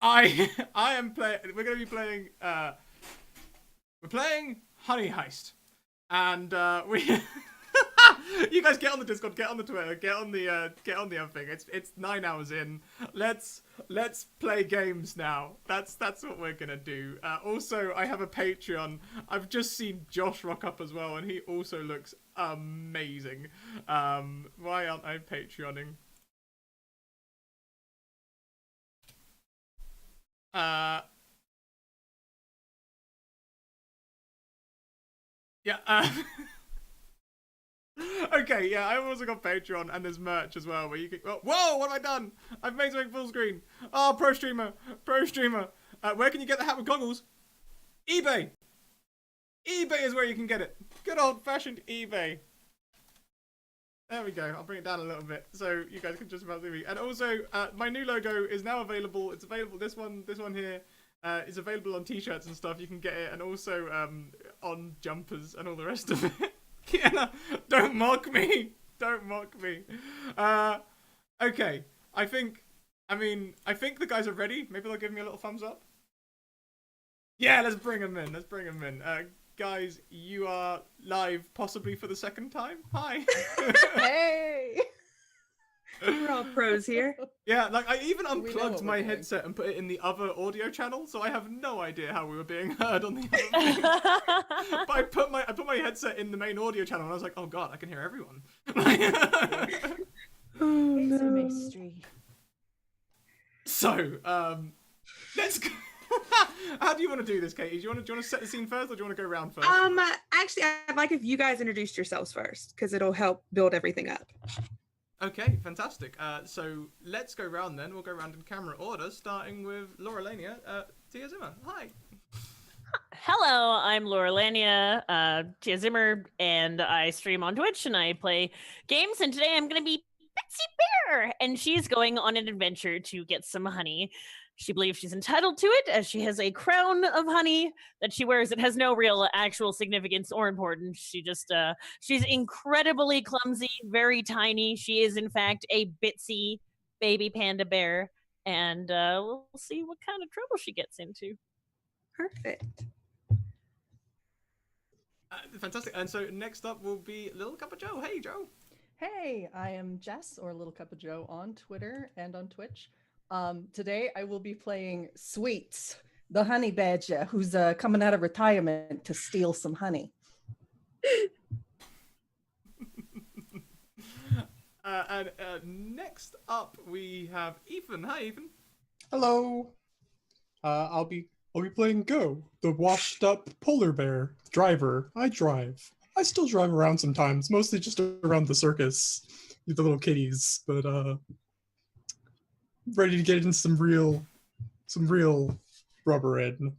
I am playing. We're gonna be playing. We're playing Honey Heist, and we. You guys get on the Discord, get on the Twitter, get on the other thing. It's 9 hours in. Let's play games now. That's what we're gonna do. Also, I have a Patreon. I've just seen Josh rock up as well, and he also looks amazing. Why aren't I Patreoning? Yeah. Okay, yeah, I've also got Patreon and there's merch as well where you can. Oh, whoa, what have I done? I've made something full screen. Oh, pro streamer. Where can you get the hat with goggles? eBay. eBay is where you can get it. Good old fashioned eBay. There we go. I'll bring it down a little bit so you guys can just about see me. And also, my new logo is now available. It's available. This one here is available on T-shirts and stuff. You can get it, and also on jumpers and all the rest of it. Kiana, don't mock me. Don't mock me. Okay. I think the guys are ready. Maybe they'll give me a little thumbs up. Yeah, let's bring them in. Guys, you are live, possibly for the second time. Hi. Hey. We're all pros here. Yeah, like I even unplugged my headset and put it in the other audio channel, so I have no idea how we were being heard on the other thing. But I put my headset in the main audio channel, and I was like, oh god, I can hear everyone. Oh, It's a no. mystery. So, let's go. How do you want to do this, Katie? Do you want to set the scene first, or do you want to go around first? Actually, I'd like if you guys introduced yourselves first, because it'll help build everything up. Okay, fantastic. So let's go round then. We'll go round in camera order, starting with Laura Lania. Tia Zimmer, hi. Hello, I'm Laura Lania, Tia Zimmer, and I stream on Twitch and I play games. And today I'm going to be Betsy Bear, and she's going on an adventure to get some honey. She believes she's entitled to it, as she has a crown of honey that she wears. It has no real actual significance or importance. She just, she's incredibly clumsy, very tiny. She is, in fact, a bitsy baby panda bear. And we'll see what kind of trouble she gets into. Perfect. Fantastic. And so next up will be Little Cup of Joe. Hey, Joe. Hey, I am Jess, or Little Cup of Joe, on Twitter and on Twitch. Today I will be playing Sweets, the honey badger who's coming out of retirement to steal some honey. And next up we have Ethan. Hi, Ethan. Hello. I'll be playing Go, the washed up polar bear driver. I drive. I still drive around sometimes, mostly just around the circus with the little kitties, but ready to get into some real rubber in.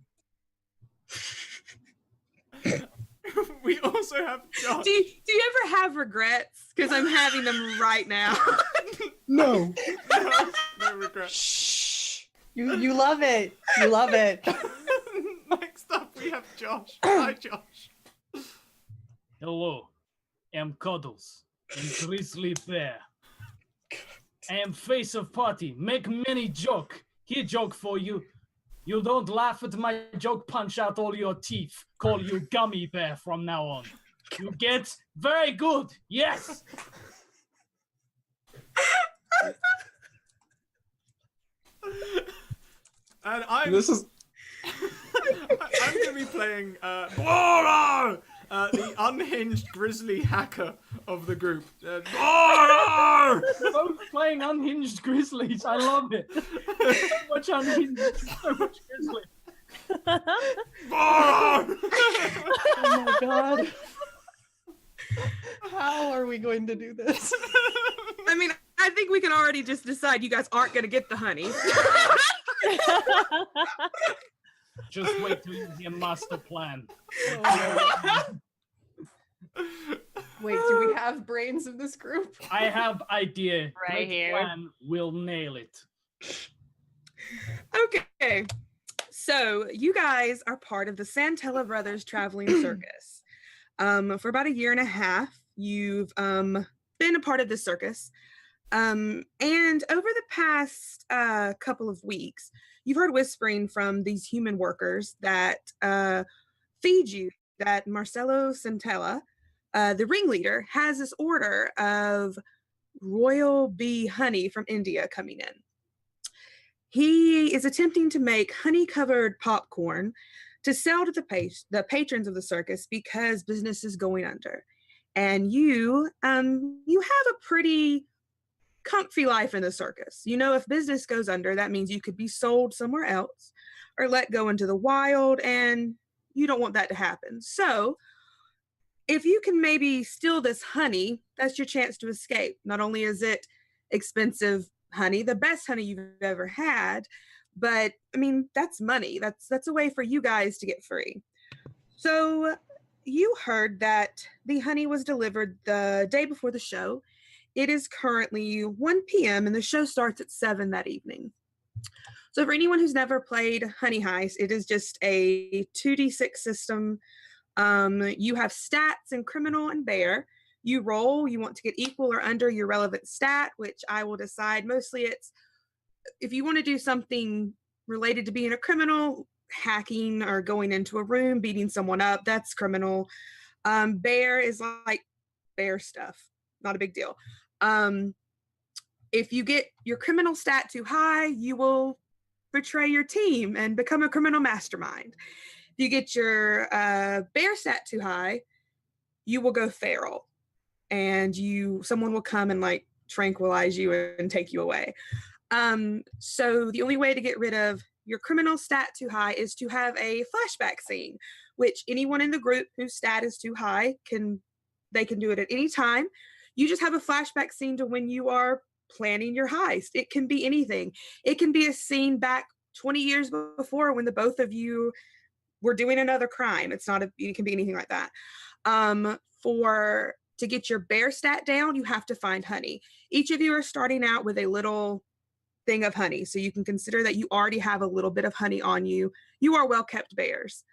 We also have Josh. Do you ever have regrets? Because I'm having them right now. No. No regret. Shh. You love it. You love it. Next up we have Josh. Hi, Josh. Hello, I'm Cuddles, and Grizzly Bear. I am face of party. Make many joke. Here joke for you. You don't laugh at my joke, punch out all your teeth. Call you Gummy Bear from now on. You get? Very good. Yes. And I'm gonna be playing the unhinged grizzly hacker of the group. Both playing unhinged grizzlies. I love it. So much unhinged, so much grizzly. Oh my god. How are we going to do this? I mean, I think we can already just decide you guys aren't going to get the honey. Just wait till you hear master plan. Wait, do we have brains in this group? I have idea. Right Great here. Plan will nail it. Okay. So you guys are part of the Santella Brothers Traveling Circus. For about a year and a half, you've been a part of this circus. And over the past couple of weeks, you've heard whispering from these human workers that feed you that Marcelo Centella, the ringleader, has this order of royal bee honey from India coming in. He is attempting to make honey-covered popcorn to sell to the patrons of the circus because business is going under. And you have a pretty comfy life in the circus. You know, if business goes under, that means you could be sold somewhere else or let go into the wild, and you don't want that to happen. So if you can maybe steal this honey, that's your chance to escape. Not only is it expensive honey, the best honey you've ever had, but I mean, that's money. That's a way for you guys to get free. So you heard that the honey was delivered the day before the show. It is currently 1 p.m. and the show starts at 7 that evening. So for anyone who's never played Honey Heist, it is just a 2d6 system. You have stats in criminal and bear. You roll, you want to get equal or under your relevant stat, which I will decide. Mostly it's if you want to do something related to being a criminal, hacking or going into a room, beating someone up, that's criminal. Bear is like bear stuff, not a big deal. If you get your criminal stat too high, you will betray your team and become a criminal mastermind. If you get your bear stat too high, you will go feral, and someone will come and like tranquilize you and take you away. So the only way to get rid of your criminal stat too high is to have a flashback scene, which anyone in the group whose stat is too high can do it at any time. You just have a flashback scene to when you are planning your heist. It can be anything. It can be a scene back 20 years before when the both of you were doing another crime. It can be anything like that. To get your bear stat down, you have to find honey. Each of you are starting out with a little thing of honey, so you can consider that you already have a little bit of honey on you. You are well-kept bears.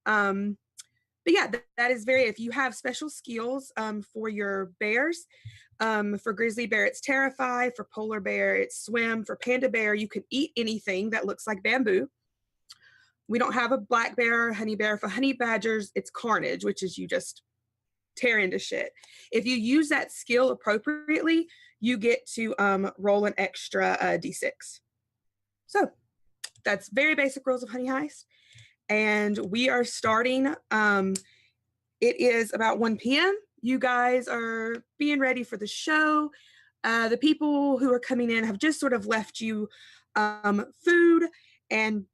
But yeah, that is if you have special skills for your bears, for grizzly bear, it's terrify. For polar bear, it's swim. For panda bear, you can eat anything that looks like bamboo. We don't have a black bear or honey bear. For honey badgers, it's carnage, which is you just tear into shit. If you use that skill appropriately, you get to roll an extra d6. So that's very basic rules of Honey Heist. And we are starting. It is about 1 p.m. You guys are being ready for the show. The people who are coming in have just sort of left you food, and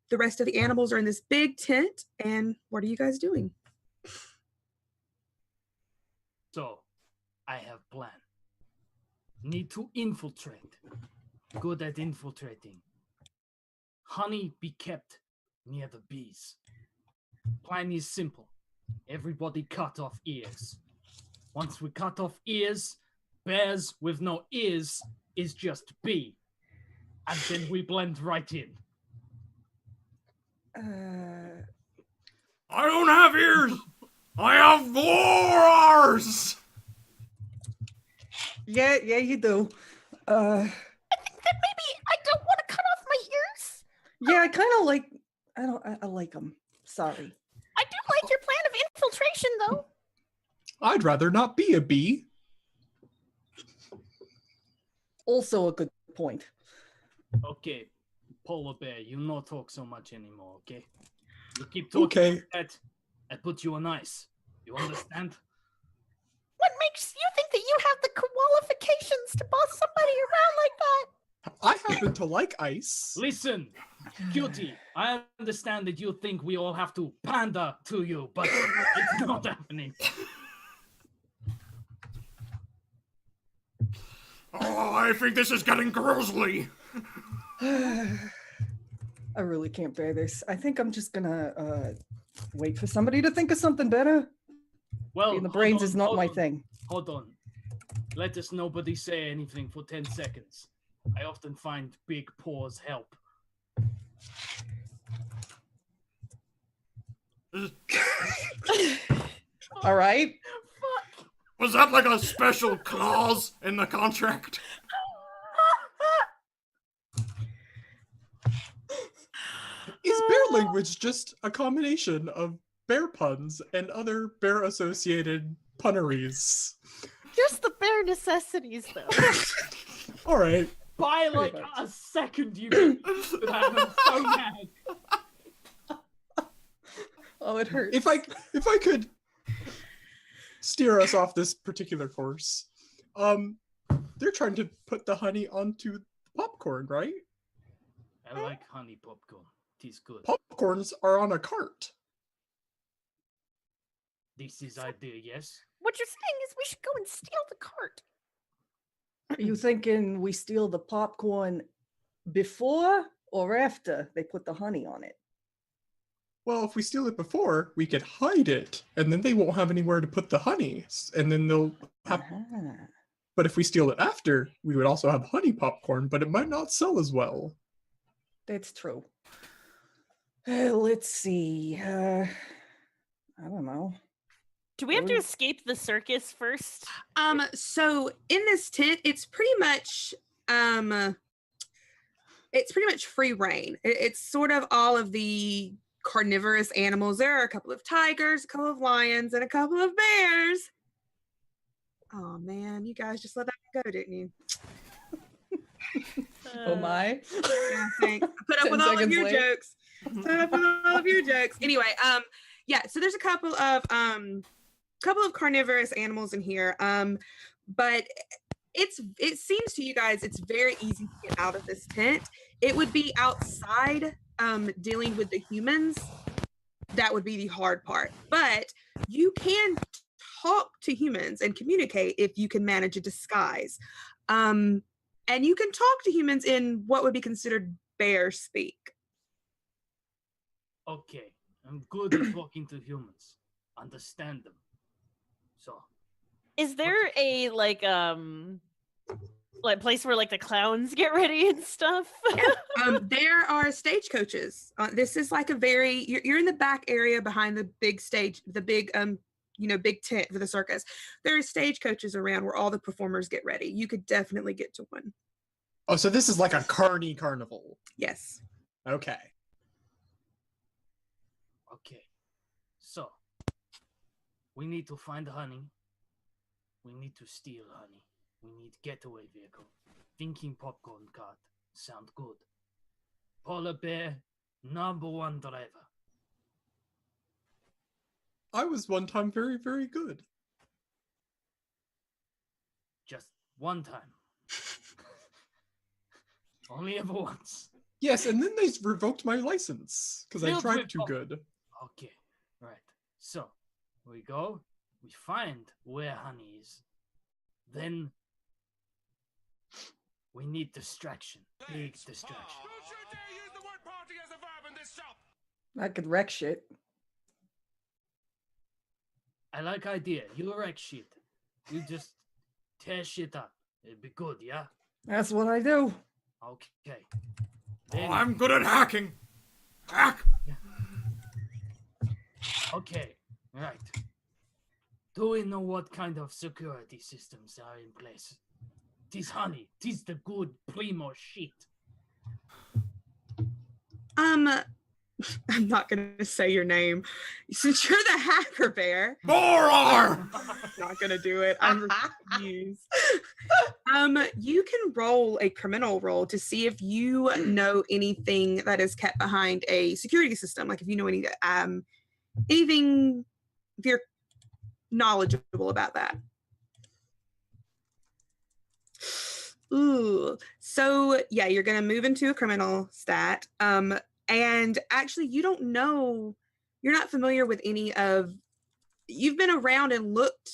the rest of the animals are in this big tent. And what are you guys doing? So, I have plan. Need to infiltrate. Good at infiltrating. Honey be kept near the bees. Plan is simple. Everybody cut off ears. Once we cut off ears, bears with no ears is just bee. And then we blend right in. I don't have ears. I have 4 R's. Yeah, you do. That maybe I don't want to cut off my ears. Yeah, I kind of like. I like them. Sorry. I do like your plan of infiltration, though. I'd rather not be a bee. Also a good point. Okay, polar bear, you not talk so much anymore, okay? You keep talking Okay. like that, I put you on ice. You understand? What makes you think that you have the qualifications to boss somebody around like that? I happen to like ice. Listen, cutie, I understand that you think we all have to pander to you, but it's not happening. Oh, I think this is getting grisly. I really can't bear this. I think I'm just gonna wait for somebody to think of something better. Well, Being the brains is not my thing. Hold on. Let us nobody say anything for 10 seconds. I often find big paws help. All right. Was that like a special clause in the contract? Is bear language just a combination of bear puns and other bear-associated punneries? Just the bare necessities, though. All right. By Pretty like much. a second, you get that. I'm so mad. Oh, it hurts. If I could steer us off this particular course, they're trying to put the honey onto popcorn, right? I like honey popcorn. Tis good. Popcorns are on a cart. This is idea, yes? What you're saying is we should go and steal the cart. Are you thinking we steal the popcorn before or after they put the honey on it? Well, if we steal it before, we could hide it, and then they won't have anywhere to put the honey, and then they'll have. Ah. But if we steal it after, we would also have honey popcorn, but it might not sell as well. That's true. Let's see. I don't know. Do we have to Or- escape the circus first? So in this tent, it's pretty much free reign. It's sort of all of the carnivorous animals. There are a couple of tigers, a couple of lions, and a couple of bears. Oh man, you guys just let that go, didn't you? Oh my. Yeah, thanks. I put up 10 with all of seconds your late. jokes. Put up with all of your jokes. Anyway, yeah, so there's a couple of carnivorous animals in here. But it seems to you guys it's very easy to get out of this tent. It would be outside dealing with the humans. That would be the hard part. But you can talk to humans and communicate if you can manage a disguise. And you can talk to humans in what would be considered bear speak. Okay, I'm good at talking to humans. Understand them. So, Is there a like place where like the clowns get ready and stuff? There are stagecoaches. This is like you're in the back area behind the big stage, the big big tent for the circus. There are stagecoaches around where all the performers get ready. You could definitely get to one. Oh, so this is like a carnival. Yes. Okay. okay. So, we need to find honey. We need to steal honey. We need getaway vehicle. Thinking popcorn cart. Sound good. Polar bear, #1 driver. I was one time very, very good. Just one time. Only ever once. Yes, and then they revoked my license because I Filled tried with too pop- good. Okay, right. So, we go, we find where honey is. Then, we need distraction. Big distraction. I could wreck shit. I like idea. You wreck shit. You just tear shit up. It'd be good, yeah? That's what I do. Okay. Oh, Then, I'm good at hacking. Hack. okay, right. Do we know what kind of security systems are in place? Tis honey. Tis the good primo shit. I'm not gonna say your name. Since you're the hacker bear, More. not gonna do it. I'm refused. You can roll a criminal roll to see if you know anything that is kept behind a security system. Like if you know anything, if you're knowledgeable about that. Ooh, so yeah, you're gonna move into a criminal stat. And actually, you don't know. You're not familiar with any of. You've been around and looked,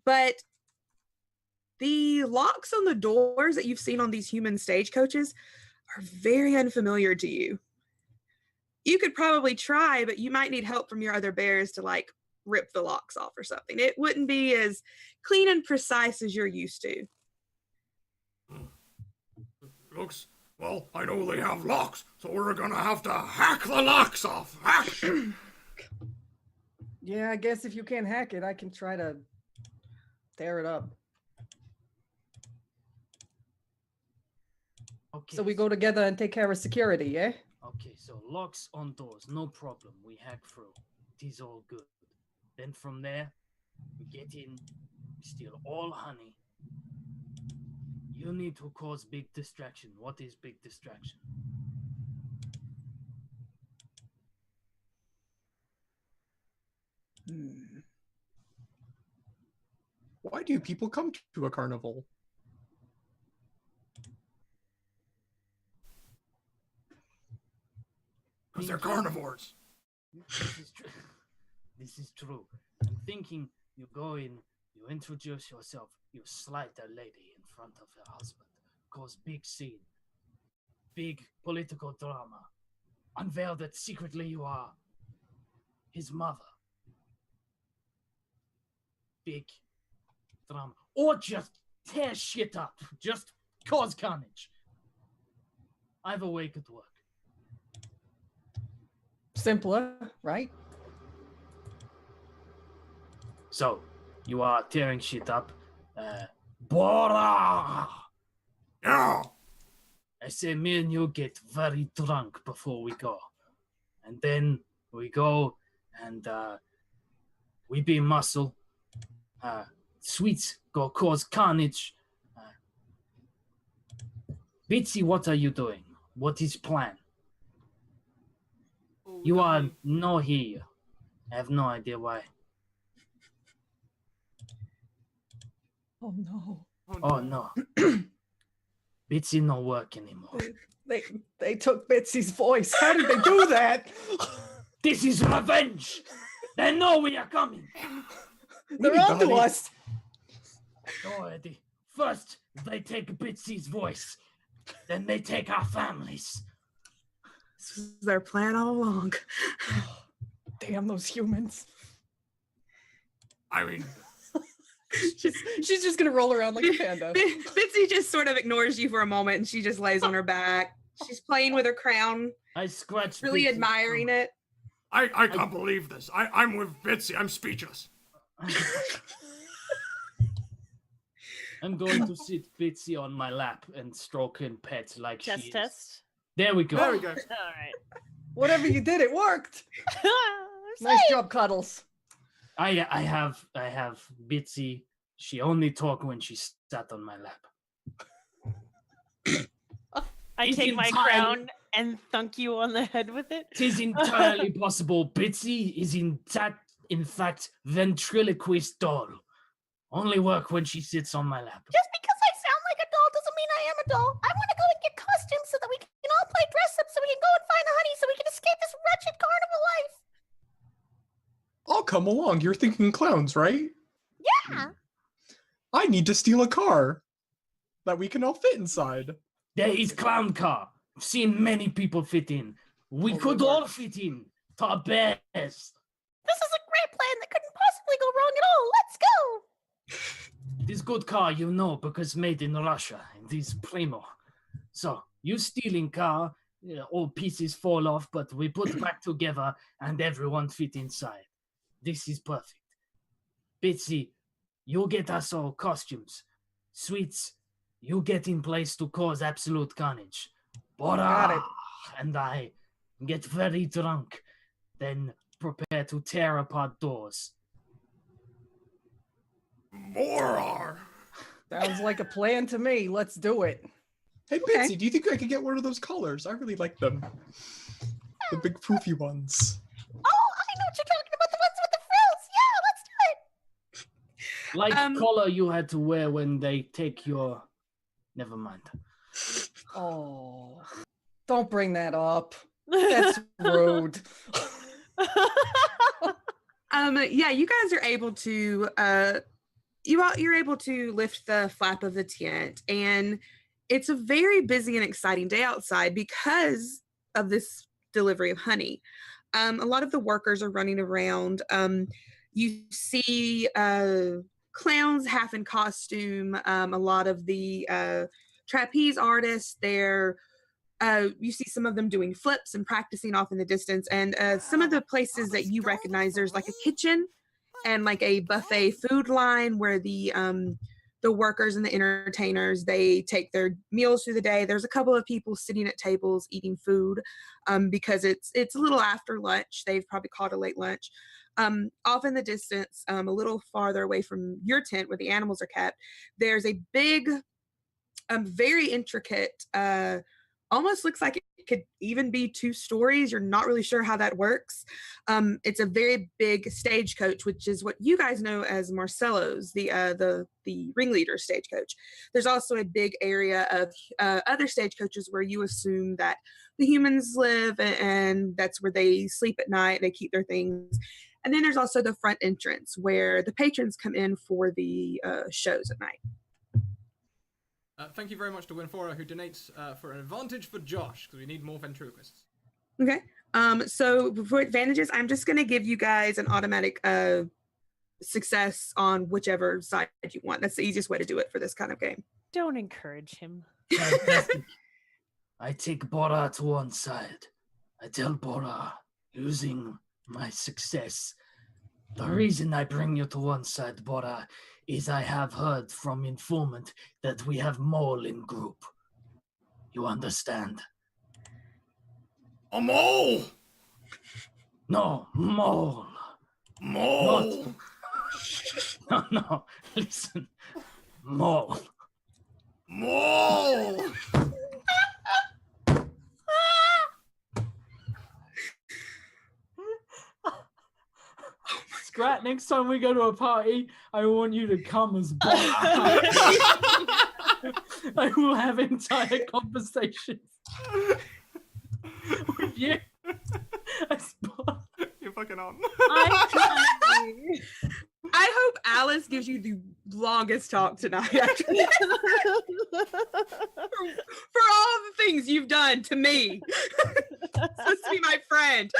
but the locks on the doors that you've seen on these human stagecoaches are very unfamiliar to you. You could probably try, but you might need help from your other bears to like rip the locks off or something. It wouldn't be as clean and precise as you're used to. Looks. Well, I know they have locks, so we're gonna have to hack the locks off. Hack. Yeah, I guess if you can't hack it, I can try to tear it up. Okay. So we go together and take care of security, yeah? Okay, so locks on doors, no problem. We hack through. It is all good. Then from there, we get in, steal all honey. You need to cause big distraction. What is big distraction? Why do people come to a carnival? Because they're carnivores. This is true. This is true. I'm thinking you go in, you introduce yourself, you slight a lady in front of her husband, cause big scene, big political drama, unveil that secretly you are his mother. Big drama. Or just tear shit up. Just cause carnage. Either way could work. Simpler, right? So, you are tearing shit up. Bora! Yeah. I say me and you get very drunk before we go. And then we go and we be muscle. Sweets go cause carnage. Bitsy, what are you doing? What is plan? You are no here. I have no idea why. Oh no. Oh no. Bitsy no work anymore. They took Bitsy's voice. How did they do that? This is revenge! They know we are coming! They're onto us. No, Eddie. First, they take Bitsy's voice. Then they take our families. This was their plan all along. Damn those humans. I mean, She's just gonna roll around like a panda. Bitsy just sort of ignores you for a moment and she just lays on her back. She's playing with her crown, I scratched really Bitsy's admiring throat. it. I can't believe this. I'm with Bitsy. I'm speechless. I'm going to sit Bitsy on my lap and stroke and pet like she is. Test. There we go. There we go. All right. Whatever you did, it worked. Nice job, Cuddles. I have Bitsy. She only talk when she sat on my lap. I It's take my entirely- crown and thunk you on the head with it. It is entirely possible. Bitsy is in fact ventriloquist doll. Only work when she sits on my lap. Just because I sound like a doll doesn't mean I am a doll. I want to go and get costumes so that we can all play dress up so we can go and find the honey so we can escape this wretched carnival life. I'll come along. You're thinking clowns, right? Yeah. I need to steal a car that we can all fit inside. There is clown car. I've seen many people fit in. We Oh, could Lord. all fit in. To our best. This is a great plan that couldn't possibly go wrong at all. Let's go. This good car, you know, because made in Russia. It is primo. So, you stealing car, all pieces fall off, but we put back together and everyone fit inside. This is perfect. Bitsy, you get us all costumes. Sweets, you get in place to cause absolute carnage. Bora Got it. and I get very drunk, then prepare to tear apart doors. More. Sounds like a plan to me. Let's do it. Hey, Okay. Bitsy, do you think I could get one of those collars? I really like them. The big poofy ones. Oh, I know what you're talking about. The ones with the frills. Yeah, let's do it. Like collar you had to wear when they take your... Never mind. Oh, don't bring that up. That's rude. Yeah, you guys are able to you're able to lift the flap of the tent, and it's a very busy and exciting day outside because of this delivery of honey. A lot of the workers are running around. You see clowns half in costume, a lot of the trapeze artists there. You see some of them doing flips and practicing off in the distance, and some of the places that you recognize, there's like a kitchen and like a buffet food line where the the workers and the entertainers, they take their meals through the day. There's a couple of people sitting at tables eating food because it's a little after lunch. They've probably caught a late lunch. Off in the distance, a little farther away from your tent where the animals are kept, there's a big, very intricate, almost looks like it could even be 2 stories. You're not really sure how that works. It's a very big stagecoach, which is what you guys know as Marcello's, the ringleader stagecoach. There's also a big area of other stagecoaches where you assume that the humans live, and that's where they sleep at night. They keep their things. And then there's also the front entrance where the patrons come in for the shows at night. Thank you very much to Winfora, who donates for an advantage for Josh, because we need more ventriloquists. Okay. So for advantages, I'm just going to give you guys an automatic success on whichever side you want. That's the easiest way to do it for this kind of game. Don't encourage him. Fantastic. I take Bora to one side. I tell Bora, using my success, the reason I bring you to one side, Bora, is I have heard from informant that we have mole in group. You understand? A mole! No, mole. Mole! No, listen. Mole. Mole! Scrat, next time we go to a party, I want you to come as Bora. I will have entire conversations with you as Bora. You're fucking on. I hope Alice gives you the longest talk tonight. Actually. For all the things you've done to me. Supposed to be my friend.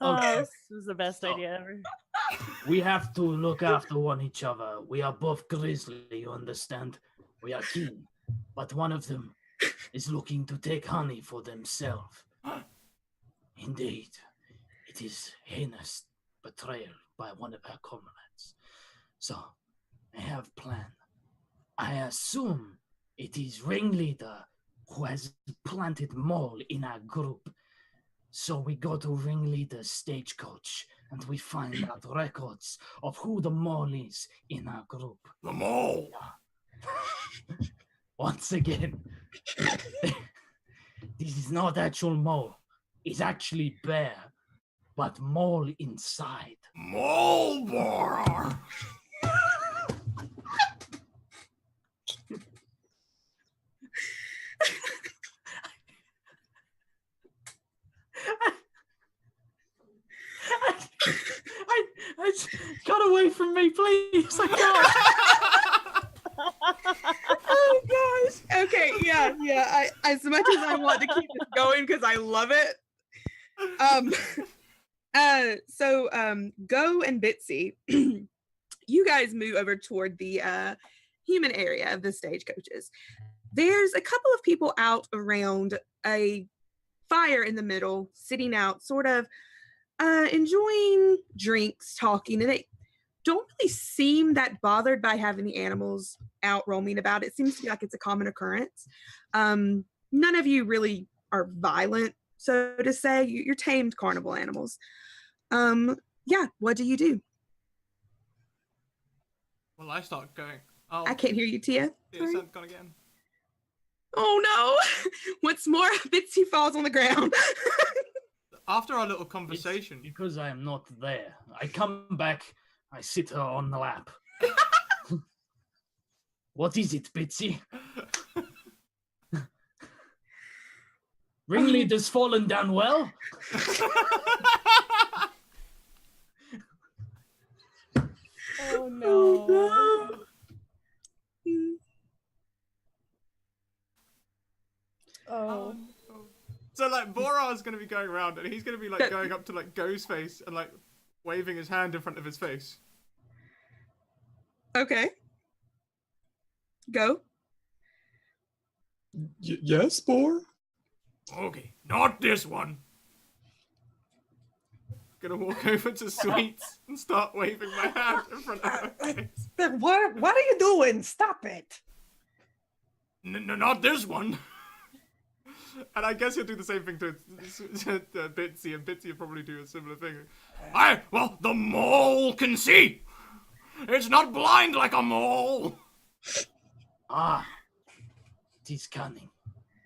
Oh, this was the best idea ever. We have to look after one each other. We are both grizzly, you understand? We are kin, but one of them is looking to take honey for themselves. Indeed, it is heinous betrayal by one of our comrades. So, I have a plan. I assume it is ringleader who has planted mole in our group. So we go to ringleader's stagecoach and we find out records of who the mole is in our group. The mole! Once again, this is not actual mole. It's actually bear, but mole inside. Molebear! I got away from me, please. I Oh gosh. Okay, yeah. As much as I want to keep this going because I love it. So Go and Bitsy, you guys move over toward the human area of the stagecoaches. There's a couple of people out around a fire in the middle, sitting out, sort of enjoying drinks, talking, and they don't really seem that bothered by having the animals out roaming about. It seems to be like it's a common occurrence. None of you really are violent, so to say. You're tamed carnival animals. Yeah, what do you do? Well, I start going. Oh, I can't hear you, Tia. the Sorry. sound's gone again. Oh no! What's more, Bitsy falls on the ground. After our little conversation. It's because I am not there. I come back, I sit her on the lap. What is it, Bitsy? Ringleader's fallen down well? Oh no. Oh. So like Bora's gonna be going around and he's gonna be like going up to like Go's face and like waving his hand in front of his face. Okay. Go. Yes, Bor? Okay, not this one. gonna walk over to Sweets and start waving my hand in front of her face. What are you doing? Stop it. No, not this one. And I guess he'll do the same thing to Bitsy, and Bitsy will probably do a similar thing. Well, the mole can see. It's not blind like a mole. Ah, it is cunning.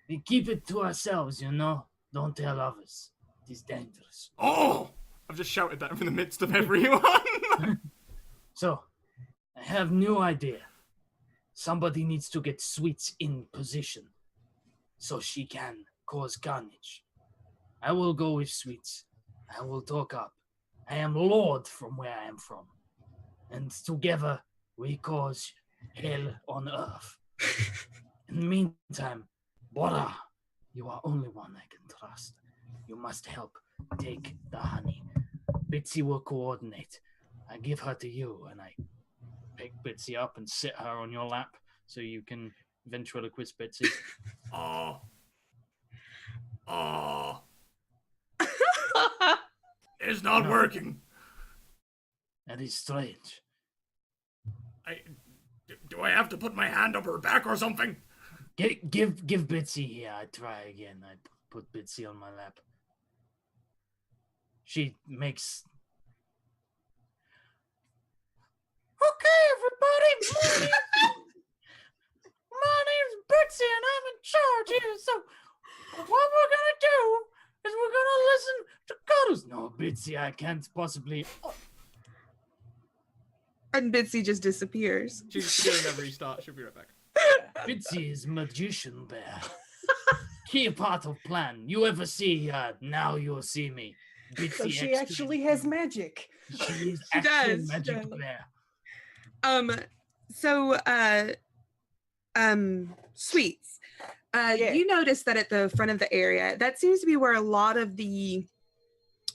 We keep it to ourselves, you know. Don't tell others. It is dangerous. Oh! I've just shouted that in the midst of everyone. So, I have new idea. Somebody needs to get Sweets in position so she can cause carnage. I will go with Sweets. I will talk up. I am Lord from where I am from. And together we cause hell on earth. In the meantime, Bora, you are only one I can trust. You must help take the honey. Bitsy will coordinate. I give her to you, and I pick Bitsy up and sit her on your lap so you can ventriloquist Bitsy. It's not working. That is strange. Do I have to put my hand up her back or something? Give Bitsy here. I try again. I put Bitsy on my lap. She makes... Okay, everybody. My name's Bitsy, and I'm in charge here. So what we're gonna do is we're gonna listen to Cuddles. No, Bitsy, I can't possibly... And Bitsy just disappears. She's doing a restart. She'll be right back. Bitsy is magician bear. Key part of plan. You ever see her, now you'll see me. Bitsy So she actually has magic. She is She actual does, magic she does. bear. Sweets. You notice that at the front of the area, that seems to be where a lot of the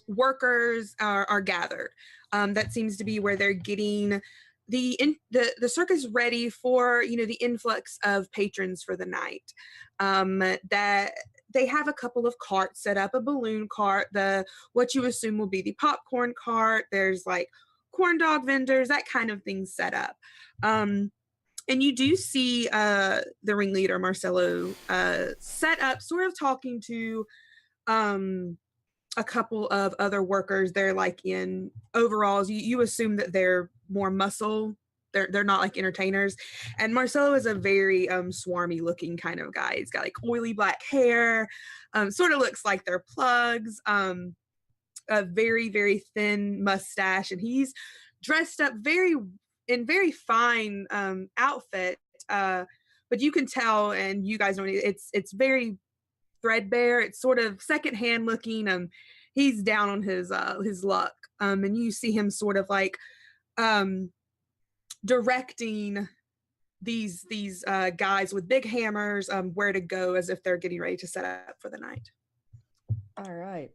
workers are gathered. That seems to be where they're getting the circus ready for the influx of patrons for the night. That they have a couple of carts set up, a balloon cart, what you assume will be the popcorn cart. There's like corn dog vendors, that kind of thing set up. And you do see the ringleader, Marcelo, set up, sort of talking to a couple of other workers. They're like in overalls. You assume that they're more muscle. They're not like entertainers. And Marcelo is a very swarmy looking kind of guy. He's got like oily black hair, sort of looks like they're plugs, a very, very thin mustache, and he's dressed up in very fine outfit. But you can tell, and you guys know, it's very threadbare. It's sort of secondhand looking. He's down on his luck. And you see him sort of like directing these guys with big hammers where to go, as if they're getting ready to set up for the night. All right.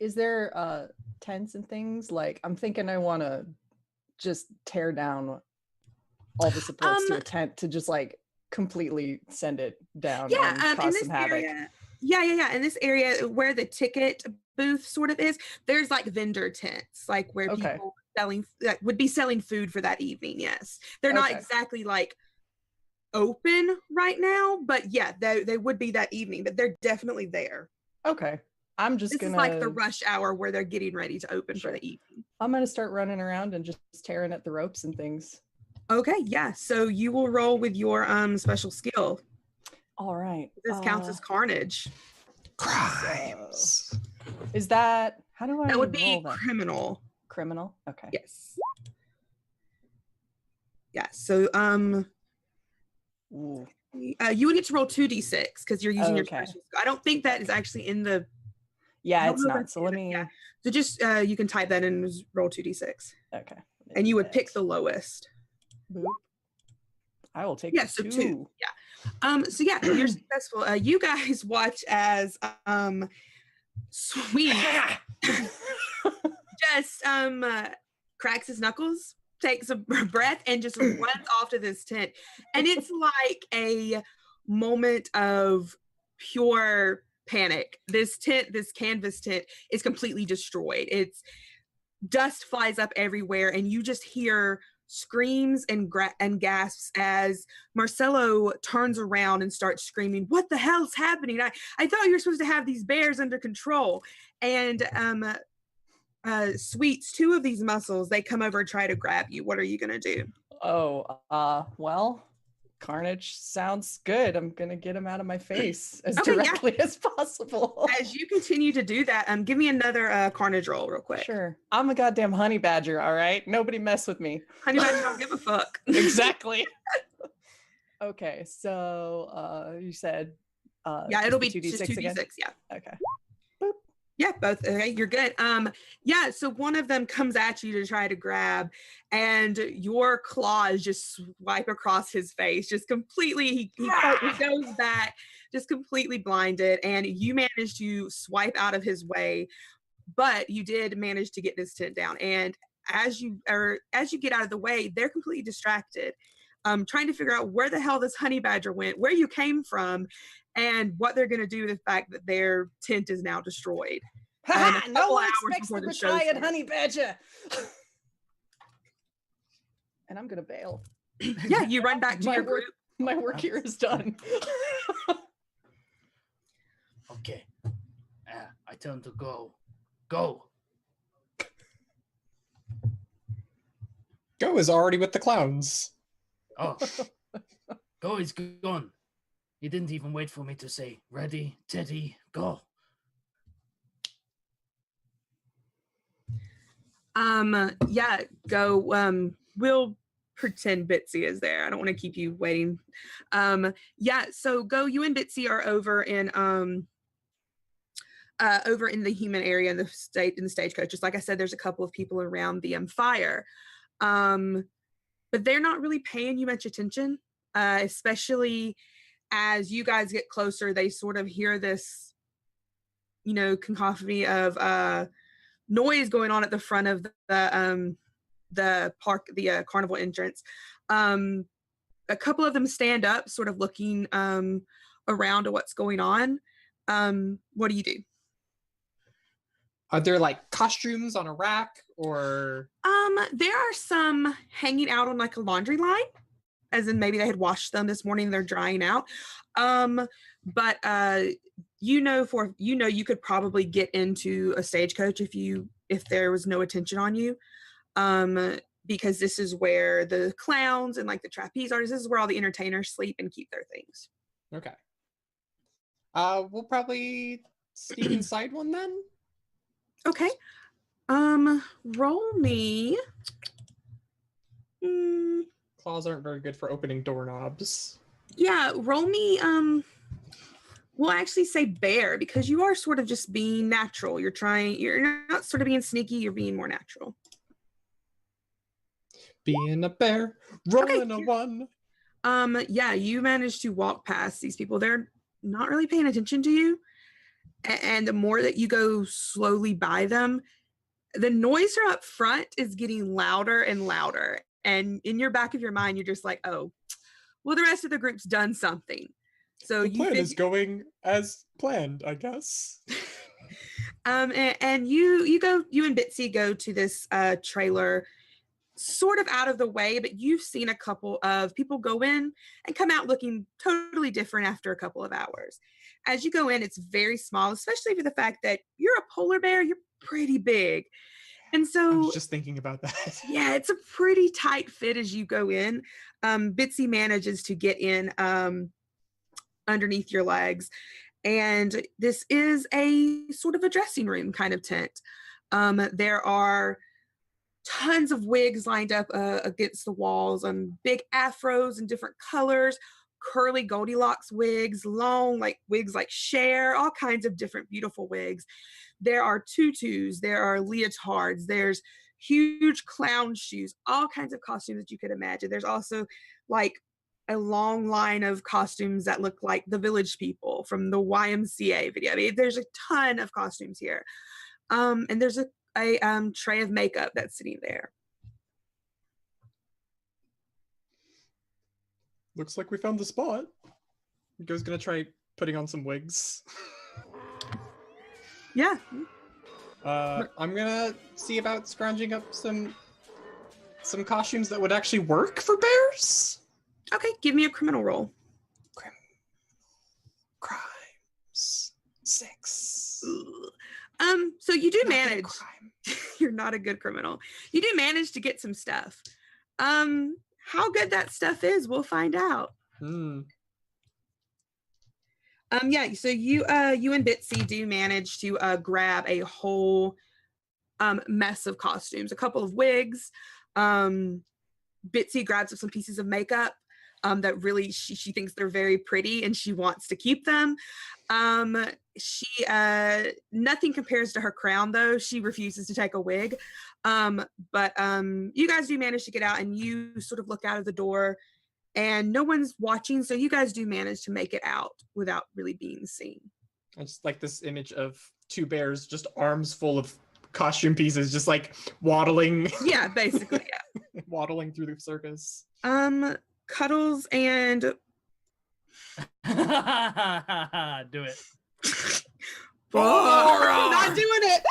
Is there tents and things? Like, I'm thinking I want to just tear down all the supports to a tent to just like completely send it down and cause some havoc. Yeah. In this area where the ticket booth sort of is, there's like vendor tents, like where people would be selling food for that evening. Yes, they're not exactly like open right now, but yeah, they would be that evening, but they're definitely there. Okay. This is like the rush hour where they're getting ready to open for the evening. I'm gonna start running around and just tearing at the ropes and things. Okay, yeah. So you will roll with your special skill. All right. This counts as carnage. Crimes. Is that how do I? That would be roll that? criminal. Criminal. Okay. Yes. Yeah. So Ooh. you would get to roll 2d6 because you're using your Okay. special skill. I don't think that is actually in the. Yeah, it's not. So let me. Yeah. So just you can type that in and just roll 2d6. Okay. And you would pick the lowest. Boop. I will take So 2. 2. Yeah. So yeah, you're successful. You guys watch as Sweet just cracks his knuckles, takes a breath, and just runs off to this tent. And it's like a moment of pure panic. This canvas tent is completely destroyed. It's dust flies up everywhere, and you just hear screams and gasps as Marcelo turns around and starts screaming, "What the hell's happening? I thought you were supposed to have these bears under control." And Sweets, two of these muscles, they come over and try to grab you. What are you gonna do? Well, carnage sounds good. I'm gonna get him out of my face as Okay, yeah. directly as possible. As you continue to do that, give me another carnage roll real quick. Sure. I'm a goddamn honey badger, all right? Nobody mess with me. Honey badger don't give a fuck. Exactly. Okay, so you said yeah, it'll be 2d6 just 2d6 again? yeah. Okay. Yeah, both. Okay, you're good. Yeah, so one of them comes at you to try to grab, and your claws just swipe across his face, just completely. He goes back, just completely blinded, and you manage to swipe out of his way, but you did manage to get this tent down. And as you get out of the way, they're completely distracted, trying to figure out where the hell this honey badger went, where you came from, and what they're going to do with the fact that their tent is now destroyed. No one expects the retired honey badger. And I'm going to bail. Yeah, you run back to your group. My work here is done. Okay. I turn to Go. Go. Go is already with the clowns. Oh. Go is gone. He didn't even wait for me to say, ready, steady, go. Yeah, Go. We'll pretend Bitsy is there. I don't want to keep you waiting. Yeah, so Go, you and Bitsy are over in the human area in the stagecoach. Just like I said, there's a couple of people around the fire. But they're not really paying you much attention, especially as you guys get closer. They sort of hear this, cacophony of noise going on at the front of the park, the carnival entrance. A couple of them stand up, sort of looking around at what's going on. What do you do? Are there like costumes on a rack or? There are some hanging out on like a laundry line, as in maybe they had washed them this morning, they're drying out. But you could probably get into a stagecoach if there was no attention on you. Because this is where the clowns and like the trapeze artists, this is where all the entertainers sleep and keep their things. Okay. We'll probably sneak inside one then. Okay. Roll me. Claws aren't very good for opening doorknobs. Yeah, roll me. We'll actually say bear, because you are sort of just being natural. You're not sort of being sneaky, you're being more natural. Being a bear, rolling a one. Yeah, you managed to walk past these people. They're not really paying attention to you. And the more that you go slowly by them, the noise from up front is getting louder and louder. And in your back of your mind, you're just like, oh, well, the rest of the group's done something. So the plan is going as planned, I guess. And you and Bitsy go to this trailer, sort of out of the way, but you've seen a couple of people go in and come out looking totally different after a couple of hours. As you go in, it's very small, especially for the fact that you're a polar bear, you're pretty big. And so I was just thinking about that. Yeah, it's a pretty tight fit as you go in. Bitsy manages to get in underneath your legs. And this is a sort of a dressing room kind of tent. There are tons of wigs lined up against the walls, big afros in different colors, curly Goldilocks wigs, long wigs like Cher, all kinds of different beautiful wigs. There are tutus, there are leotards, there's huge clown shoes, all kinds of costumes that you could imagine. There's also like a long line of costumes that look like the Village People from the YMCA video. I mean, there's a ton of costumes here. And there's a tray of makeup that's sitting there. Looks like we found the spot. Go's gonna try putting on some wigs. Yeah. I'm gonna see about scrounging up some costumes that would actually work for bears. Okay, give me a criminal roll. Crimes 6. So you do Not good at manage. crime. You're not a good criminal. You do manage to get some stuff. How good that stuff is, we'll find out. Yeah, so you and Bitsy do manage to grab a whole mess of costumes, a couple of wigs. Bitsy grabs up some pieces of makeup that really she thinks they're very pretty and she wants to keep them. She nothing compares to her crown though. She refuses to take a wig. But you guys do manage to get out and you sort of look out of the door and no one's watching, so you guys do manage to make it out without really being seen. I just like this image of two bears, just arms full of costume pieces, just like waddling. Yeah, basically, yeah. Waddling through the circus. Cuddles and Do it. not doing it.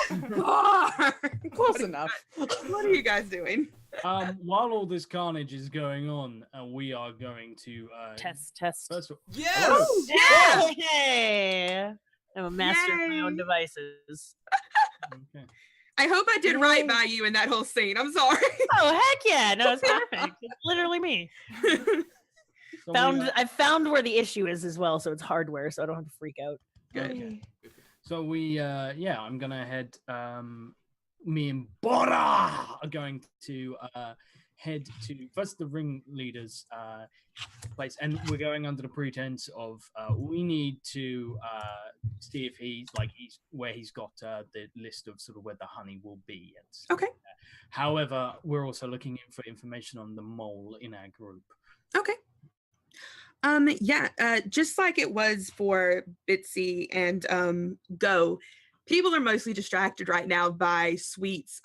Close enough. What are you guys doing? While all this carnage is going on, we are going to Test. First of all, Yes! Yeah! Yay! I'm a master of my own Yay! devices. okay. I hope I did right by you in that whole scene. I'm sorry. Oh heck yeah! No, it's perfect. It's literally me. So I found where the issue is as well, so it's hardware, so I don't have to freak out. Okay. So I'm gonna head. Me and Bora are going to head to first the ringleader's place, and we're going under the pretense of we need to see if he's where he's got the list of sort of where the honey will be. And stuff Okay. like that. However, we're also looking in for information on the mole in our group. Okay. Just like it was for Bitsy and Go, people are mostly distracted right now by Sweet's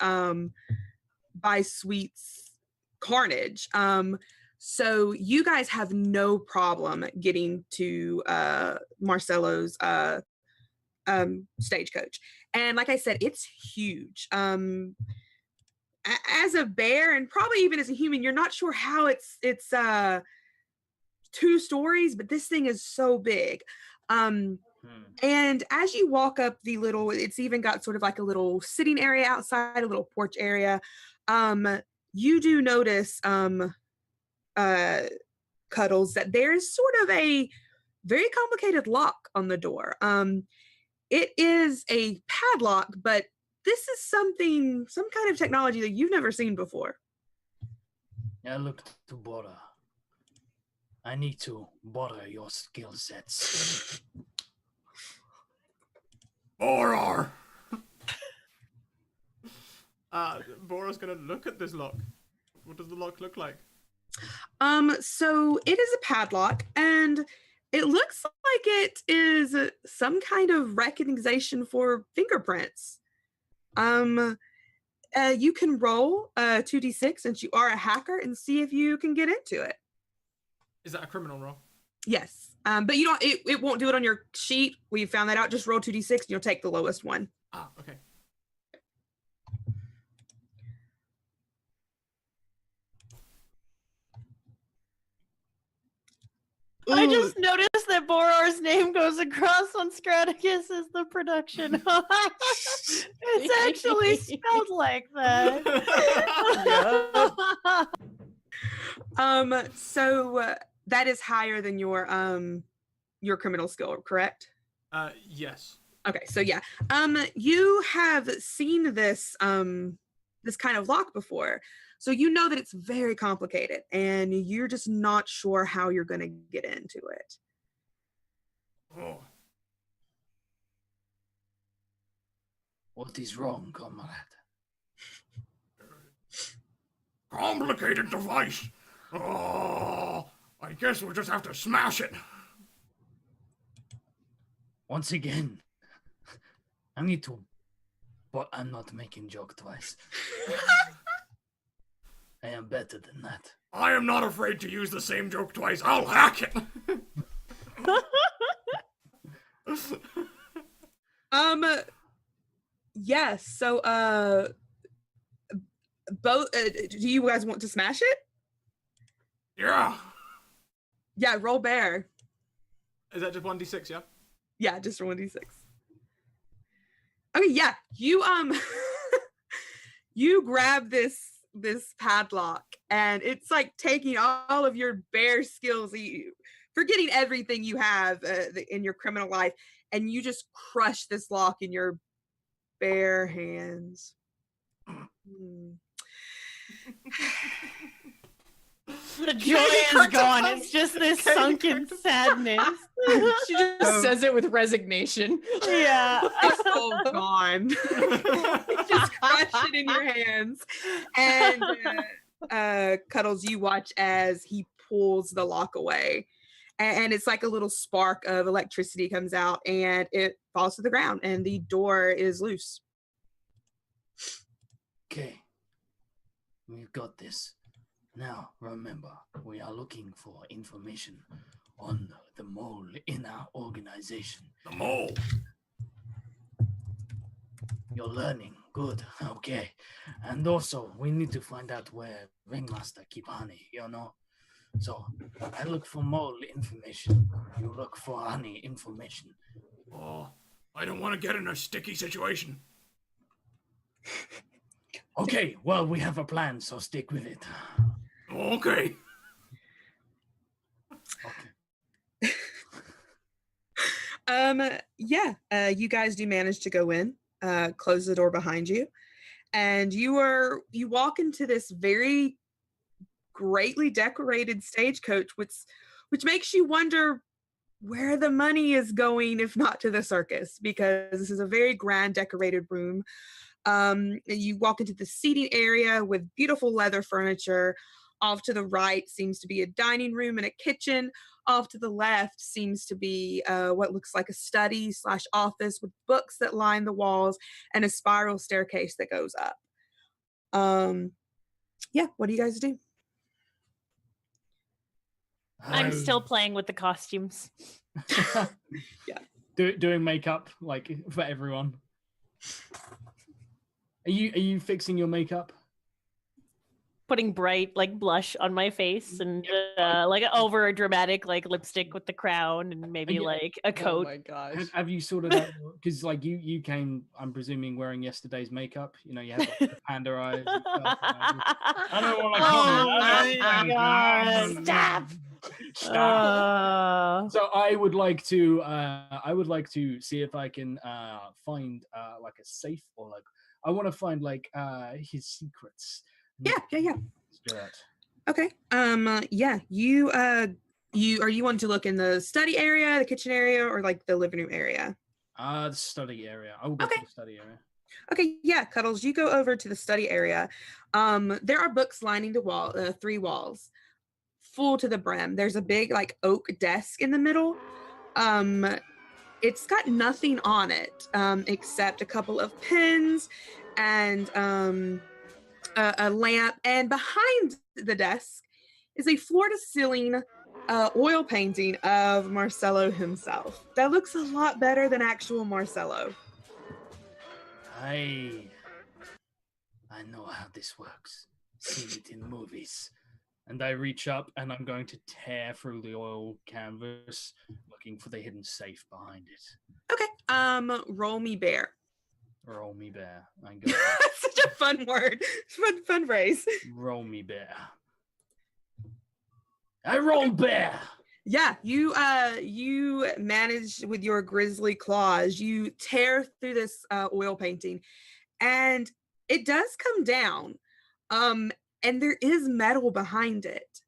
carnage. So you guys have no problem getting to Marcelo's stagecoach. And like I said, it's huge. As a bear and probably even as a human, you're not sure how it's 2 stories, but this thing is so big. And as you walk up it's even got sort of like a little sitting area outside, a little porch area. You do notice, Cuddles, that there's sort of a very complicated lock on the door. It is a padlock, but this is some kind of technology that you've never seen before. I look to Bora. I need to borrow your skill sets. Borar! Bora's gonna look at this lock. What does the lock look like? So it is a padlock, and it looks like it is some kind of recognition for fingerprints. You can roll 2d6 since you are a hacker and see if you can get into it. Is that a criminal roll? Yes. But you don't. It won't do it on your sheet. We found that out. Just roll 2d6 and you'll take the lowest one. Ah, okay. I Ooh. just noticed that Borar's name goes across on Scraticus as the production. It's actually spelled like that. So that is higher than your criminal skill, correct? Yes. Okay, so yeah. You have seen this this kind of lock before. So you know that it's very complicated and you're just not sure how you're going to get into it. Oh. What is wrong, comrade? Complicated device. Oh, I guess we'll just have to smash it. Once again, I need to, but I'm not making joke twice. I am better than that. I am not afraid to use the same joke twice. I'll hack it. Yes. So, both. Do you guys want to smash it? Yeah. Yeah. Roll bear. Is that just 1d6? Yeah. Yeah, just 1d6. Okay. Yeah. You you grab this padlock, and it's like taking all of your bear skills, forgetting everything you have in your criminal life, and you just crush this lock in your bare hands. The joy is gone. It's just this sunken sadness. She just says it with resignation. Yeah. It's all gone. Just crush it in your hands. And Cuddles, you watch as he pulls the lock away. And it's like a little spark of electricity comes out, and it falls to the ground, and the door is loose. Okay. We've got this. Now, remember, we are looking for information on the mole in our organization. The mole. You're learning. Good. Okay. And also, we need to find out where Ringmaster keep honey, you know? So, I look for mole information. You look for honey information. Oh, I don't want to get in a sticky situation. Okay, well, we have a plan, so stick with it. Okay. Okay. You guys do manage to go in, close the door behind you, and you walk into this very greatly decorated stagecoach, which makes you wonder where the money is going, if not to the circus, because this is a very grand decorated room. You walk into the seating area with beautiful leather furniture. Off to the right seems to be a dining room and a kitchen. Off to the left seems to be what looks like a study/office with books that line the walls and a spiral staircase that goes up. What do you guys do? I'm still playing with the costumes. Yeah. Doing makeup, like, for everyone. Are you fixing your makeup? Putting bright like blush on my face and like over dramatic like lipstick with the crown and maybe like a coat. Oh my gosh. Have you sorted out, because like you came, I'm presuming, wearing yesterday's makeup. You know, you have like, the panda eyes and stuff. I don't want to Oh comment. my God. Stop. So I would like to see if I can find like a safe, or like I want to find like his secrets. Yeah. Spirit. Okay. You want to look in the study area, the kitchen area, or like the living room area? The study area. I will go to the study area. Okay, yeah, Cuddles, you go over to the study area. There are books lining the wall, 3 walls, full to the brim. There's a big like oak desk in the middle. It's got nothing on it except a couple of pens and a lamp. And behind the desk is a floor-to-ceiling oil painting of Marcello himself. That looks a lot better than actual Marcello. I know how this works. Seen it in movies. And I reach up and I'm going to tear through the oil canvas, looking for the hidden safe behind it. Okay. Roll me bear. Roll me bear. I go. Such a fun word. Fun phrase. Roll me bear. I roll bear. Yeah, you manage with your grisly claws. You tear through this oil painting, and it does come down. And there is metal behind it.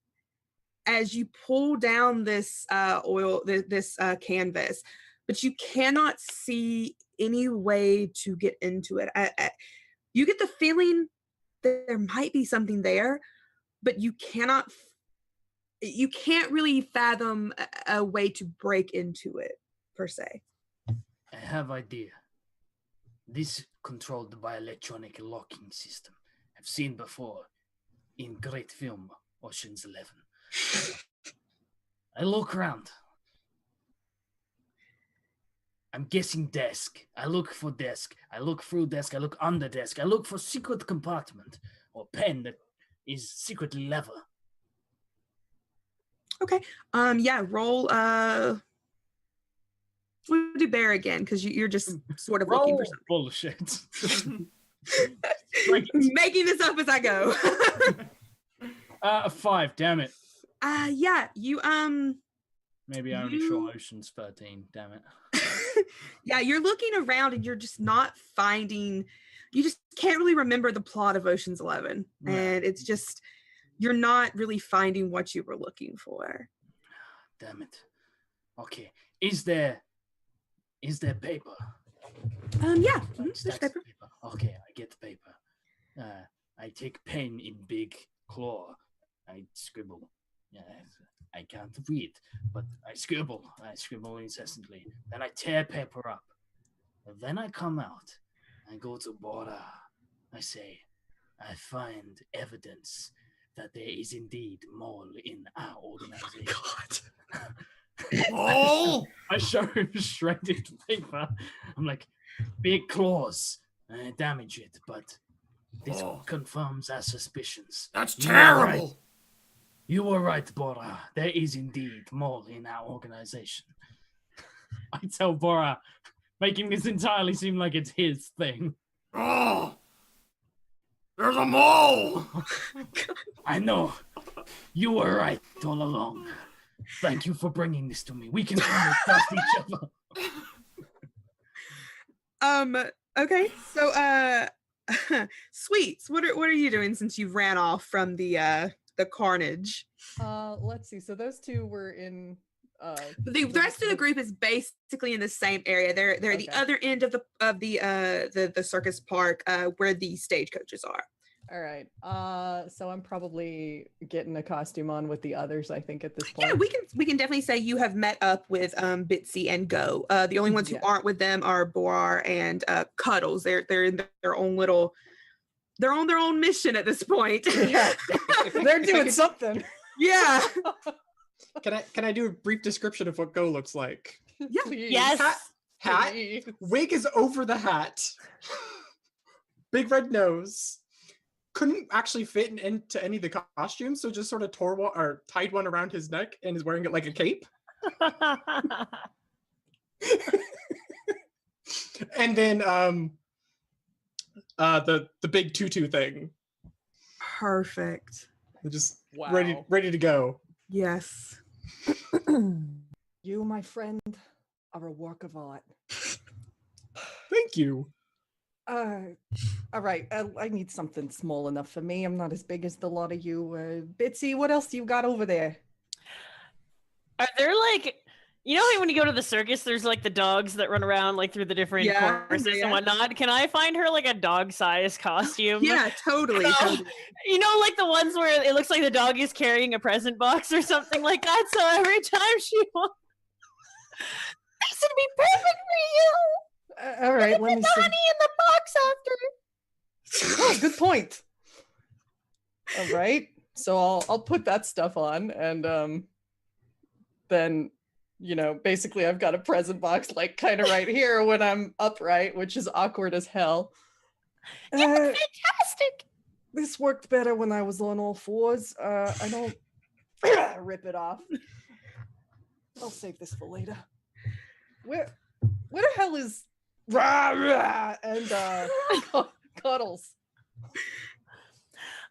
As you pull down this canvas, but you cannot see any way to get into it. You get the feeling that there might be something there, but you can't really fathom a way to break into it, per se. I have idea. This controlled by electronic locking system. I've seen before in great film, Ocean's 11. I look around. I'm guessing desk. I look for desk. I look through desk. I look under desk. I look for secret compartment or pen that is secretly lever. Okay. Yeah. Roll. We'll do bear again because you're just sort of looking for Roll something. bullshit. Making this up as I go. A 5. Damn it. Yeah. You Maybe I only saw Ocean's 13. Damn it. yeah, you're looking around and you're just not finding. You just can't really remember the plot of Ocean's 11, and it's just you're not really finding what you were looking for. Damn it. Okay. Is there paper? Yeah. Like There's stacks paper. of paper. Okay, I get the paper. I take pen in big claw. I scribble. Yeah, I can't read, but I scribble. I scribble incessantly. Then I tear paper up. And then I come out. I go to Bora. I say, I find evidence that there is indeed mole in our organization. Oh! I show him shredded paper. I'm like, big claws. Damage it, but this confirms our suspicions. That's You were right. terrible. You were right, Bora. There is indeed mole in our organization. I tell Bora, making this entirely seem like it's his thing. Oh! There's a mole! I know. You were right all along. Thank you for bringing this to me. We can finally trust each other. Okay. So Sweets, what are you doing since you ran off from the carnage? Let's see. So those two were in The rest of the group is basically in the same area. They're at the other end of the circus park where the stagecoaches are. All right. So I'm probably getting a costume on with the others, I think, at this point. Yeah, we can definitely say you have met up with Bitsy and Go. The only ones who aren't with them are Boar and Cuddles. They're in their own little. They're on their own mission at this point. Yeah. They're doing something. Yeah. Can I do a brief description of what Go looks like? Yeah. Please. Yes. Hat, Please. wig is over the hat, big red nose. Couldn't actually fit into any of the costumes, so just sort of tore one or tied one around his neck and is wearing it like a cape. And then the big tutu thing. Perfect. They're just Wow. ready to go. Yes. You, my friend, are a work of art. Thank you. All right. I need something small enough for me. I'm not as big as the lot of you. Bitsy, what else you got over there? Are there like, you know how when you go to the circus, there's like the dogs that run around like through the different courses and whatnot? Can I find her like a dog-sized costume? Yeah, totally. Totally. You know, like the ones where it looks like the dog is carrying a present box or something like that. So every time she wants, this would be perfect for you. All right, let me the see. honey in the box after. Oh, good point. All right, so I'll put that stuff on, and then basically I've got a present box like kind of right here when I'm upright, which is awkward as hell. You look fantastic. This worked better when I was on all fours. I don't rip it off. I'll save this for later. Where the hell is Rah, rah, and Cuddles?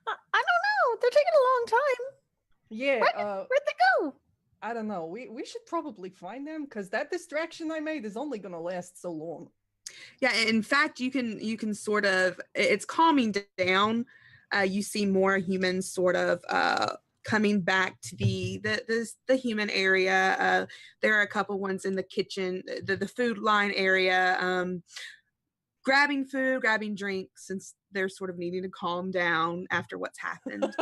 I don't know. They're taking a long time. Yeah. Where'd they go? I don't know. We should probably find them because that distraction I made is only gonna last so long. Yeah, in fact, you can sort of, it's calming down. You see more humans sort of coming back to the human area. There are a couple ones in the kitchen, the food line area, grabbing food, grabbing drinks, since they're sort of needing to calm down after what's happened.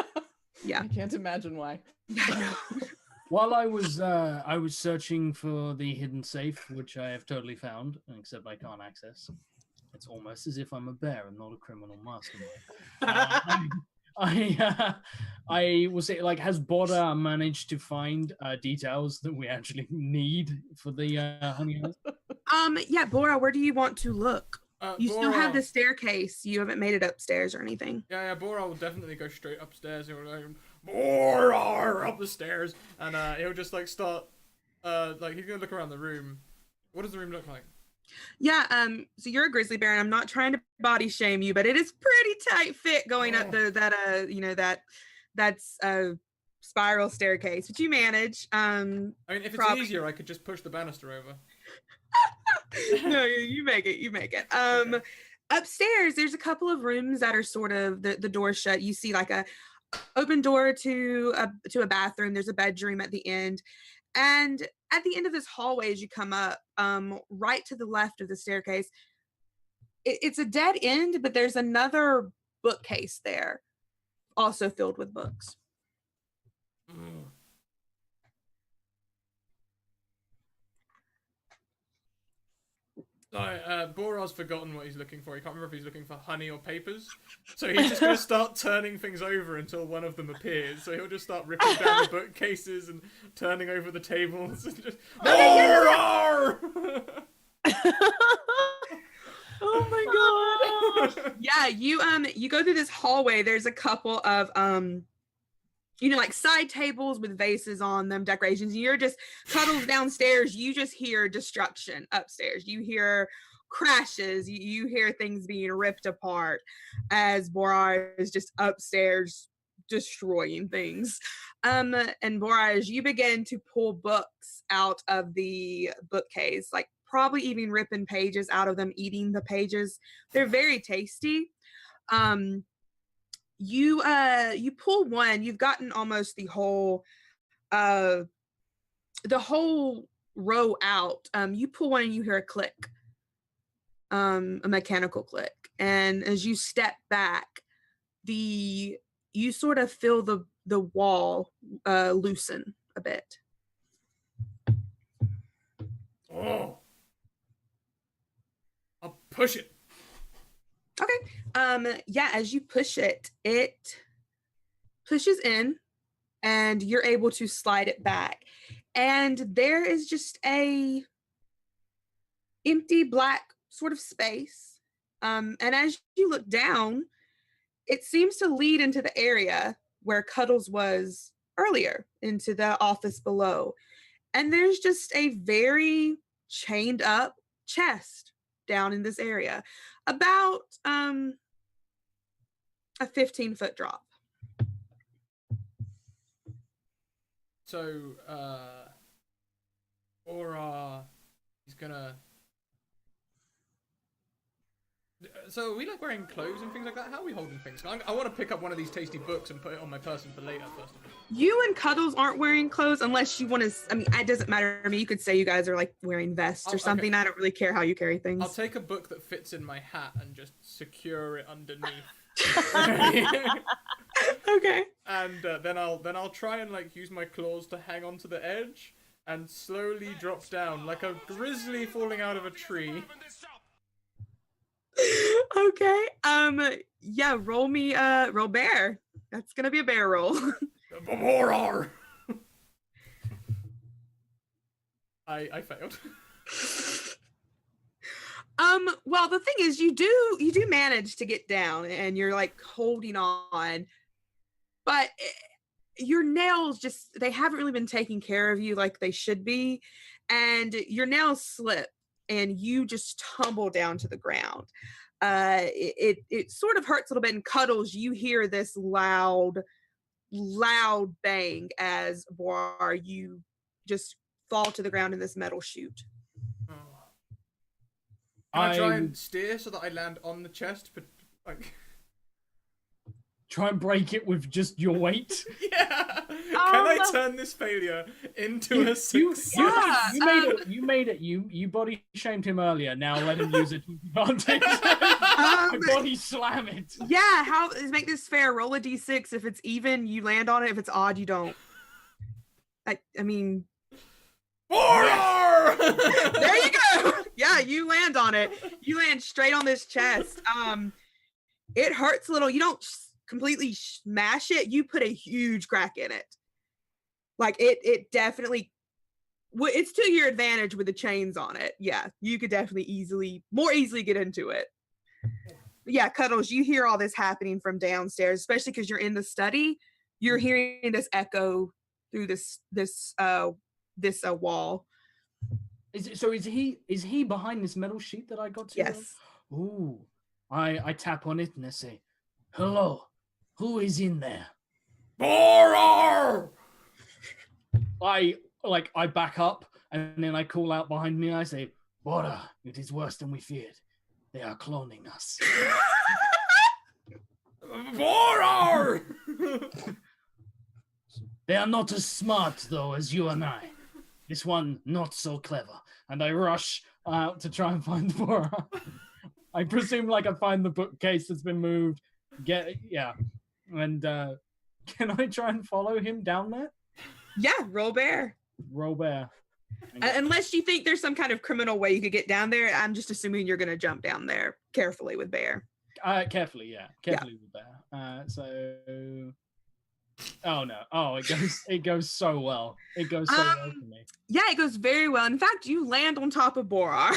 Yeah. I can't imagine why. While I was searching for the hidden safe, which I have totally found, except I can't access. It's almost as if I'm a bear and not a criminal mastermind. I was like, has Borda managed to find details that we actually need for the honey house? Yeah, Bora, where do you want to look? You still have Bora. the staircase. You haven't made it upstairs or anything. Yeah, Bora will definitely go straight upstairs. He'll like, Bora up the stairs, and he'll just like start, like he's gonna look around the room. What does the room look like? Yeah, so you're a grizzly bear, and I'm not trying to body shame you, but it is pretty tight fit going up that's a spiral staircase, but you manage. I mean, if it's easier, I could just push the banister over. No, you make it. Upstairs, there's a couple of rooms that are sort of the door shut. You see like a open door to a bathroom. There's a bedroom at the end. And at the end of this hallway, as you come up, right to the left of the staircase, it's a dead end, but there's another bookcase there, also filled with books. Sorry, Bora's forgotten what he's looking for. He can't remember if he's looking for honey or papers. So he's just going to start turning things over until one of them appears. So he'll just start ripping down the bookcases and turning over the tables. And just, Bora! Oh my god. Yeah, you go through this hallway. There's a couple of like side tables with vases on them, decorations. You're just Cuddles downstairs. You just hear destruction upstairs. You hear crashes. You hear things being ripped apart as Bora is just upstairs destroying things. And Bora, as you begin to pull books out of the bookcase, like probably even ripping pages out of them, eating the pages. They're very tasty. You pull one. You've gotten almost the whole row out. You pull one and you hear a click, a mechanical click. And as you step back, you sort of feel the wall loosen a bit. Oh. I'll push it. Okay. Yeah, as you push it, it pushes in and you're able to slide it back. And there is just a empty black sort of space. And as you look down, it seems to lead into the area where Cuddles was earlier, into the office below. And there's just a very chained up chest down in this area, about a 15-foot drop. So he's gonna. So are we like wearing clothes and things like that? How are we holding things? I want to pick up one of these tasty books and put it on my person for later. First of all, you and Cuddles aren't wearing clothes unless you want to. I mean, it doesn't matter to me. You could say you guys are like wearing vests or something. Okay. I don't really care how you carry things. I'll take a book that fits in my hat and just secure it underneath. Okay. And then I'll try and like use my claws to hang onto the edge and slowly drop down like a grizzly falling out of a tree. Okay. Yeah, roll me roll bear. That's gonna be a bear roll. I failed. Well, the thing is you do manage to get down and you're like holding on, but your nails they haven't really been taking care of you like they should be, and your nails slip and you just tumble down to the ground. It sort of hurts a little bit, and Cuddles, you hear this loud bang as Boar, you just fall to the ground in this metal chute. Oh. Can I try and steer so that I land on the chest, but like try and break it with just your weight? Yeah. Can I turn this failure into a success? You made it. You body shamed him earlier. Now let him use it to advantage. Body slam it. Yeah. How make this fair? Roll a d6. If it's even, you land on it. If it's odd, you don't. I mean. Yes. There you go. Yeah, you land on it. You land straight on this chest. It hurts a little. You don't completely smash it. You put a huge crack in it. Like it definitely it's to your advantage with the chains on it. Yeah, you could definitely more easily get into it. But yeah, Cuddles, you hear all this happening from downstairs, especially because you're in the study. You're hearing this echo through this wall. Is he behind this metal sheet that I got to? Yes. Ooh. I tap on it and I say, "Hello, who is in there?" Borar! I back up and then I call out behind me and I say, "Bora, it is worse than we feared. They are cloning us." Borar! They are not as smart though as you and I. This one not so clever. And I rush out to try and find Bora. I presume I find the bookcase that's been moved. And can I try and follow him down there? Yeah, roll bear. Roll bear. Unless you think there's some kind of criminal way you could get down there, I'm just assuming you're going to jump down there carefully with bear. Carefully, yeah. Carefully with bear. Oh no! Oh, it goes so well. It goes so well for me. Yeah, it goes very well. In fact, you land on top of Borar.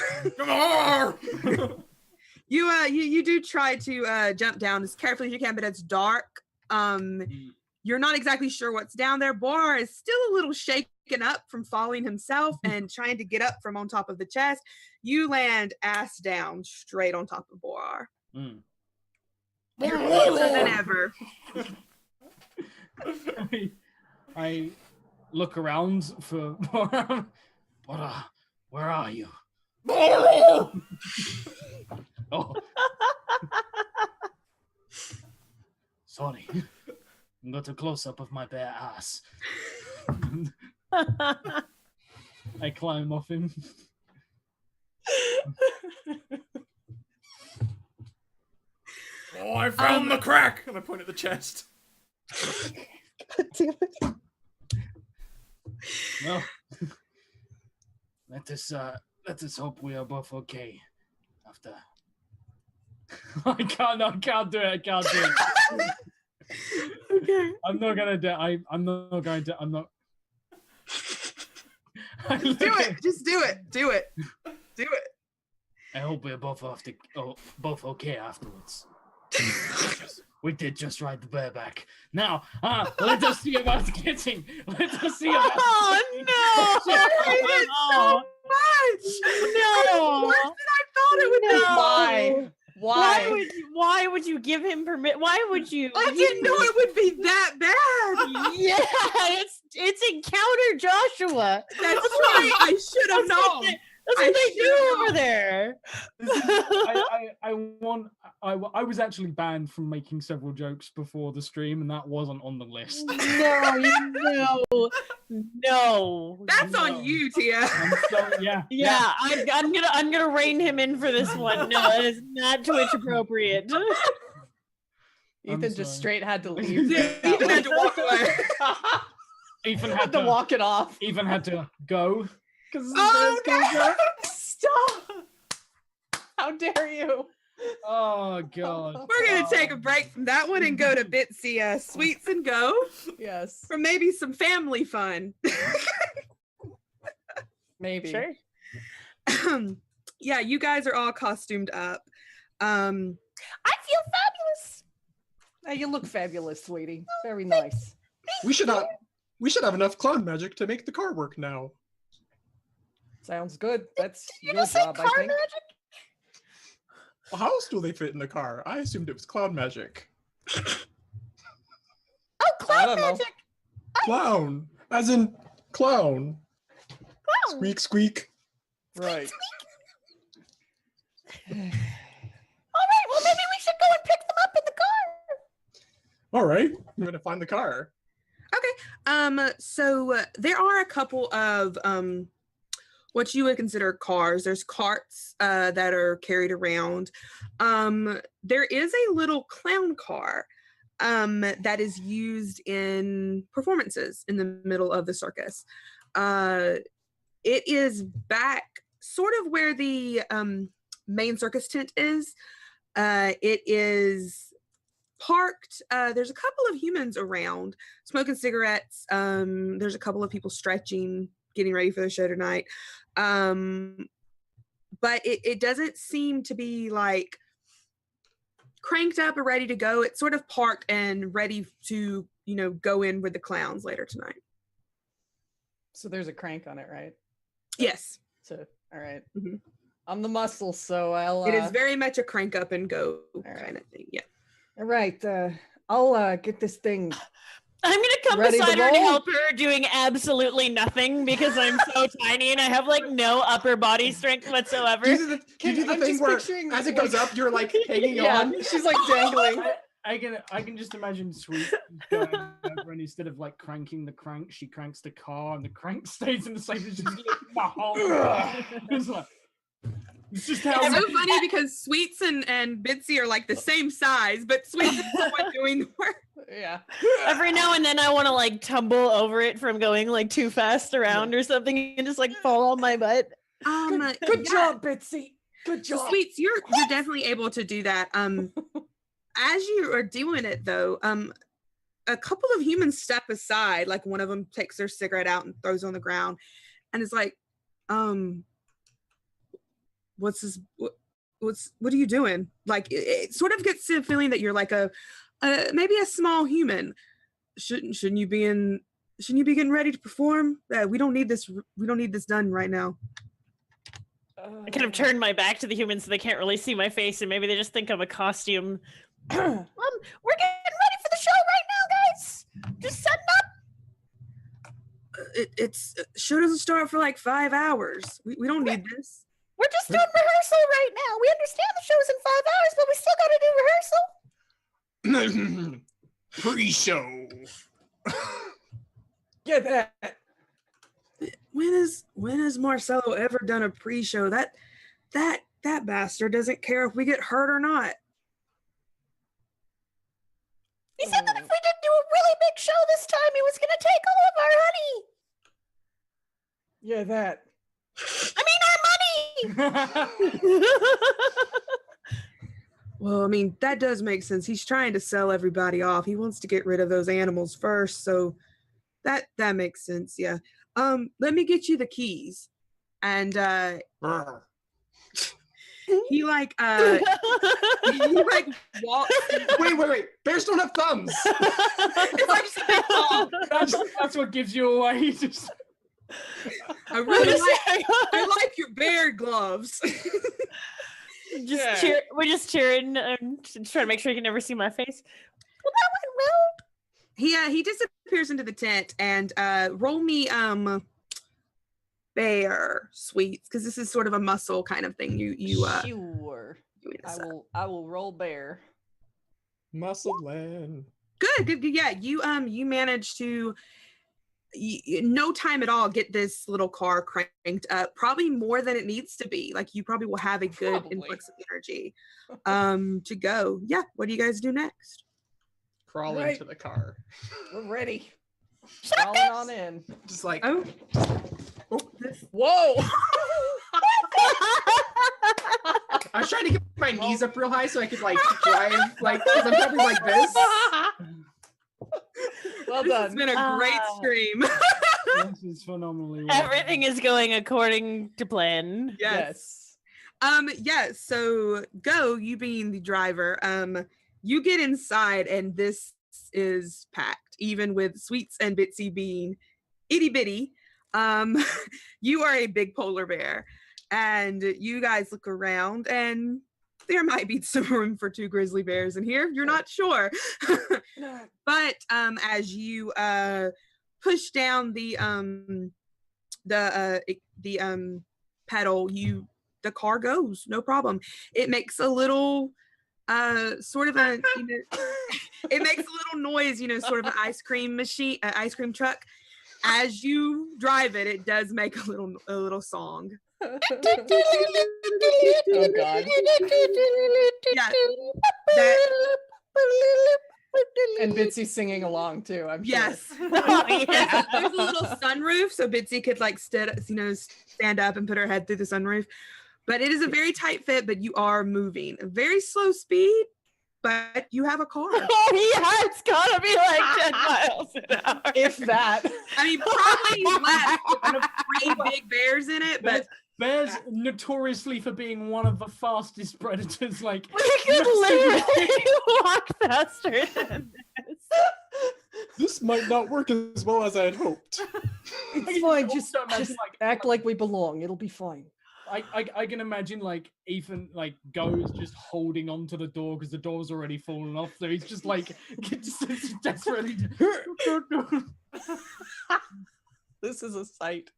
You do try to jump down as carefully as you can, but it's dark. You're not exactly sure what's down there. Borar is still a little shaken up from falling himself and trying to get up from on top of the chest. You land ass down straight on top of Borar. You're closer than ever. I look around for Bora. Bora, where are you? Oh. Sorry. I got a close-up of my bare ass. I climb off him. Oh, I found the crack! And I point at the chest. Well, let us hope we are both okay. After I can't do it. Okay. I'm not gonna do. I'm not. Do it. Just do it. Do it. Do it. I hope we're both both okay afterwards. We did just ride the bareback. Now, let us see about getting. Let us see about. Oh no! I hate it so much. No! It's worse than I thought it would be. No. Why? Why would you give him permit? Why would you? I didn't know it would be that bad. Yeah, it's Encounter Joshua. That's right. I should have known. That's what they do over there. I was actually banned from making several jokes before the stream, and that wasn't on the list. No. That's on you, Tia. Yeah. I'm gonna rein him in for this one. No, it is not Twitch appropriate. Ethan just straight had to leave. Ethan had to walk away. Ethan had to walk it off. Ethan had to go. Oh no! Stop! How dare you? Oh god. We're gonna take a break from that one and go to Bitsy Sweets and Go. Yes. For maybe some family fun. Maybe. Sure. Yeah, you guys are all costumed up. I feel fabulous. You look fabulous, sweetie. Very nice. We should have enough clown magic to make the car work now. Sounds good. That's You your just say job, I car think. magic? Well, how else do they fit in the car? I assumed it was cloud magic. Oh, I cloud don't know. magic. Clown, as in clown. Clown. Squeak, squeak. Right. All right. Well, maybe we should go and pick them up in the car. All right, I'm gonna find the car. Okay. So there are a couple of what you would consider cars. There's carts that are carried around. There is a little clown car that is used in performances in the middle of the circus. It is back sort of where the main circus tent is. It is parked. There's a couple of humans around smoking cigarettes. There's a couple of people stretching getting ready for the show tonight. But it doesn't seem to be like cranked up or ready to go. It's sort of parked and ready to, go in with the clowns later tonight. So there's a crank on it, right? Yes. So, all right. Mhm. I'm the muscle, so I'll. It is very much a crank up and go right. kind of thing. Yeah. All right. I'll get this thing. I'm gonna come Ready to beside her to roll? help her, doing absolutely nothing because I'm so tiny and I have like no upper body strength whatsoever. Do you do the I'm thing just where picturing, as it goes like- up, you're like hanging Yeah, on? she's like dangling. I can just imagine Sweet going over, and instead of like cranking the crank, she cranks the car and the crank stays in the same position. Just lifting my whole it's like, it's just how It's so funny because Sweets and Bitsy are like the same size, but Sweets is the one doing the work. Yeah. Every now and then I want to like tumble over it from going like too fast around or something and just like fall on my butt. Good Yeah. job, Bitsy. Good So job. Sweets, you're definitely able to do that. As you are doing it though, a couple of humans step aside, like one of them takes their cigarette out and throws it on the ground and is like, what are you doing? Like it sort of gets to the feeling that you're like maybe a small human. Shouldn't you be getting ready to perform? We don't need this done right now. I kind of turn my back to the humans so they can't really see my face and maybe they just think I'm a costume. We're getting ready for the show right now, guys. Just setting up. It's show doesn't start for like 5 hours. We don't need this. We're just doing rehearsal right now. We understand the show's in 5 hours, but we still got to do rehearsal. Pre-show. Get that. When has Marcelo ever done a pre-show? That bastard doesn't care if we get hurt or not. He said that if we didn't do a really big show this time, he was going to take all of our honey. Yeah, that. I mean, our money. Well, I mean, that does make sense. He's trying to sell everybody off. He wants to get rid of those animals first, so that makes sense. Yeah. Let me get you the keys. And he like walks. Wait. Bears don't have thumbs. It's like just a big paw. that's what gives you away. Just I really like your bear gloves. We're just cheering and trying to make sure you can never see my face. Well, that went well. He disappears into the tent and roll me bear Sweets, because this is sort of a muscle kind of thing. You Sure. I will roll bear. Muscle land. good. Yeah, you manage to no time at all get this little car cranked up, probably more than it needs to be. Like you probably will have a good Probably. influx of energy to go. Yeah, what do you guys do next? Crawl Right. into the car. We're ready. Crawling on in. Just like Oh, Whoa! I was trying to get my knees up real high so I could like drive like, because I'm probably like this. Well this has done. been a great stream. this is phenomenally well. Everything is going according to plan. Yes. Yeah, so Go, you being the driver, you get inside and this is packed, even with Sweets and Bitsy being itty bitty. You are a big polar bear, and you guys look around and there might be some room for 2 grizzly bears in here. You're not sure. But as you push down the pedal, the car goes, no problem. It makes a little sort of a it makes a little noise, sort of an ice cream machine, ice cream truck. As you drive it, it does make a little song. Oh God. Yeah, And Bitsy's singing along too, I'm sure. yes. Oh, yeah. There's a little sunroof, so Bitsy could like stand up and put her head through the sunroof. But it is a very tight fit, but you are moving. A very slow speed, but you have a car. Oh yeah, it's gotta be like 10 miles an hour. If that. I mean, probably less with 3 big bears in it, but Bears notoriously for being one of the fastest predators. Like We could literally walk faster than this. This might not work as well as I had hoped. It's fine. Just, also imagine, just like- act like we belong. It'll be fine. I can imagine like Ethan like goes just holding onto the door because the door's already fallen off, so he's just like just desperately. This is a sight.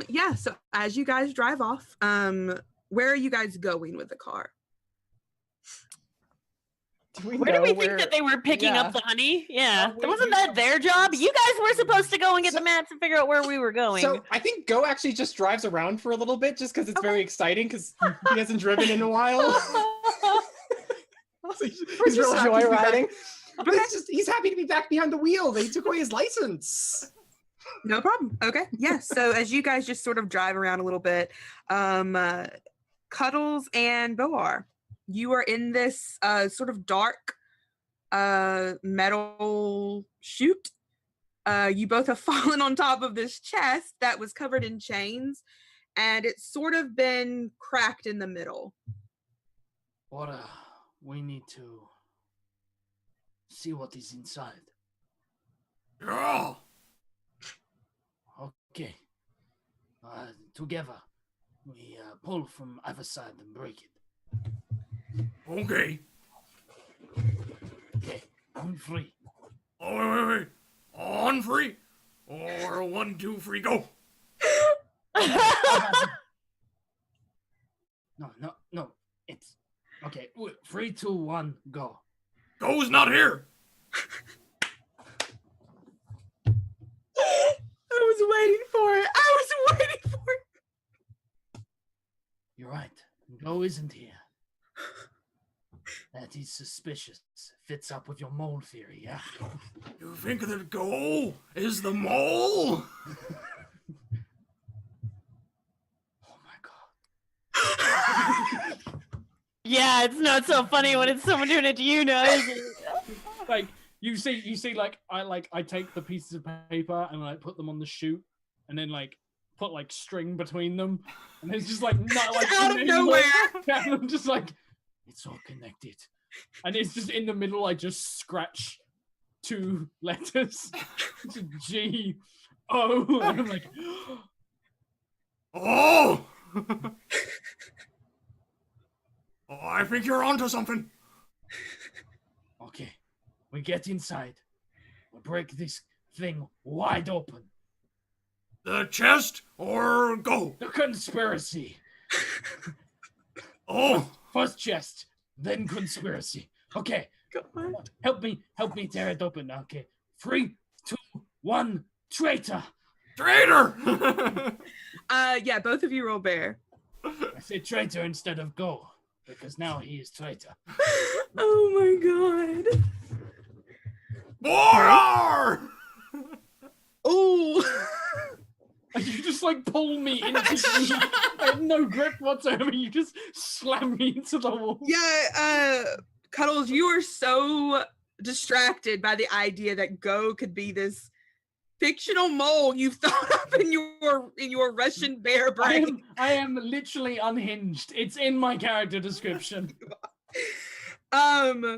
yeah, so as you guys drive off, where are you guys going with the car? Where do we think that they were picking up the honey? Yeah, wasn't that their job? You guys were supposed to go and get the maps and figure out where we were going. So I think Go actually just drives around for a little bit just because it's very exciting because he hasn't driven in a while. So We're just happy to be back. joyriding. But it's just he's happy to be back behind the wheel. They took away his license. No problem. Okay. Yeah. So as you guys just sort of drive around a little bit, Cuddles and Boar, you are in this sort of dark metal chute. You both have fallen on top of this chest that was covered in chains, and it's sort of been cracked in the middle. What we need to see what is inside. Yeah. Okay. Together, we pull from either side and break it. Okay. Okay, on three. Oh, wait. On free. Or 1, 2, 3, go. No. It's okay. 3, 2, 1, go. Go's not here. I was waiting for it. You're right. Go isn't here. That is suspicious. Fits up with your mole theory, yeah? You think that Go is the mole? Oh my god. Yeah, it's not so funny when it's someone doing it to you, no, is it? Like you see like I take the pieces of paper and like put them on the chute and then like put like string between them and it's just like not like Out of nowhere. and I'm just like it's all connected. And it's just in the middle I just scratch 2 letters. G O and I'm like Oh! Oh, I think you're onto something. okay. We get inside. We break this thing wide open. The chest or Go? The conspiracy. Oh! First chest, then conspiracy. Okay. Help me tear it open. Okay. 3, 2, 1, traitor. Traitor! Yeah, both of you roll bear. I say traitor instead of go, because now he is traitor. Oh my god. Boar! Oh. You just like pull me into I have no grip whatsoever. You just slam me into the wall. Yeah, Cuddles, you are so distracted by the idea that Go could be this fictional mole you've thought up in your Russian bear brain. I am literally unhinged. It's in my character description. Yeah,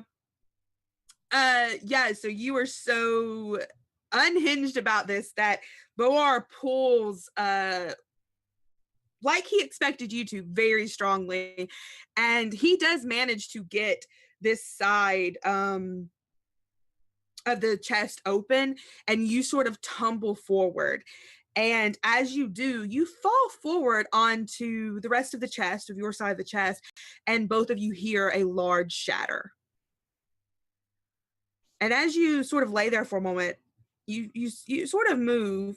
so you are so unhinged about this that Boar pulls like he expected you to, very strongly, and he does manage to get this side of the chest open, and you sort of tumble forward. And as you do, you fall forward onto the rest of the chest, of your side of the chest, and both of you hear a large shatter. And as you sort of lay there for a moment, you sort of move,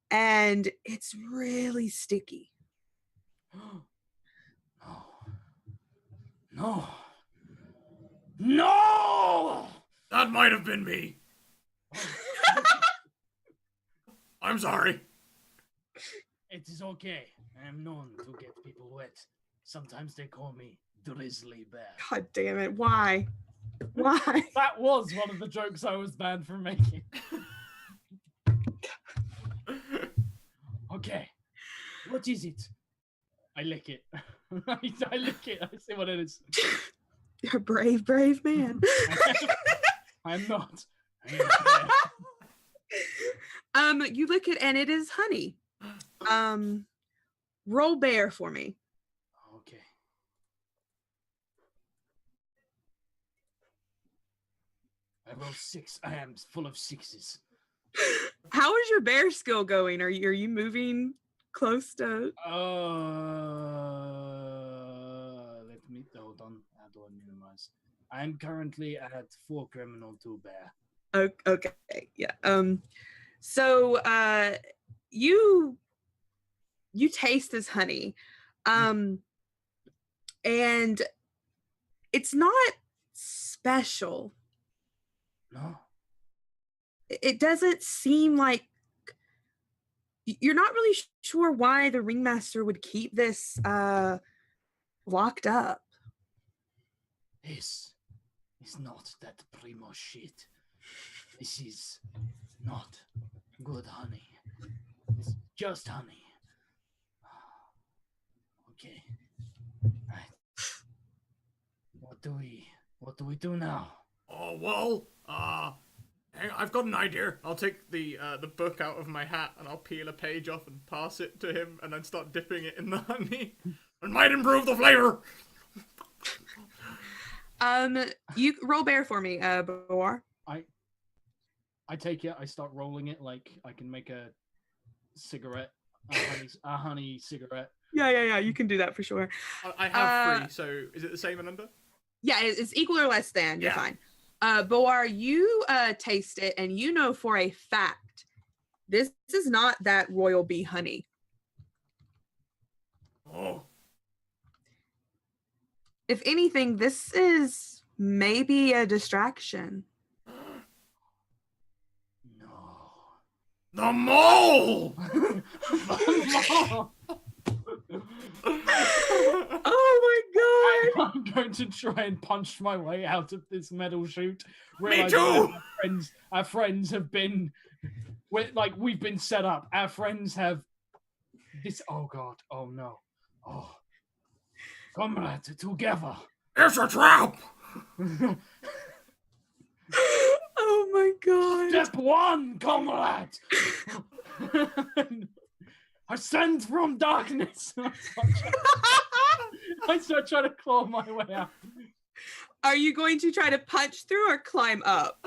and it's really sticky. No! That might have been me. I'm sorry. It is okay. I am known to get people wet. Sometimes they call me Drizzly Bear. God damn it, why? Why? That was one of the jokes I was banned from making. Okay. What is it? I lick it. I lick it. I see what it is. You're a brave, brave man. I'm not. You lick it and it is honey. Roll bear for me. Okay. I roll 6. I am full of 6s. How is your bear skill going? Are you moving close to? Let me hold on. How do I minimize? I'm currently at 4 criminal, 2 bear. Okay, yeah. So you taste this honey, and it's not special. No. It doesn't seem like you're not really sure why the ringmaster would keep this locked up. This is not that primo shit. This is not good honey. It's just honey. Okay. Right. What do we do now? Oh, well, hang on, I've got an idea. I'll take the book out of my hat and I'll peel a page off and pass it to him and then start dipping it in the honey. It might improve the flavor. You roll bear for me, Boar. I take it, I start rolling it like I can make a cigarette, a honey cigarette. Yeah. You can do that for sure. I have 3, so is it the same and under? Yeah, it's equal or less than. You're Yeah. fine. Boar, you taste it, and you know for a fact this is not that royal bee honey. Oh. If anything, this is maybe a distraction. No. The mole! Oh my god! I'm going to try and punch my way out of this metal chute. Me too! Our friends have been, we've been set up. Our friends have this. Oh god! Oh no! Oh, comrade, together. It's a trap! Oh my god! Step 1, comrade. Ascend from darkness. I start trying to claw my way out. Are you going to try to punch through or climb up?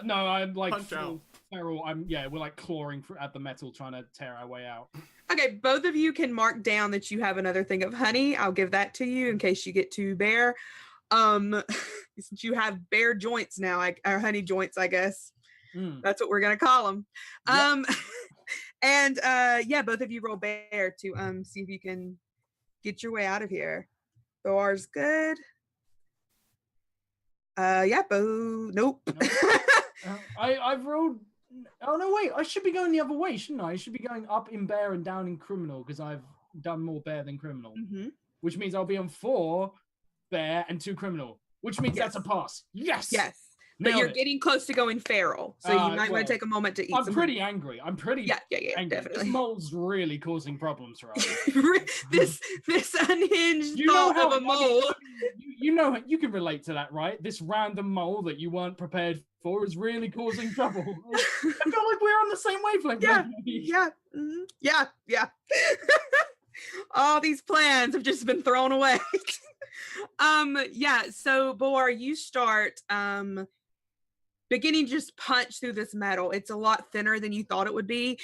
No, I'm like Punch out. feral. We're like clawing at the metal, trying to tear our way out. Okay, both of you can mark down that you have another thing of honey. I'll give that to you in case you get to bear. Since you have bear joints now, or honey joints, I guess. That's what we're gonna call them. Yep. And both of you roll bear to see if you can get your way out of here. Boar's good. Nope. I've rolled. Oh no, wait! I should be going the other way, shouldn't I? I should be going up in bear and down in criminal because I've done more bear than criminal, which means I'll be on 4 bear and 2 criminal, which means that's a pass. Yes. But Nailed you're it. getting close to going feral, so you might want to take a moment to eat. I'm pretty angry. I'm pretty angry. Definitely. This mole's really causing problems for us. this unhinged You know thought of a mole. You know, you can relate to that, right? This random mole that you weren't prepared for is really causing trouble. I feel like we're on the same wavelength. Yeah. All these plans have just been thrown away. So Boar, you start beginning to just punch through this metal. It's a lot thinner than you thought it would be.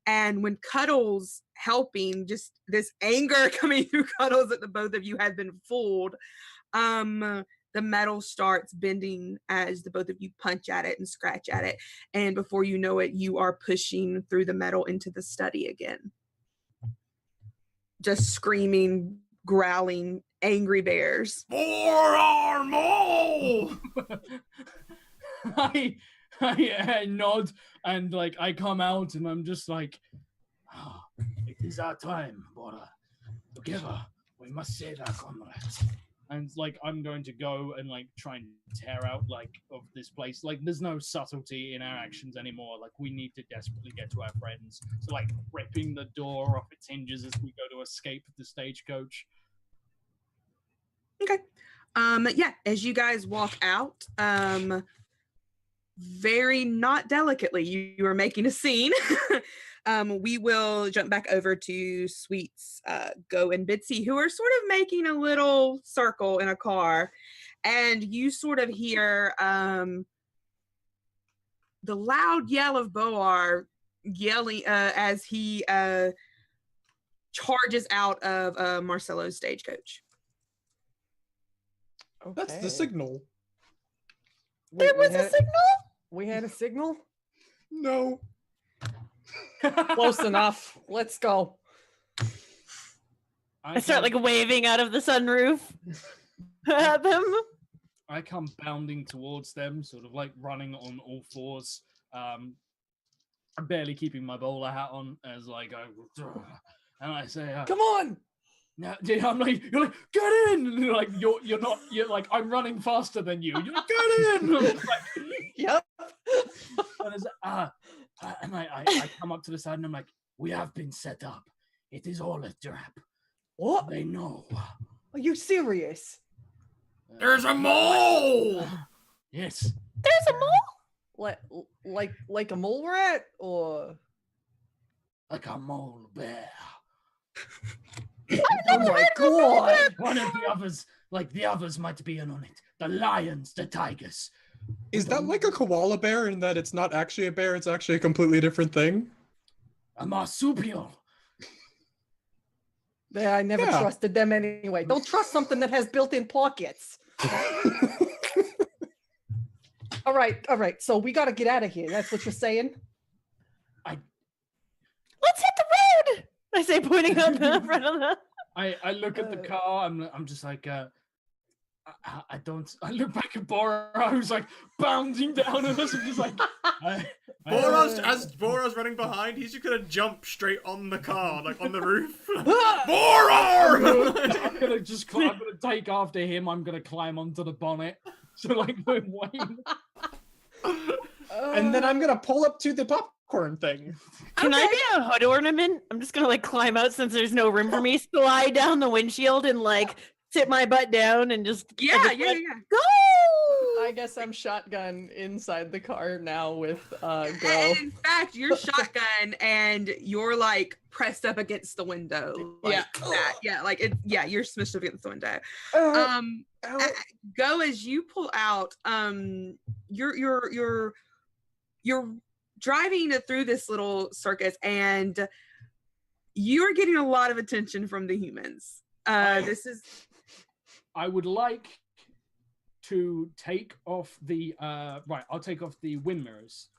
And when Cuddles helping, just this anger coming through Cuddles that the both of you had been fooled, the metal starts bending as the both of you punch at it and scratch at it. And before you know it, you are pushing through the metal into the study again. Just screaming, growling, angry bears. For our mole! I nod and I come out and I'm just like, it is our time, Bora. Together, we must save our comrades. And like I'm going to go and like try and tear out like of this place. Like there's no subtlety in our actions anymore. Like we need to desperately get to our friends. So like ripping the door off its hinges as we go to escape the stagecoach. Okay. Yeah, as you guys walk out, very not delicately, you are making a scene. We will jump back over to Sweets, Go, and Bitsy, who are sort of making a little circle in a car, and you sort of hear the loud yell of Boar yelling as he charges out of Marcelo's stagecoach. That's the Okay. signal. There was a signal? We had a signal? No. Close enough. Let's go. I start like waving out of the sunroof at them. I come bounding towards them, sort of like running on all fours. I'm barely keeping my bowler hat on as like and I say, Come on. No, I'm like, you're like, get in! And you're like, you're not, you're like, I'm running faster than you. You're like, get in! Like, Yep. and I come up to the side and I'm like, we have been set up. It is all a trap. What? They know. Are you serious? There's a mole! Yes. There's a mole. Like a mole rat or Like a mole bear. oh my god. One of the others, like the others might be in on it. The lions, the tigers. Is that like a koala bear in that it's not actually a bear, it's actually a completely different thing? A marsupial. Yeah, I never Yeah. trusted them anyway. Don't trust something that has built-in pockets. All right. So we got to get out of here. That's what you're saying? Let's hit the road. I say, pointing out the front of the. I look at the car. I'm just like, I don't. I look back at Bora, who's like bounding down on us. I'm just like, As Bora's running behind, he's just gonna jump straight on the car, like on the roof. I'm Bora! gonna just. I'm gonna take after him. I'm gonna climb onto the bonnet. So like we're Wayne. And then I'm gonna pull up to the popcorn thing. Can I be a hood ornament? I'm just gonna like climb out since there's no room for me. Slide down the windshield and like sit my butt down and just Yeah. go. I guess I'm shotgun inside the car now with Go. And in fact, you're shotgun and you're like pressed up against the window. Like that. Yeah, like it. Yeah, you're smushed up against the window. Go as you pull out. You're driving through this little circus, and you're getting a lot of attention from the humans. This is. I would like to take off the right. I'll take off the wind mirrors,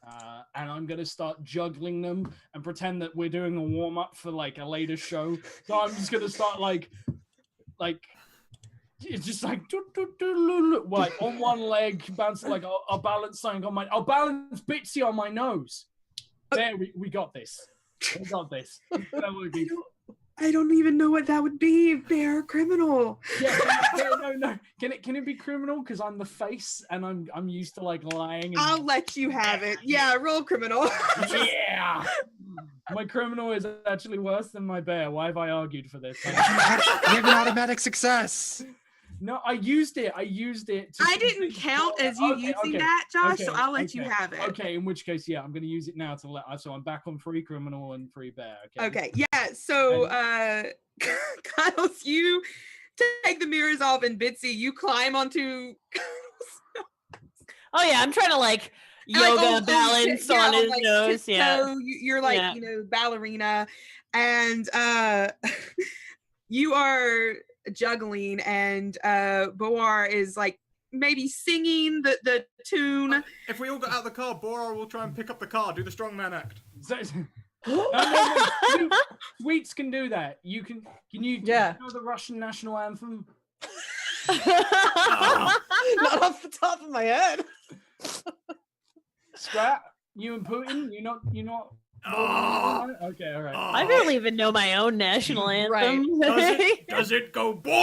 and I'm gonna start juggling them and pretend that we're doing a warm up for like a later show. So I'm just gonna start like it's just like like on one leg, bouncing like I'll balance something on I'll balance Bitsy on my nose. There, we got this. We got this. I don't even know what that would be. Bear criminal. Yeah, no. Can it be criminal? Because I'm the face and I'm used to like lying. And... I'll let you have it. Yeah, roll criminal. Yeah. My criminal is actually worse than my bear. Why have I argued for this? You have an automatic success. No, I used it. To I didn't count as you using that, Josh, so I'll let you have it. Okay, in which case, yeah, I'm going to use it now so I'm back on free criminal and free bear. Okay, yeah. So, Kyles, you take the mirrors off, and Bitsy, you climb onto. Oh yeah, I'm trying to like yoga balance on his nose. Yeah, you're like ballerina, and you are juggling, and Boar is like maybe singing the tune. If we all got out of the car, Bora will try and pick up the car, do the strongman act. No. Sweets can do that. Can you know the Russian national anthem? Not off the top of my head. Scrap, you and Putin, you're not. Okay, all right. I barely even know my own national anthem. Right. Does it go Bora?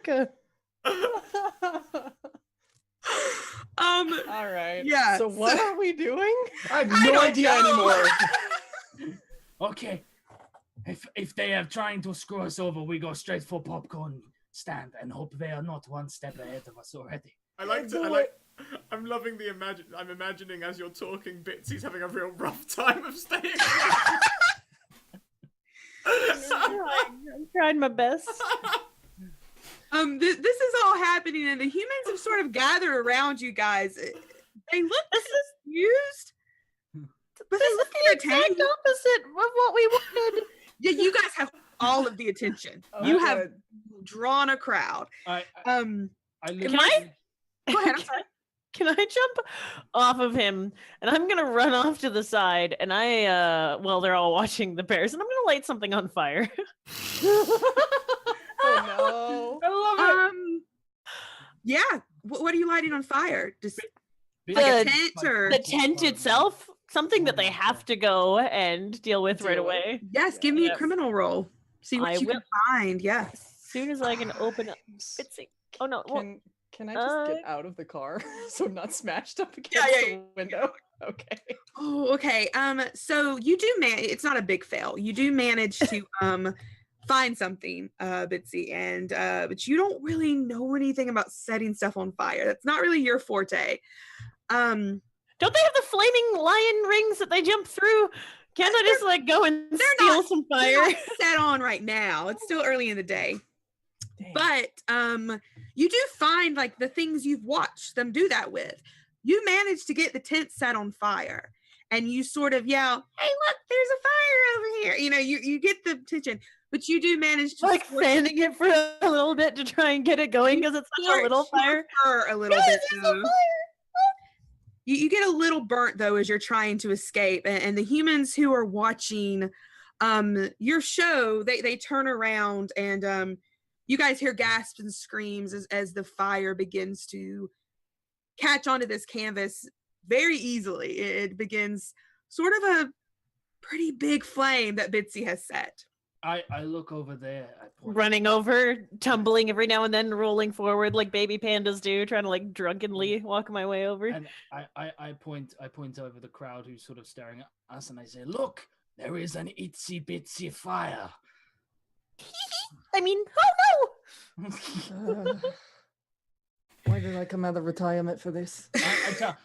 America. All right. Yeah, So what are we doing? I have no idea anymore. Okay. If they are trying to screw us over, we go straight for popcorn stand and hope they are not one step ahead of us already. I'm loving I'm imagining as you're talking, Bitsy's having a real rough time of staying. I'm trying my best. This is all happening, and the humans have sort of gathered around you guys. They look confused, but they look entertained. Exact opposite of what we wanted. Yeah, you guys have all of the attention. You have drawn a crowd. I Can look I? Go ahead. I'm sorry. Can I jump off of him? And I'm gonna run off to the side, and well, they're all watching the bears, and I'm gonna light something on fire. Oh no! I love it. Yeah. What are you lighting on fire? Just The- like a tent or? The tent itself, something that they have to go and deal with right Deal with. away. Yes. Give me a Yes. criminal roll. See what I you can find. Yeah. As soon as I can open up, Bitsy. Oh no! Well, Can I just get out of the car so I'm not smashed up against Yeah, the window? Okay. Oh, okay. So you do it's not a big fail. You do manage to find something, Bitsy, and but you don't really know anything about setting stuff on fire. That's not really your forte. don't they have the flaming lion rings that they jump through? Can't I just like go and steal some They're fire? not set on right now. It's still early in the day. Dang. But you do find like the things you've watched them do that with. You manage to get the tent set on fire, and you sort of yell, "Hey, look, there's a fire over here!" You know, you get the attention, but you do manage to Like fanning it for a little bit to try and get it going because it's such a little fire. a little bit. Though. You get a little burnt though as you're trying to escape, and the humans who are watching your show, they turn around and you guys hear gasps and screams as the fire begins to catch onto this canvas very easily. It begins sort of a pretty big flame that Bitsy has set. I look over there. I point. Running over, tumbling every now and then, rolling forward like baby pandas do, trying to like drunkenly walk my way over. And I point over the crowd who's sort of staring at us, and I say, "Look, there is an itsy bitsy fire." I mean, oh Why did I come out of retirement for this?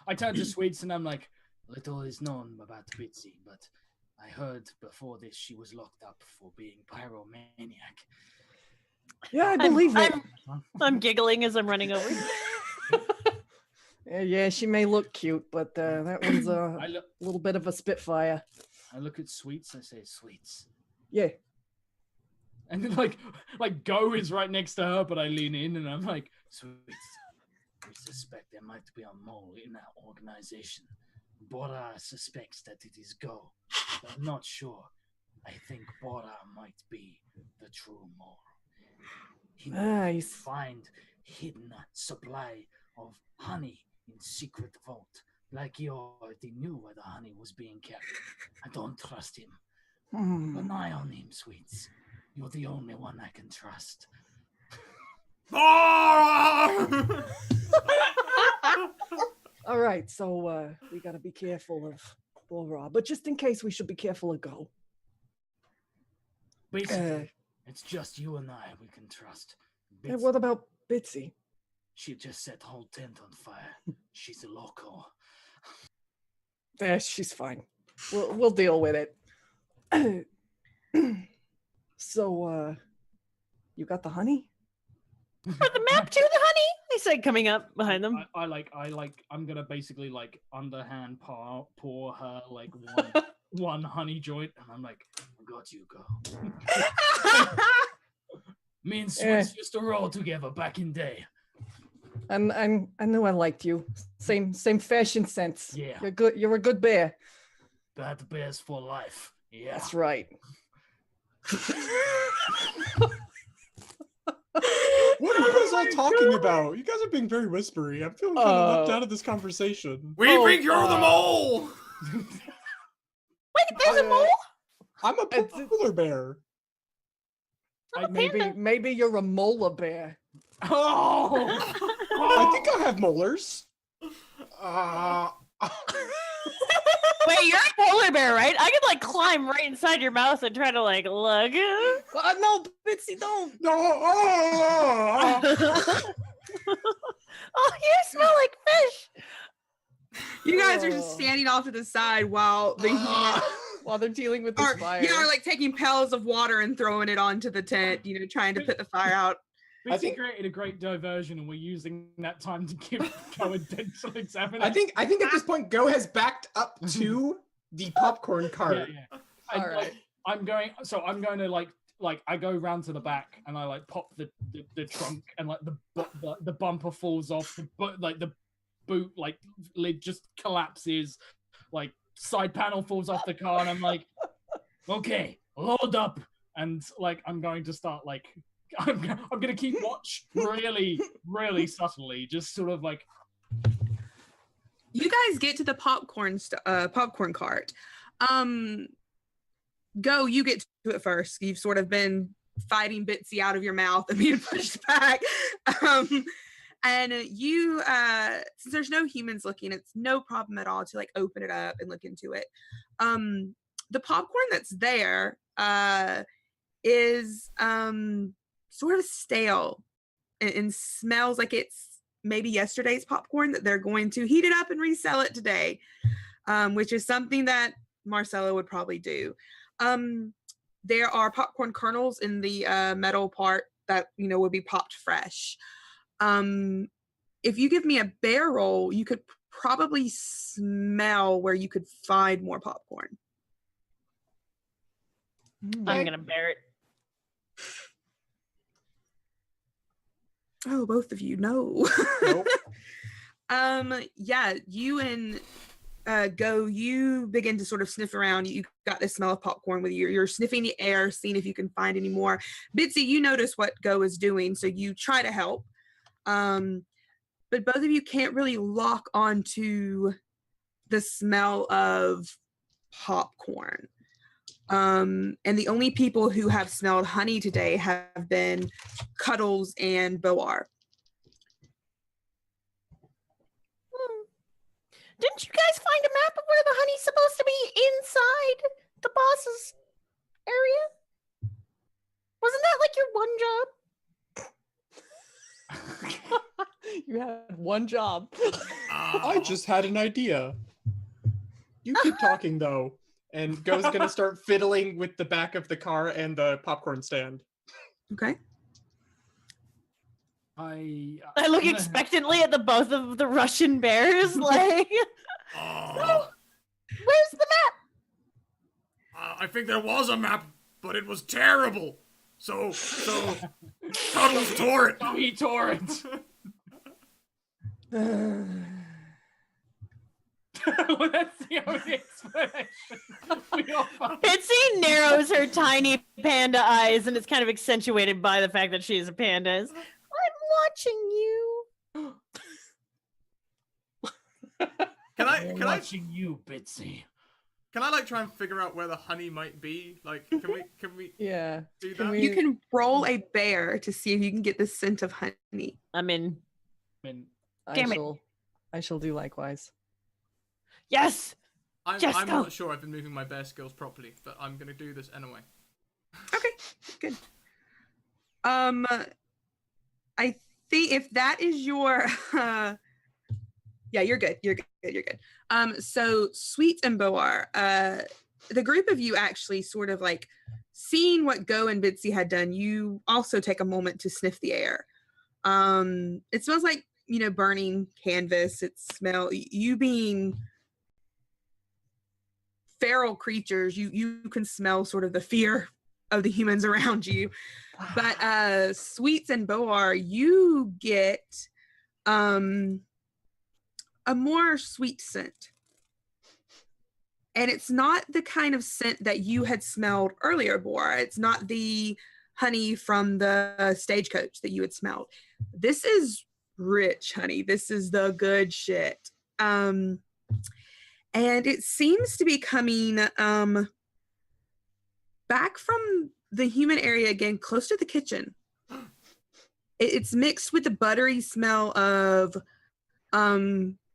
I turn to Sweets and I'm like, little is known about Bitsy, but I heard before this she was locked up for being pyromaniac. Yeah, I believe it. I'm giggling as I'm running over. Yeah, she may look cute, but that one's a little bit of a spitfire. I look at Sweets, I say, Sweets. Yeah. And then like Go is right next to her, but I lean in and I'm like, Sweets, we suspect there might be a mole in our organization. Bora suspects that it is Go, but I'm not sure. I think Bora might be the true mole. He might find hidden supply of honey in secret vault, like he already knew where the honey was being kept. I don't trust him. Keep an eye on him, Sweets. You're the only one I can trust. All right, so we gotta be careful of Bora, but just in case, we should be careful of Go. Basically, it's just you and I we can trust. And what about Bitsy? She just set the whole tent on fire. She's a loco. Yeah, she's fine. We'll deal with it. So, you got the honey? For the map to the honey, I said, coming up behind them. I'm gonna basically like underhand pour her like one honey joint, and I'm like, I got you, Go. Me and Swiss used to roll together back in day. And I knew I liked you. Same fashion sense. Yeah. You're good. You're a good bear. Bad bears for life. Yeah. That's right. What are you guys all talking about? You guys are being very whispery. I'm feeling kind of left out of this conversation. We think you're the mole! Wait, there's a mole? I'm a polar bear. Maybe you're a Molebear. Oh! I think I have molars. Wait, you're a polar bear, right? I could like climb right inside your mouth and try to like look. No, Bitsy, don't. No. Oh, you smell like fish. You guys are just standing off to the side while the humans While they're dealing with this are, fire. are like taking pails of water and throwing it onto the tent, trying to put the fire out. I think created a great diversion, and we're using that time to give Go a dental examination. I think at this point, Go has backed up to the popcorn cart. Yeah. All right. I'm going to like I go round to the back and I like pop the trunk and like the bumper falls off, the boot like lid just collapses, like side panel falls off the car, and I'm like, okay, load up, and like I'm going to start like I'm gonna keep watch really subtly, just sort of like. You guys get to the popcorn cart. Go, you get to it first. You've sort of been fighting Bitsy out of your mouth and being pushed back. And you, since there's no humans looking, it's no problem at all to like open it up and look into it. The popcorn that's there is sort of stale and smells like it's maybe yesterday's popcorn that they're going to heat it up and resell it today, which is something that Marcelo would probably do. There are popcorn kernels in the metal part that would be popped fresh. If you give me a bear roll, you could probably smell where you could find more popcorn. I'm gonna bear it. Oh, both of you, no. Nope. Yeah, you and Go, you begin to sort of sniff around. You got the smell of popcorn with you. You're sniffing the air, seeing if you can find any more. Bitsy, you notice what Go is doing, so you try to help. But both of you can't really lock onto the smell of popcorn. And the only people who have smelled honey today have been Cuddles and Boar. Didn't you guys find a map of where the honey's supposed to be inside the boss's area? Wasn't that like your one job? You had one job. I just had an idea. You keep talking though, and Go's gonna start fiddling with the back of the car and the popcorn stand. Okay. I look expectantly at the both of the Russian bears, like, Oh. Where's the map? I think there was a map, but it was terrible. So Cuddles tore it. Oh, he tore it. Well, that's the only explanation. Bitsy narrows her tiny panda eyes, and it's kind of accentuated by the fact that she is a panda. I'm watching you. Can I watching you, Bitsy? Can I like try and figure out where the honey might be? Like, can we Yeah. do Can that? we- You can roll a bear to see if you can get the scent of honey. I'm in. Damn it. I shall do likewise. Yes. I'm Just go. not sure I've been moving my bear skills properly, but I'm gonna do this anyway. Okay, good. I think if that is your yeah, you're good. You're good. So Sweet and Boar, the group of you actually sort of like seeing what Go and Bitsy had done, you also take a moment to sniff the air. It smells like, burning canvas. It smells, you being feral creatures, you can smell sort of the fear of the humans around you. But Sweets and Boar, you get a more sweet scent. And it's not the kind of scent that you had smelled earlier, Boar. It's not the honey from the stagecoach that you had smelled. This is rich honey. This is the good shit. And it seems to be coming back from the human area again, close to the kitchen. It's mixed with the buttery smell of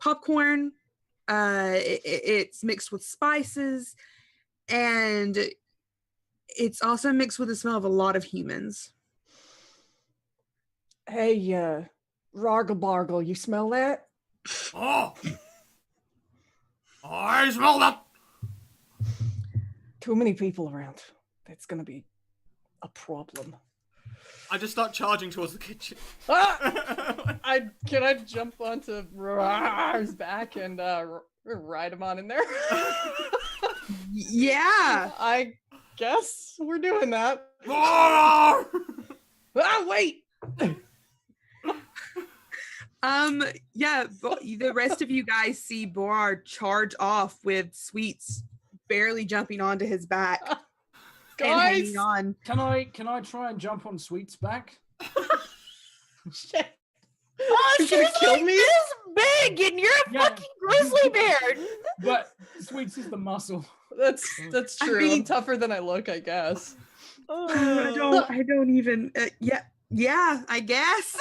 popcorn. It's mixed with spices, and it's also mixed with the smell of a lot of humans. Hey, Rargle Bargle, you smell that? Oh! I smell that! Too many people around. That's gonna be a problem. I just start charging towards the kitchen. Ah! Can I jump onto Rar's back and ride him on in there? Yeah. I guess we're doing that. Ah, Wait! Yeah, the rest of you guys see Borar charge off with Sweets barely jumping onto his back and Guys! hanging on. Can I try and jump on Sweet's back? Shit. Oh, He's she's gonna kill like me? this big, and you're a Yeah. fucking grizzly bear. But Sweets is the muscle. That's I true. I'm mean- tougher than I look, I guess. I don't even. Yeah, I guess.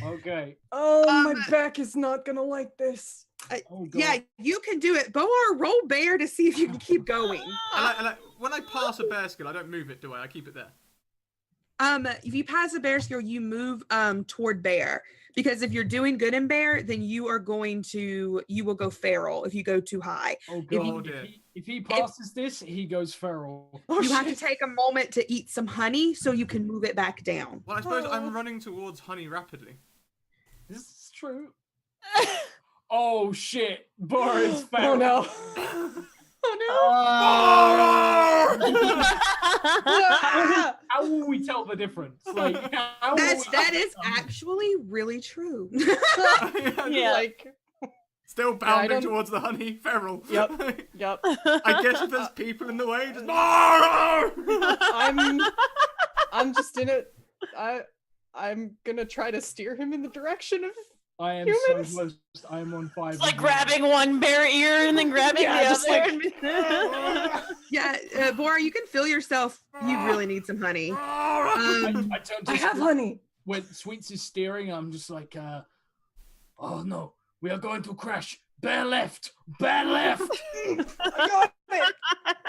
Okay. Oh, my back is not gonna like this. Oh god. Yeah, you can do it. Boar, roll bear to see if you can keep going. when I pass a bear skill, I don't move it, do I? I keep it there. If you pass a bear skill, you move toward bear, because if you're doing good in bear, then you will go feral if you go too high. Oh you- god. If he passes this, he goes feral. Oh, You have to shit. take a moment to eat some honey so you can move it back down. Well, I suppose I'm running towards honey rapidly. This is true. Oh shit. Bar is Oh feral. no. How will we tell the difference? Like, how will That we- is actually really true. Yeah. Like, Still I bounding don't- towards the honey feral. Yep. yep. I guess if there's people in the way, just. I'm just in it. I'm gonna try to steer him in the direction of. I am Humans? so close. I am on 5. It's like grabbing one bear ear and then grabbing Yeah, the just other. Yeah, Bora, you can feel yourself. You really need some honey. I turn to I have Sweets. honey. When Sweets is steering, I'm just like, oh no, we are going to crash. Bear left. Bear left. I got it.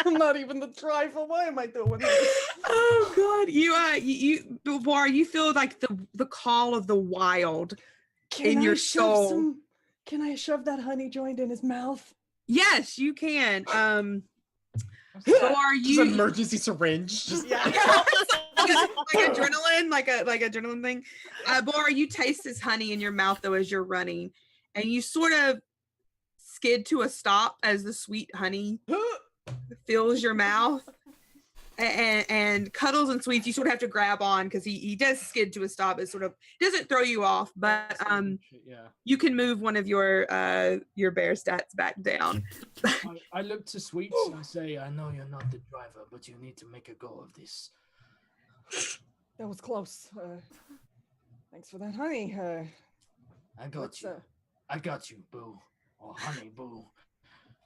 I'm not even the driver. Why am I doing this? Oh God, you Bora, you feel like the call of the wild. In your soul. Can I shove that honey joint in his mouth? Yes, you can. Bora, Just an emergency syringe. Just like adrenaline, like adrenaline thing. Bora, you taste this honey in your mouth though as you're running, and you sort of skid to a stop as the sweet honey fills your mouth. And Cuddles and Sweets, you sort of have to grab on because he does skid to a stop. It sort of doesn't throw you off, but Yeah. you can move one of your bear stats back down. I look to Sweets and I say, I know you're not the driver, but you need to make a go of this. That was close. Thanks for that honey. I got you. I got you, boo. Or honey, boo.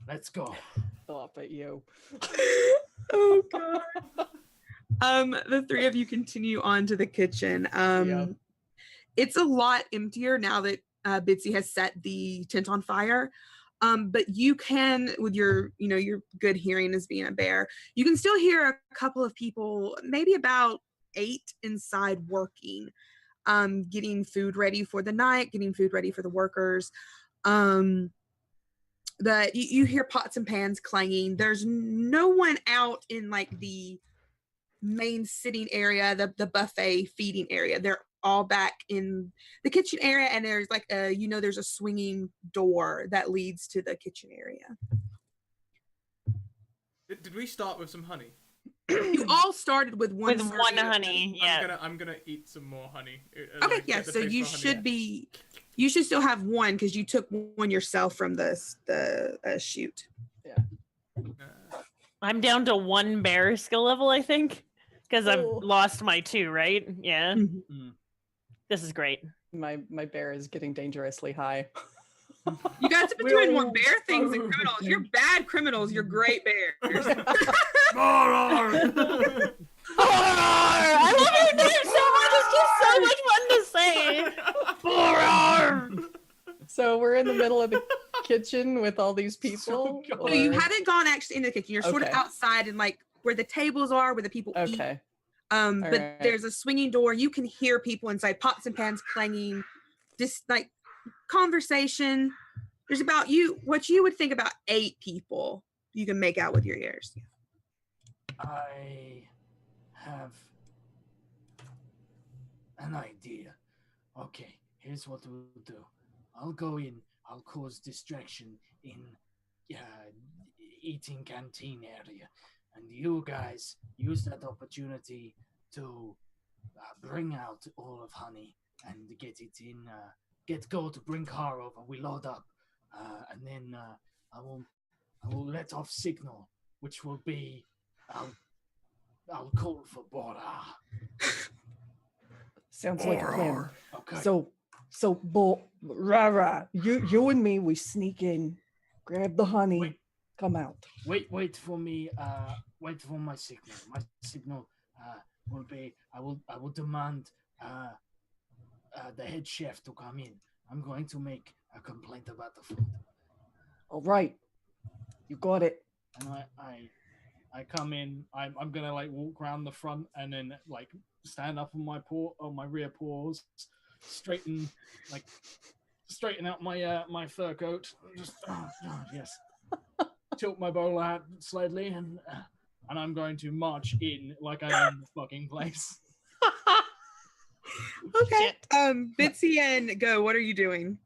Let's go. Off at you. Oh God. The three of you continue on to the kitchen. It's a lot emptier now that Bitsy has set the tent on fire. But you can, with your good hearing as being a bear, you can still hear a couple of people, maybe about 8 inside working, getting food ready for the night, getting food ready for the workers. That you hear pots and pans clanging. There's no one out in like the main sitting area, the buffet feeding area. They're all back in the kitchen area, and there's like there's a swinging door that leads to the kitchen area. Did we start with some honey? You all started with one. With one honey, yeah. I'm gonna eat some more honey. Okay, Like, yeah. get the So taste you for honey. should be. You should still have one because you took one yourself from the shoot. I'm down to 1 bear skill level, I think, because I've Oh. lost my 2, right? Yeah. Mhm. This is great. My bear is getting dangerously high. You guys have been doing more We're bear things than so criminals. You're bad criminals. You're great bears. I love your name so much. It's just so much fun to in the middle of the kitchen with all these people? So So you or- haven't gone actually in the kitchen. You're sort of Okay. outside and like where the tables are, where the people eat. Okay. But Alright. there's a swinging door. You can hear people inside, pots and pans clanging, just like conversation. There's about what you would think about 8 people you can make out with your ears. I have an idea. Okay, here's what we'll do. I'll go in. I'll cause distraction in eating canteen area, and you guys use that opportunity to bring out all of honey and get it in. Get Go to bring car over. We load up, and then I will let off signal, which will be I'll call for Bora. Sounds like a plan. Okay. So, Rara, you and me, we sneak in, grab the honey, Wait. come out. Wait for me. Wait for my signal. My signal will be. I will demand the head chef to come in. I'm going to make a complaint about the food. All right, you got it. And I come in. I'm gonna like walk around the front and then like stand up on my rear paws, straighten out my fur coat. Just yes. Tilt my bowler hat slightly and I'm going to march in like I own the fucking place. Okay. Bitsy and Go, what are you doing?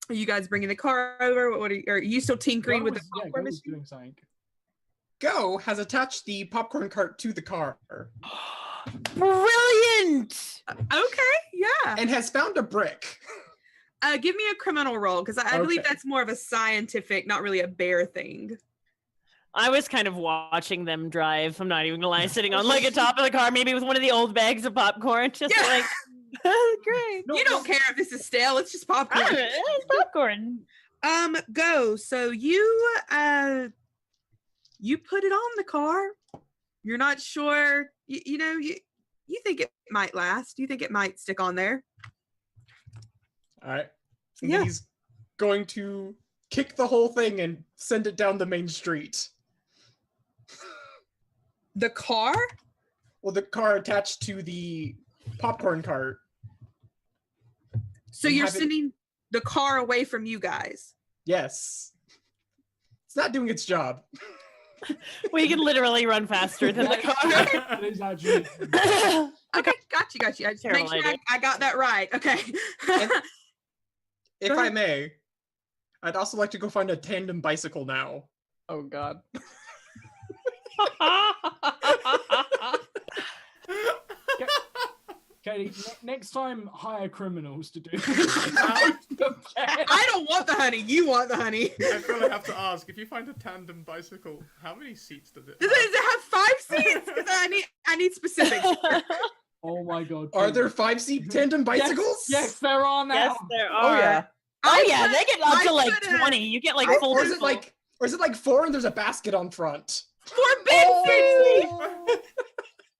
Are you guys bringing the car over? Are you still tinkering with the popcorn Go was machine? doing something. Go has attached the popcorn cart to the car Brilliant! Okay, yeah. and has found a brick. Give me a criminal roll because I believe Okay. that's more of a scientific, not really a bear thing. I was kind of watching them drive. I'm not even gonna lie, sitting on like a top of the car, maybe with one of the old bags of popcorn, just Yeah. like great. You don't care if this is stale; it's just popcorn. It's popcorn. Go. So you put it on the car. You're not sure. You think it might last. You think it might stick on there. All right. And Yeah. then he's going to kick the whole thing and send it down the main street. The car? Well, the car attached to the popcorn cart. So And you're have it- sending the car away from you guys. Yes. It's not doing its job. We can literally run faster than the car. That is actually Okay, got you. I just make Terrible sure idea. I got that right. Okay. If Go I ahead. may, I'd also like to go find a tandem bicycle now. Oh God. Katie. Next time, hire criminals to do. I don't want the honey. You want the honey. I feel I have to ask, if you find a tandem bicycle, how many seats does it Does have? it have 5 seats? Because I need specifics. Oh my God. Are Katie. there 5-seat tandem bicycles? Yes, there are now. Yes, there Oh are. yeah. Oh yeah, they get up I to like put a- 20. You get like Or, full. or is it like 4 and there's a basket on front? For Bitsy. Oh,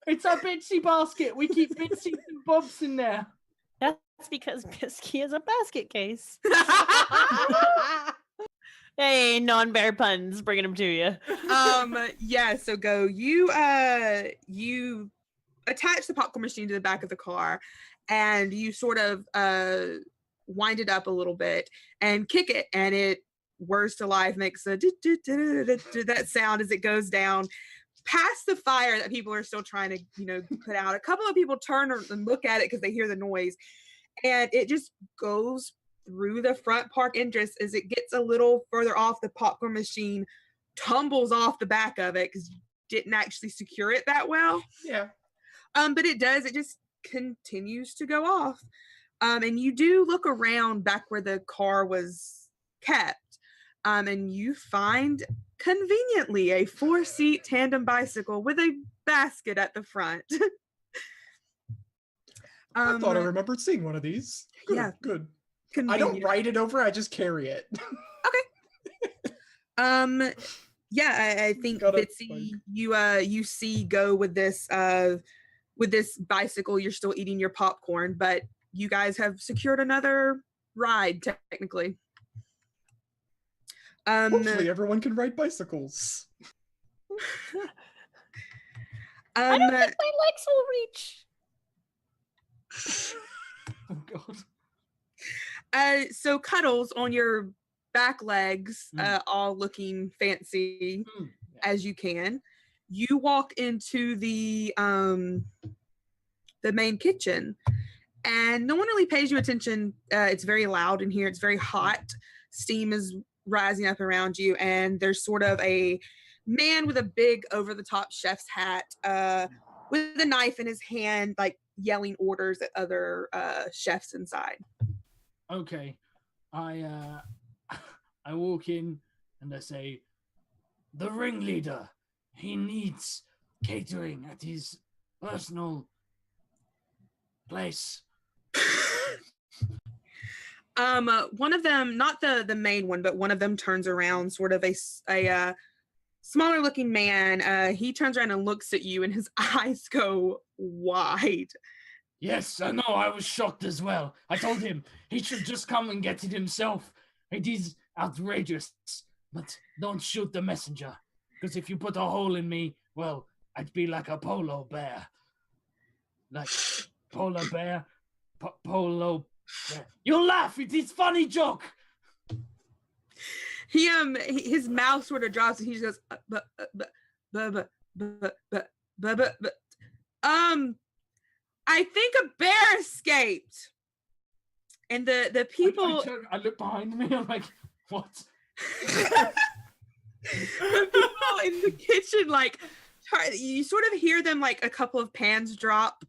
it's a Bitsy basket. We keep Bitsy and Bobs in there. That's because Pisky is a basket case. Hey, non-bear puns, bringing them to you. Yeah, so Go. You attach the popcorn machine to the back of the car and you sort of wind it up a little bit and kick it, and it whirs to life, makes a that sound as it goes down past the fire that people are still trying to put out. A couple of people turn and look at it because they hear the noise, and it just goes through the front park entrance. As it gets a little further off, the popcorn machine tumbles off the back of it because you didn't actually secure it that well. Yeah. But it just continues to go off. And you do look around back where the car was kept, and you find conveniently a 4-seat tandem bicycle with a basket at the front. I thought I remembered seeing one of these. Good, Yeah. good. I convenient. don't ride it over, I just carry it. Yeah, I think Got it. Bitsy, you see Go with this bicycle. You're still eating your popcorn, but you guys have secured another ride technically. Hopefully everyone can ride bicycles. I don't think my legs will reach. Oh god. So Cuddles, on your back legs, all looking fancy as you can, you walk into the main kitchen, and no one really pays you attention. It's very loud in here. It's very hot. Steam is rising up around you, and there's sort of a man with a big over-the-top chef's hat, with a knife in his hand, like yelling orders at other chefs inside. Okay, I walk in and I say, the ringleader, he needs catering at his personal place. One of them, not the main one, but one of them turns around, sort of a smaller looking man. He turns around and looks at you, and his eyes go wide. Yes, I know, I was shocked as well. I told him he should just come and get it himself. It is outrageous, but don't shoot the messenger, because if you put a hole in me, well, I'd be like a polo bear. Like, polar bear, polo bear. You'll laugh, it is funny joke. His mouth sort of drops, and he just goes, I think a bear escaped. And the people... I look behind me, I'm like, what? The people in the kitchen, like, you sort of hear them, like, a couple of pans drop,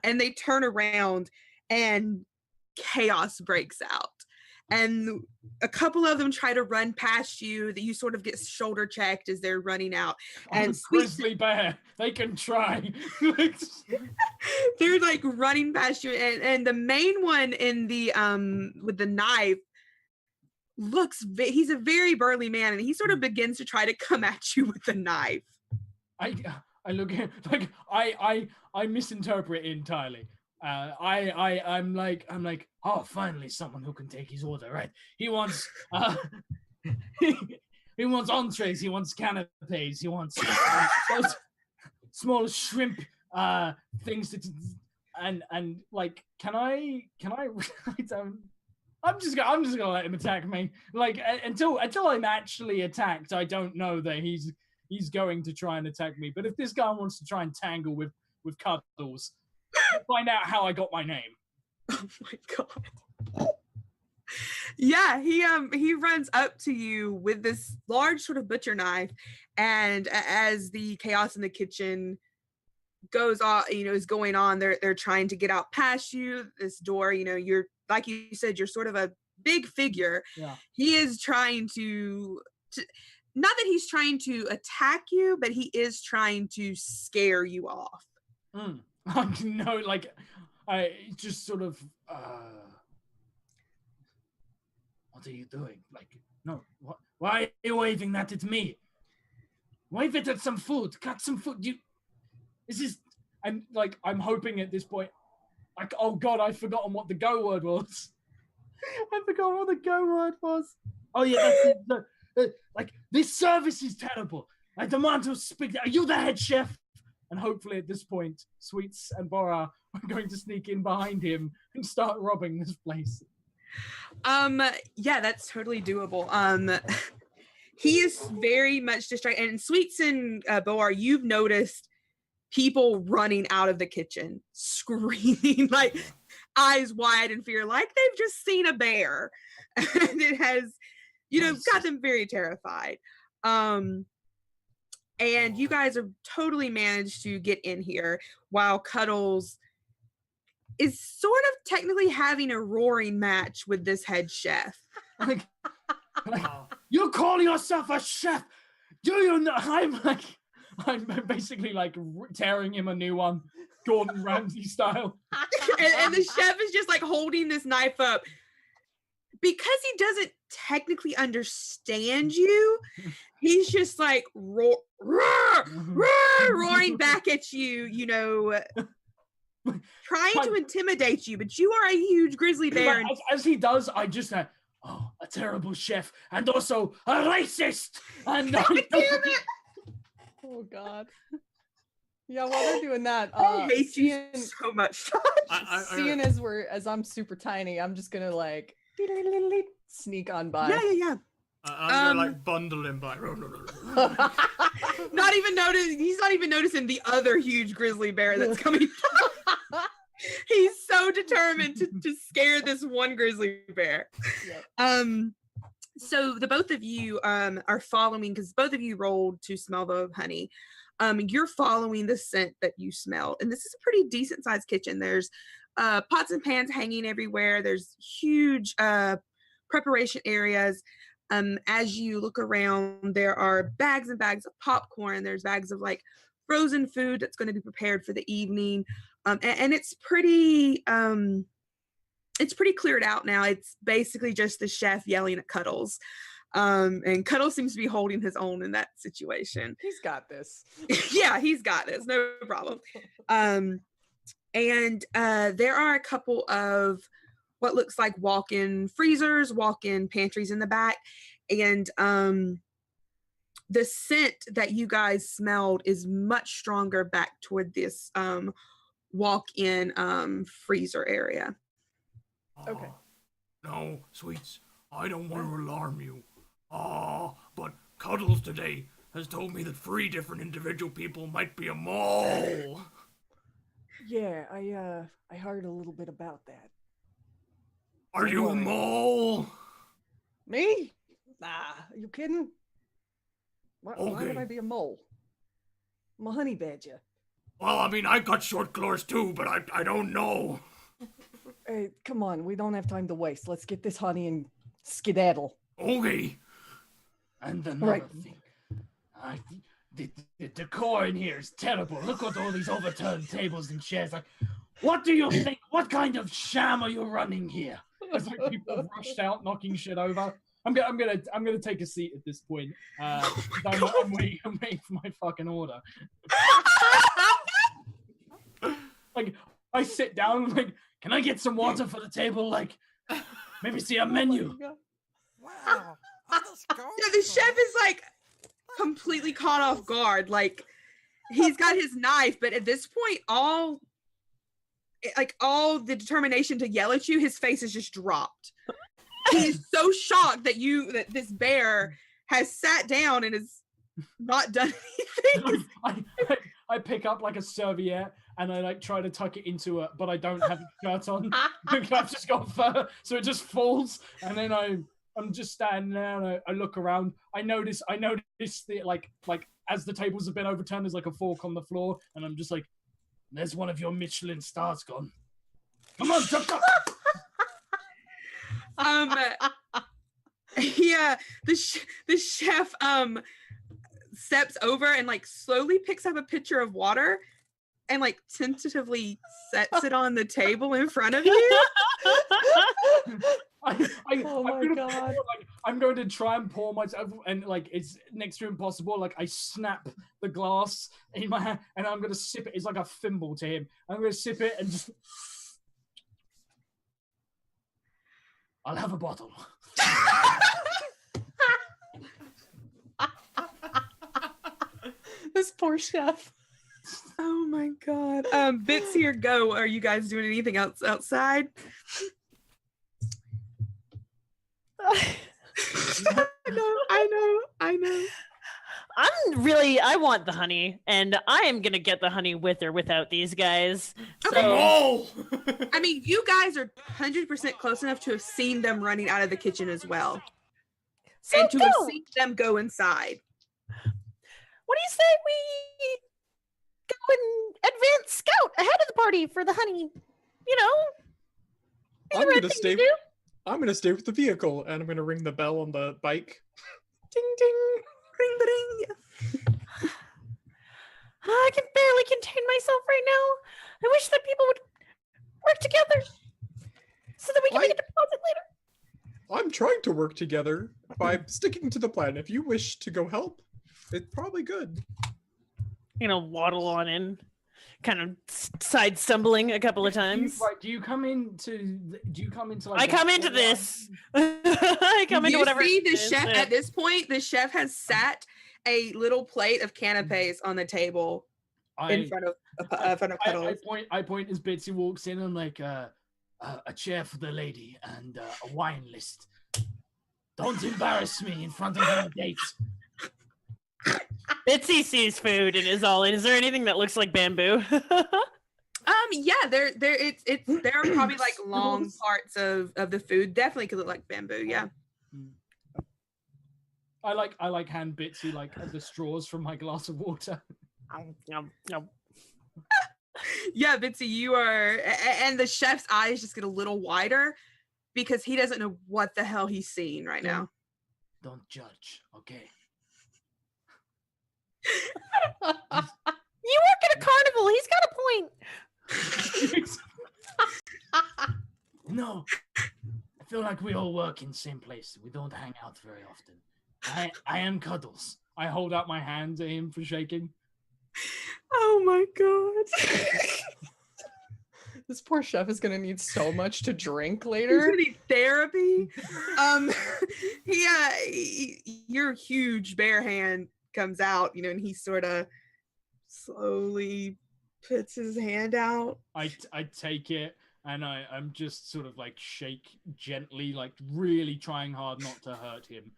and they turn around, and chaos breaks out. And a couple of them try to run past you, that you sort of get shoulder checked as they're running out. I'm a grizzly bear. They can try. They're like running past you, and the main one in the with the knife he's a very burly man, and he sort of begins to try to come at you with the knife. I look at like I misinterpret it entirely. I'm like, oh, finally someone who can take his order, right? He wants he wants entrees, he wants canapes, he wants those small shrimp things that, and like, can I I'm just gonna let him attack me. Like, until I'm actually attacked, I don't know that he's going to try and attack me. But if this guy wants to try and tangle with Cuddles, find out how I got my name. Oh my god. Yeah, he runs up to you with this large sort of butcher knife, and as the chaos in the kitchen goes on, is going on, they're trying to get out past you this door. You're, like you said, you're sort of a big figure. Yeah. He is trying to not that he's trying to attack you, but he is trying to scare you off. No, like, I just sort of, what are you doing? Like, no, why are you waving that at me? Wave it at some food, cut some food. I'm hoping at this point, like, oh god, I've forgotten what the go word was. I forgot what the go word was. Oh yeah, that's it. Like, this service is terrible. I demand to speak. Are you the head chef? And hopefully at this point, Sweets and Bora are going to sneak in behind him and start robbing this place. Yeah, that's totally doable. He is very much distracted. And Sweets and Bora, you've noticed people running out of the kitchen, screaming, like, eyes wide in fear, like they've just seen a bear. And it has, got them very terrified. And you guys have totally managed to get in here while Cuddles is sort of technically having a roaring match with this head chef. Like, you call yourself a chef? Do you know? I'm basically like tearing him a new one, Gordon Ramsay style. and the chef is just like holding this knife up. Because he doesn't technically understand you, he's just like roaring back at you, trying to intimidate you. But you are a huge grizzly bear. As he does, I just Oh, a terrible chef and also a racist. And Damn it! Oh God. Yeah, while they're doing that, I hate you seeing, so much. seeing as I'm super tiny, I'm just gonna like sneak on by. Yeah. I'm gonna like bundle him by. Not even noticing. He's not even noticing the other huge grizzly bear that's coming. He's so determined to scare this one grizzly bear. Yep. So the both of you are following, because both of you rolled to smell the honey. You're following the scent that you smell, and this is a pretty decent sized kitchen. There's pots and pans hanging everywhere. There's huge preparation areas. As you look around, there are bags and bags of popcorn. There's bags of like frozen food that's going to be prepared for the evening, and it's pretty cleared out now. It's basically just the chef yelling at Cuddles, and Cuddles seems to be holding his own in that situation. He's got this. Yeah, he's got this, no problem. And there are a couple of what looks like walk-in freezers, walk-in pantries in the back, and the scent that you guys smelled is much stronger back toward this walk-in freezer area. Okay. No, Sweets, I don't want to alarm you. But Cuddles today has told me that 3 different individual people might be a mole. Yeah, I heard a little bit about that. Are you a mole? Me? Nah, are you kidding? Why would Okay. I be a mole? I'm a honey badger. Well, I mean, I got short claws too, but I don't know. Hey, come on, we don't have time to waste. Let's get this honey and skedaddle. Okay. And another Right. thing, the decor in here is terrible. Look at all these overturned tables and chairs. Like, what do you think? What kind of sham are you running here? It's like people have rushed out, knocking shit over. I'm gonna take a seat at this point. I'm waiting for my fucking order. Like, I sit down, like, can I get some water for the table? Like, maybe see a menu. Wow. Yeah, the chef is like completely caught off guard. Like, he's got his knife, but at this point, all the determination to yell at you, his face is just dropped. He's so shocked that this bear has sat down and has not done anything. I pick up like a serviette and I like try to tuck it into it, but I don't have a shirt on. I've just got fur, so it just falls. And then I'm just standing there and I look around. I notice the like as the tables have been overturned, there's like a fork on the floor, and I'm just like, there's one of your Michelin stars gone. Come on, jump up. Yeah, the chef steps over and like slowly picks up a pitcher of water and like tentatively sets it on the table in front of you. Oh my God. I'm going to try and pour myself, and like it's next to impossible. Like I snap the glass in my hand, and I'm going to sip it. It's like a thimble to him. I'm going to sip it and just. I'll have a bottle. This poor chef. Oh my God. Bitsy or Go, are you guys doing anything else outside? I know. I want the honey, and I am gonna get the honey with or without these guys. Okay. Oh! I mean, you guys are 100% close enough to have seen them running out of the kitchen as well. So And to have go. seen them go inside. What do you say we go and advance scout ahead of the party for the honey? You know, be the I'm right gonna thing stay. to do. I'm gonna stay with the vehicle, and I'm gonna ring the bell on the bike. Ding ding. Ring, ring. I can barely contain myself right now. I wish that people would work together so that we can make a deposit later. I'm trying to work together by sticking to the plan. If you wish to go help, it's probably good. You know, waddle on in. kind of side stumbling a couple of times. Do you come into like I come into this. I come into You whatever. see it the is chef that- at this point. The chef has sat a little plate of canapes on the table in front of Cuddles. I point as Bitsy walks in and like a chair for the lady and a wine list. Don't embarrass me in front of my date. Bitsy sees food and is all in. Is there anything that looks like bamboo? Yeah, there are probably like long parts of the food. Definitely could look like bamboo. Yeah. I like hand Bitsy like the straws from my glass of water. Yeah, Bitsy, you are, and the chef's eyes just get a little wider because he doesn't know what the hell he's seeing right now. Don't judge, okay? You work at a carnival. He's got a point. No, I feel like we all work in the same place. We don't hang out very often. I am Cuddles. I hold out my hand to him for shaking. Oh my god. This poor chef is gonna need so much to drink He's later. gonna need therapy. Your huge bare hand comes out, and he sort of slowly puts his hand out. I take it and I'm just sort of like shake gently, like really trying hard not to hurt him.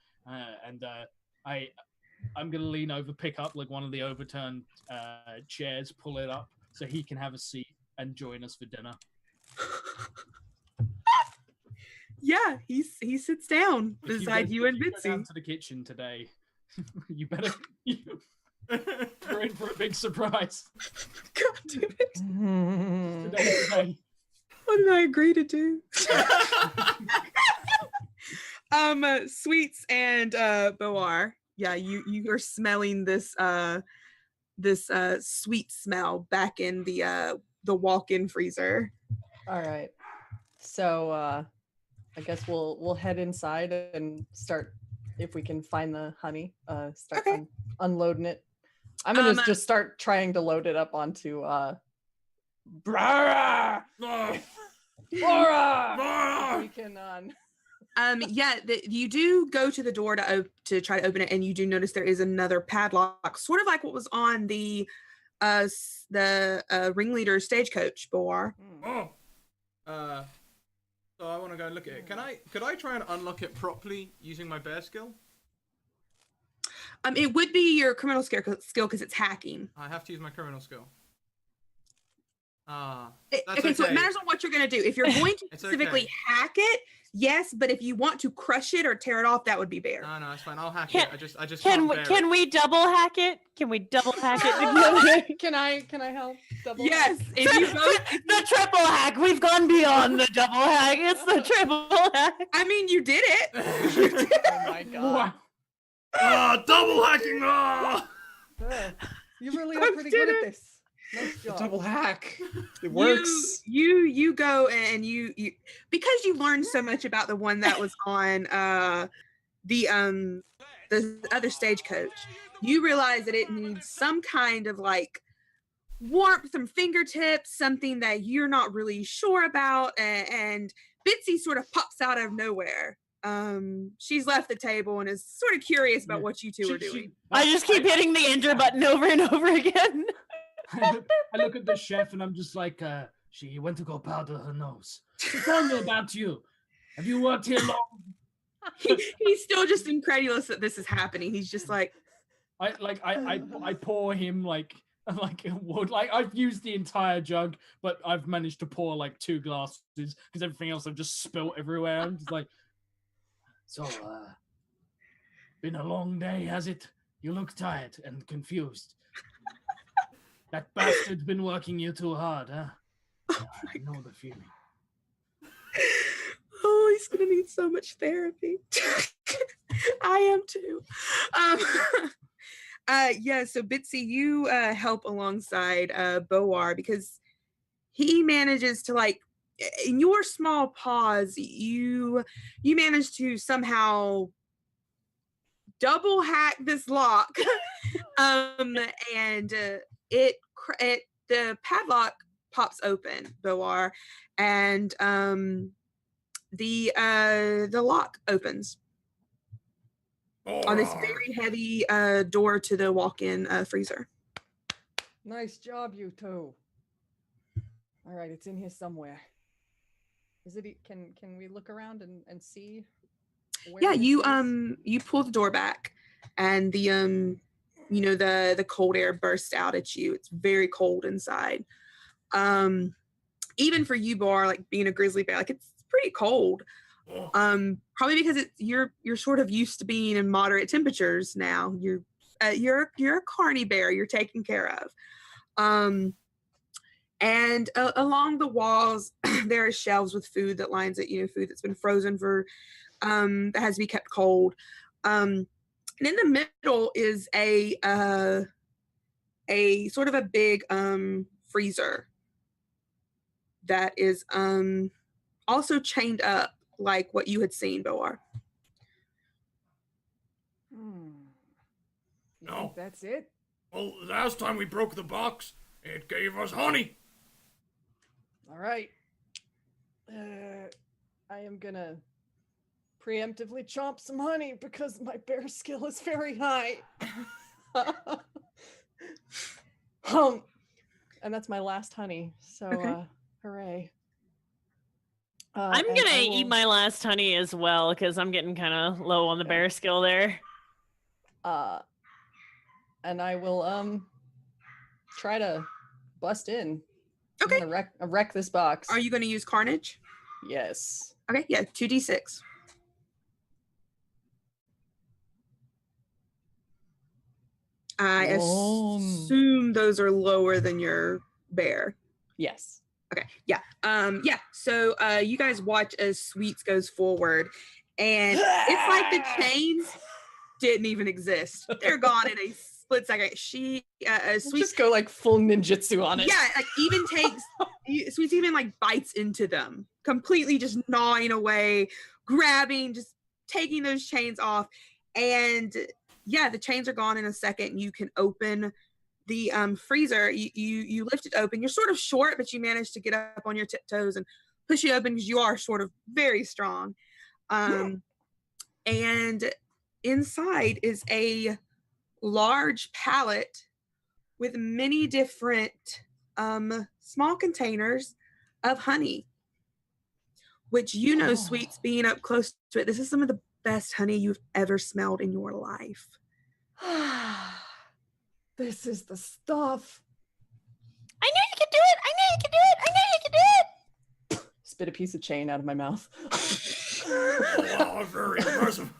I'm gonna lean over, pick up like one of the overturned chairs, pull it up so he can have a seat and join us for dinner. Yeah, he sits down If beside you and go Bitsy. down to the kitchen today, you better you're in for a big surprise. God damn it. Today. What did I agree to do? Sweets and Boar. Yeah, you are smelling this sweet smell back in the walk-in freezer. All right. So I guess we'll head inside and start, if we can find the honey, start Okay. unloading it. I'm gonna just start trying to load it up onto Brara! Laura! We can you do go to the door to try to open it, and you do notice there is another padlock, sort of like what was on the ringleader stagecoach, Boar. So I want to go look at it. Could I try and unlock it properly using my bear skill? It would be your criminal skill because it's hacking. I have to use my criminal skill. Okay, so it matters on what you're going to do. If you're going to specifically hack it, yes, but if you want to crush it or tear it off, that would be bear. No, it's fine. I'll hack it. I just Can we double hack it? Can we double hack it? Can I help? Double yes. hack? If you the triple hack. We've gone beyond the double hack. It's the triple hack. I mean, you did it. Oh my god. Double hacking! You really are pretty good at this. Nice job. Double hack. It works. You go and you because you learned so much about the one that was on the other stagecoach. You realize that it needs some kind of like warmth from fingertips, something that you're not really sure about, and Bitsy sort of pops out of nowhere. She's left the table and is sort of curious about what you two are doing. I just keep hitting the enter button over and over again. I look at the chef and I'm just like, she went to go powder her nose. Tell me about you. Have you worked here long? He's still just incredulous that this is happening. He's just like, I pour him like wood. Like I've used the entire jug, but I've managed to pour like 2 glasses because everything else I've just spilt everywhere. I'm just like, so been a long day, has it? You look tired and confused. That bastard's been working you too hard, huh? I know the feeling. Oh, he's gonna need so much therapy. I am too. Yeah, so Bitsy, you help alongside Boar because he manages to, like, in your small paws, you manage to somehow double hack this lock, and the padlock pops open, Boar, and the lock opens on this very heavy door to the walk-in freezer. Nice job, you two. All right, it's in here somewhere. Is it? Can we look around and see? Yeah, you is? you pull the door back, and the the cold air bursts out at you. It's very cold inside. Even for you, Bar, like being a grizzly bear, like it's pretty cold. Probably because you're sort of used to being in moderate temperatures now. You're a carny bear. You're taken care of. And along the walls, there are shelves with food that lines it. Food that's been frozen for that has to be kept cold. And in the middle is a sort of a big freezer that is also chained up like what you had seen, Boar. You No. think that's it? Well, last time we broke the box, it gave us honey. All right. I am gonna preemptively chomp some honey because my bear skill is very high. And that's my last honey. So, Okay. Hooray. I'm and gonna I eat will- my last honey as well because I'm getting kind of low on the bear skill there. And I will try to bust in. Okay. I'm gonna wreck this box. Are you going to use Carnage? Yes. Okay, yeah, 2d6. I assume those are lower than your bear. Yes. Okay, yeah. So you guys watch as Sweets goes forward, and it's like the chains didn't even exist. They're gone in a split second. She Sweets Just go like full ninjutsu on it. Yeah, like even takes Sweets even like bites into them, completely just gnawing away, grabbing, just taking those chains off, and yeah, the chains are gone in a second. You can open the freezer. You lift it open. You're sort of short, but you manage to get up on your tiptoes and push it open because you are sort of very strong. And inside is a large pallet with many different small containers of honey, which Sweets, being up close to it, this is some of the best honey you've ever smelled in your life. This is the stuff. I knew you could do it! I knew you could do it! I knew you could do it! Spit a piece of chain out of my mouth. Wow, very impressive.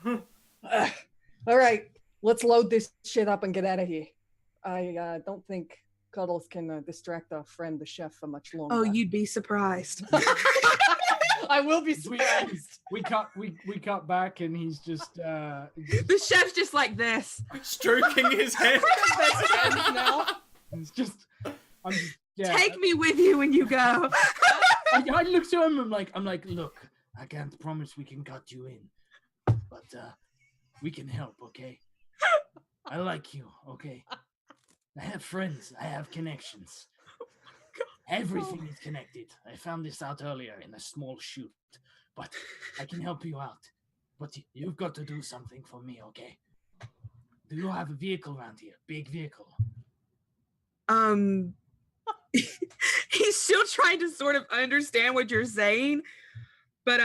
All right, let's load this shit up and get out of here. I don't think Cuddles can distract our friend, the chef, for much longer. Oh, you'd be surprised. I will be surprised. We cut back and he's just The chef's just like this. Stroking his head. Best friends now. it's just Take me with you when you go. I look to him. I'm like, look, I can't promise we can cut you in, but we can help. Okay, I like you. Okay, I have friends. I have connections. Everything is connected. I found this out earlier in a small chute, but I can help you out. But you've got to do something for me, okay? Do you have a vehicle around here? Big vehicle? He's still trying to sort of understand what you're saying, but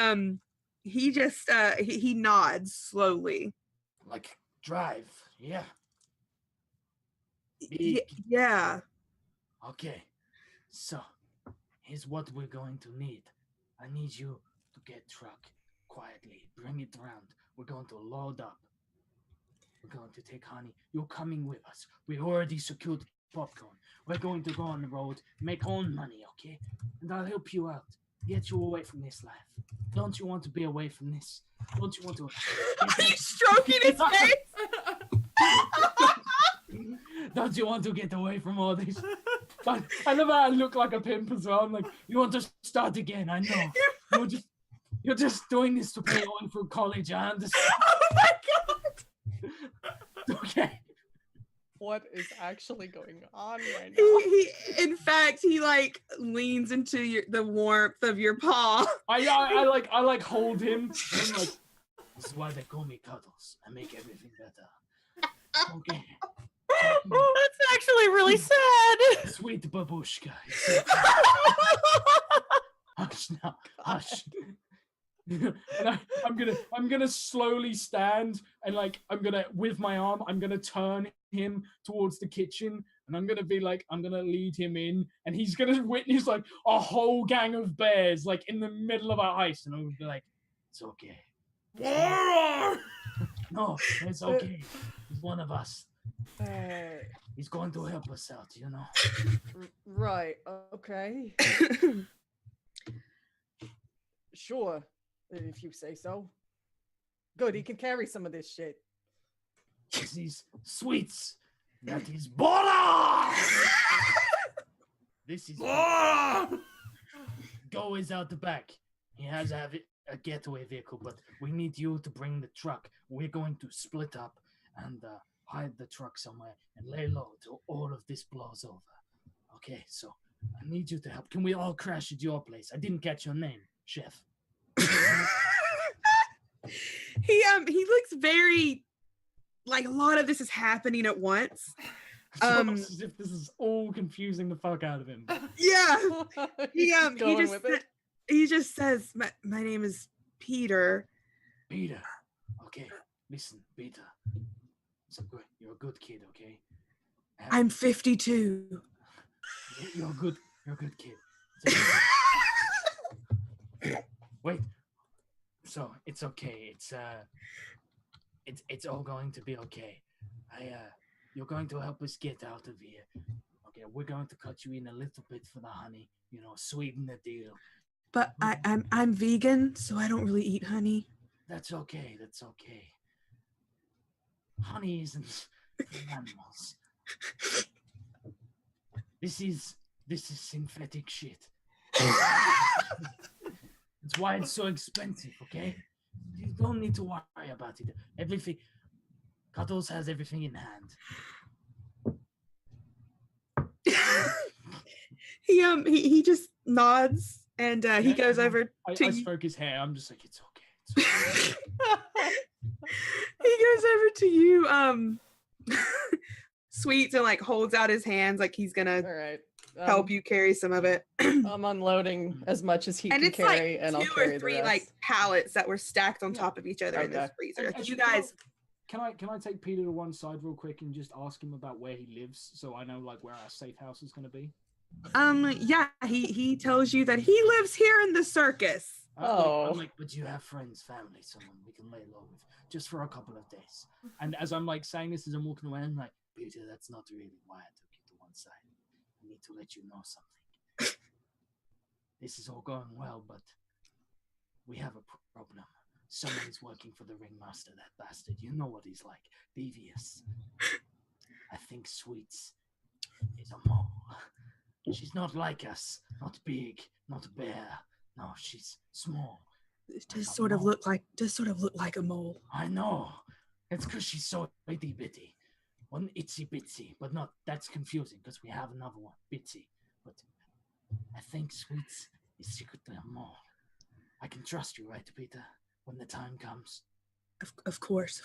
he just he nods slowly. Like drive, yeah. Yeah. Okay, so here's what we're going to need. I need you to get truck quietly, bring it around. We're going to load up. We're going to take honey. You're coming with us. We already secured popcorn. We're going to go on the road, make our own money, okay? And I'll help you out, get you away from this life. Don't you want to be away from this? Don't you want to? He's stroking his face. Don't you want to get away from all this? But I love how I look like a pimp as well. I'm like, you want to start again? I know. You're just doing this to pay on for college. I understand. Oh my god. Okay. what is actually going on right now. In fact, he like leans into the warmth of your paw. I like hold him. And I'm like, this is why they call me Cuddles. I make everything better. Okay. That's actually really sad. Sweet babushka. Hush now. Hush. And I'm gonna slowly stand and like with my arm I'm gonna turn him towards the kitchen and I'm gonna lead him in and he's gonna witness like a whole gang of bears like in the middle of a heist and I'm gonna be like, it's okay. No, it's okay. He's one of us. He's going to help us out, you know. Right. Okay. Sure. If you say so. Good, he can carry some of this shit. These sweets. That is Bora! This is Go is out the back. He has a getaway vehicle, but we need you to bring the truck. We're going to split up and hide the truck somewhere and lay low till all of this blows over. Okay, so I need you to help. Can we all crash at your place? I didn't catch your name, Chef. He looks very like a lot of this is happening at once. As if this is all confusing the fuck out of him. Yeah. He He just says, my name is Peter. Peter. Okay, listen, Peter. You're a good kid, okay? I'm 52. You're a good kid. Wait. So it's okay. It's all going to be okay. You're going to help us get out of here. Okay, we're going to cut you in a little bit for the honey. You know, sweeten the deal. But I'm vegan, so I don't really eat honey. That's okay. That's okay. Honey isn't for animals. This is synthetic shit. That's why it's so expensive, okay? You don't need to worry about it. Everything, Cuddles has everything in hand. He just nods and he goes over to I you. stroke his hair. I'm just like, it's okay. It's okay. He goes over to you, Sweets, and like holds out his hands like he's gonna All right. help you carry some of it. I'm unloading as much as he And can it's carry, like and I'll 2 carry or the 3 rest. like pallets that were stacked on top of each other in this Okay. freezer. Actually, You guys, Can I take Peter to one side real quick and just ask him about where he lives, so I know like where our safe house is going to be? yeah, he tells you that he lives here in the circus. Oh. I'm like, but you have friends, family, someone we can lay low with just for a couple of days. And as I'm like saying this, as I'm walking away, I'm like, Peter, that's not really why I took you to one side. I need to let you know something. This is all going well, but we have a problem. Someone is working for the ringmaster, that bastard. You know what he's like. Devious. I think Sweets is a mole. She's not like us. Not big, not bare. No, she's small. It does sort of look like a mole. I know. It's because she's so itty bitty. One itsy bitsy, but not. That's confusing because we have another one, bitsy. But I think Sweets is secretly a mole. I can trust you, right, Peter? When the time comes. Of course.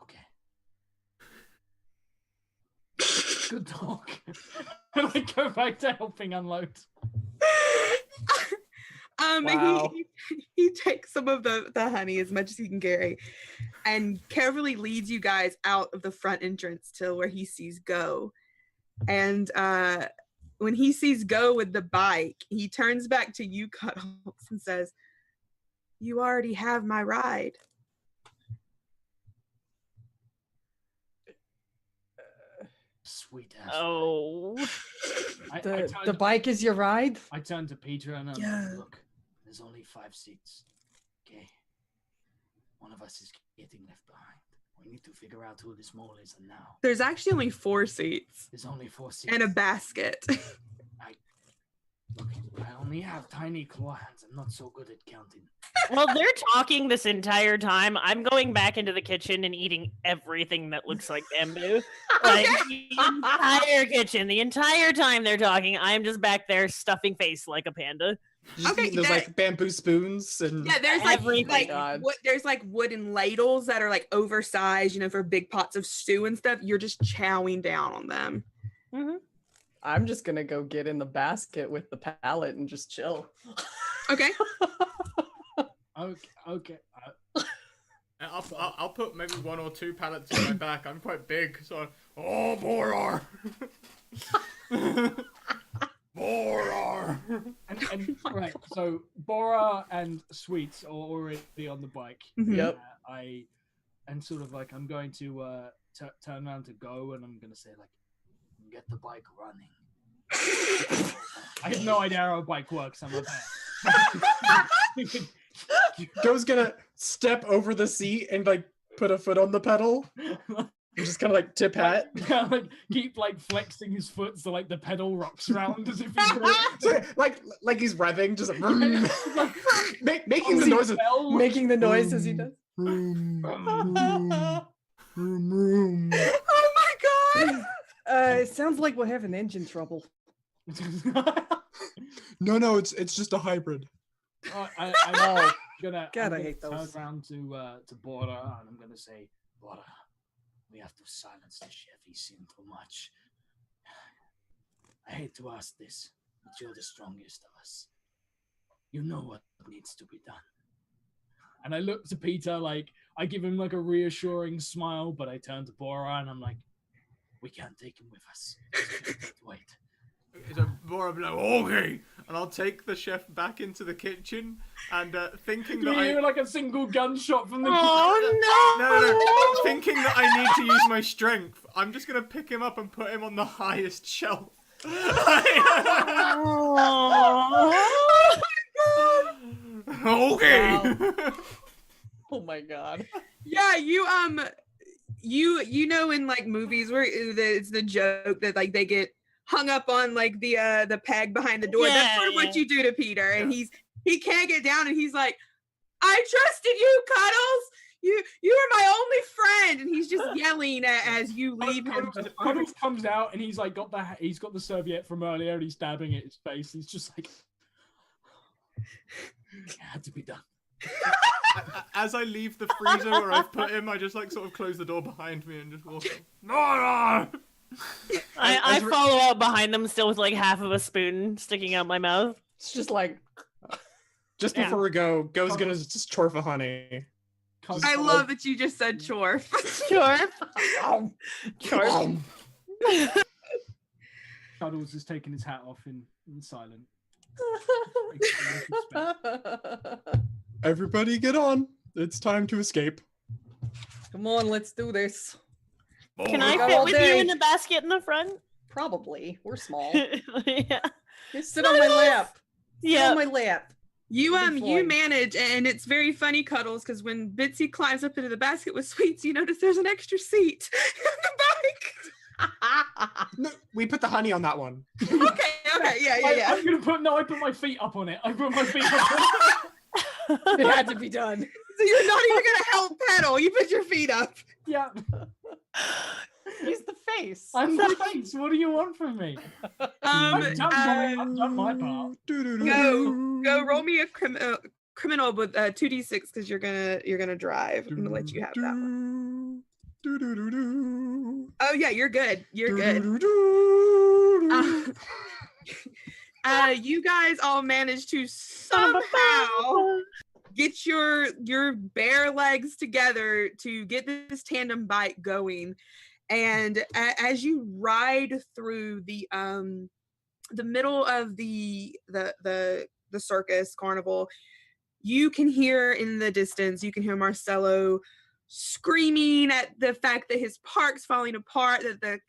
Okay. Good talk. And I go back to helping unload. Wow. He takes some of the honey, as much as he can carry, and carefully leads you guys out of the front entrance to where he sees Go. And when he sees Go with the bike, he turns back to you, Cuddles, and says, "You already have my ride." Sweet ass. Oh. The bike is your ride? I turn to Peter and I'm Yeah. like, look, there's only 5 seats. Okay. One of us is getting left behind. We need to figure out who this mole is and now. There's actually only 4 seats There's only 4 seats. and a basket. I only have tiny claw hands. I'm not so good at counting. Well, they're talking this entire time. I'm going back into the kitchen and eating everything that looks like bamboo. Like the entire kitchen, the entire time they're talking, I'm just back there stuffing face like a panda. Just Okay, eating those like bamboo spoons and Yeah, there's Everything. there's like wooden ladles that are like oversized, you know, for big pots of stew and stuff. You're just chowing down on them. I'm just gonna go get in the basket with the pallet and just chill. Okay. Okay. I'll put maybe 1 or 2 pallets on my back. I'm quite big, so Borar. Borar. And right, so Bora and Sweets are already on the bike. Yep. And sort of like I'm going to turn around to go, and I'm gonna say like, get the bike running. I have no idea how a bike works. I'm a bear. Go's gonna step over the seat and like put a foot on the pedal. And just kind of like tip hat. Like keep like flexing his foot so like the pedal rocks around as if he's like he's revving, just like, making the He noises. making the noise as he does. Vroom, vroom, vroom. Oh my god. It sounds like we're having engine trouble. No, it's just a hybrid. I'm gonna God, I I'm hate gonna those. turn around to Bora and I'm gonna say, Bora, we have to silence the chef. He's seen too much. I hate to ask this, but you're the strongest of us. You know what needs to be done. And I look to Peter, like I give him like a reassuring smile, but I turn to Bora and I'm like, we can't take him with us. Wait. So Bora will be like, okay, and I'll take the chef back into the kitchen, and thinking Do that we hear I like a single gunshot from the no, thinking that I need to use my strength, I'm just gonna pick him up and put him on the highest shelf. Okay. Wow. Oh my god. Yeah, you know in like movies where it's the joke that like they get hung up on like the peg behind the door. That's sort of what you do to Peter, and he can't get down, and he's like, I trusted you, Cuddles. You are my only friend, and he's just yelling as you leave him. Cuddles comes out and he's like got the serviette from earlier and he's dabbing at his face. He's just like, it had to be done. As I leave the freezer where I've put him, I just like sort of close the door behind me and just walk on. No! I follow up behind them still with like half of a spoon sticking out my mouth. It's just like Just before we go, Go's gonna just chorf a honey. I love that you just said chorf. Chorf. Cuddles is taking his hat off in silence. Everybody get on. It's time to escape. Come on, let's do this. Can I Go fit all with day. you in the basket in the front? Probably. We're small. Yeah. Just sit on my lap. Sit Yeah. on my lap. You It'll be you fine. manage, and it's very funny, Cuddles, because when Bitsy climbs up into the basket with Sweets, you notice there's an extra seat in the bike. No, we put the honey on that one. Okay, yeah. I put my feet up on it. I put my feet up on it. It had to be done. So you're not even gonna help pedal. You put your feet up. Yeah. He's the face. I'm the face. What do you want from me? I've done my part. Go roll me a criminal with 2d6 because you're gonna drive. I'm gonna let you have that one. Oh yeah, you're good. You're good. You guys all managed to somehow get your bare legs together to get this tandem bike going, and as you ride through the middle of the circus carnival, you can hear in the distance, you can hear Marcelo screaming at the fact that his park's falling apart, that the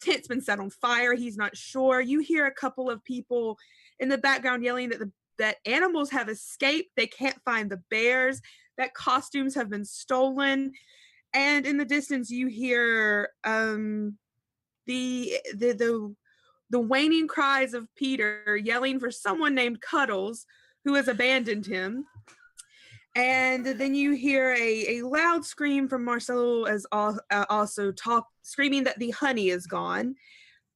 tent's been set on fire. He's not sure. You hear a couple of people in the background yelling that animals have escaped. They can't find the bears, that costumes have been stolen. And in the distance you hear the the waning cries of Peter yelling for someone named Cuddles, who has abandoned him. And then you hear a loud scream from Marcelo as also screaming that the honey is gone.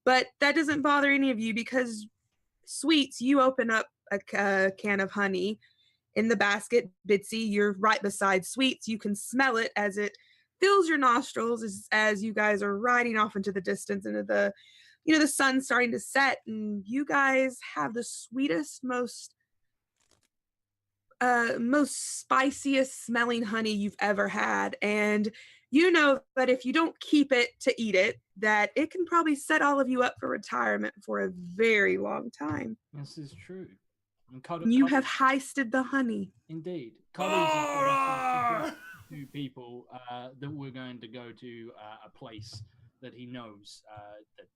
But that doesn't bother any of you because, Sweets, you open up a can of honey in the basket. Bitsy, you're right beside Sweets. You can smell it as it fills your nostrils as you guys are riding off into the distance, into the, the sun's starting to set, and you guys have the sweetest, most spiciest smelling honey you've ever had. And you know that if you don't keep it to eat it, that it can probably set all of you up for retirement for a very long time. This is true. You have heisted the honey. Indeed. Cuddles is two people that we're going to go to a place that he knows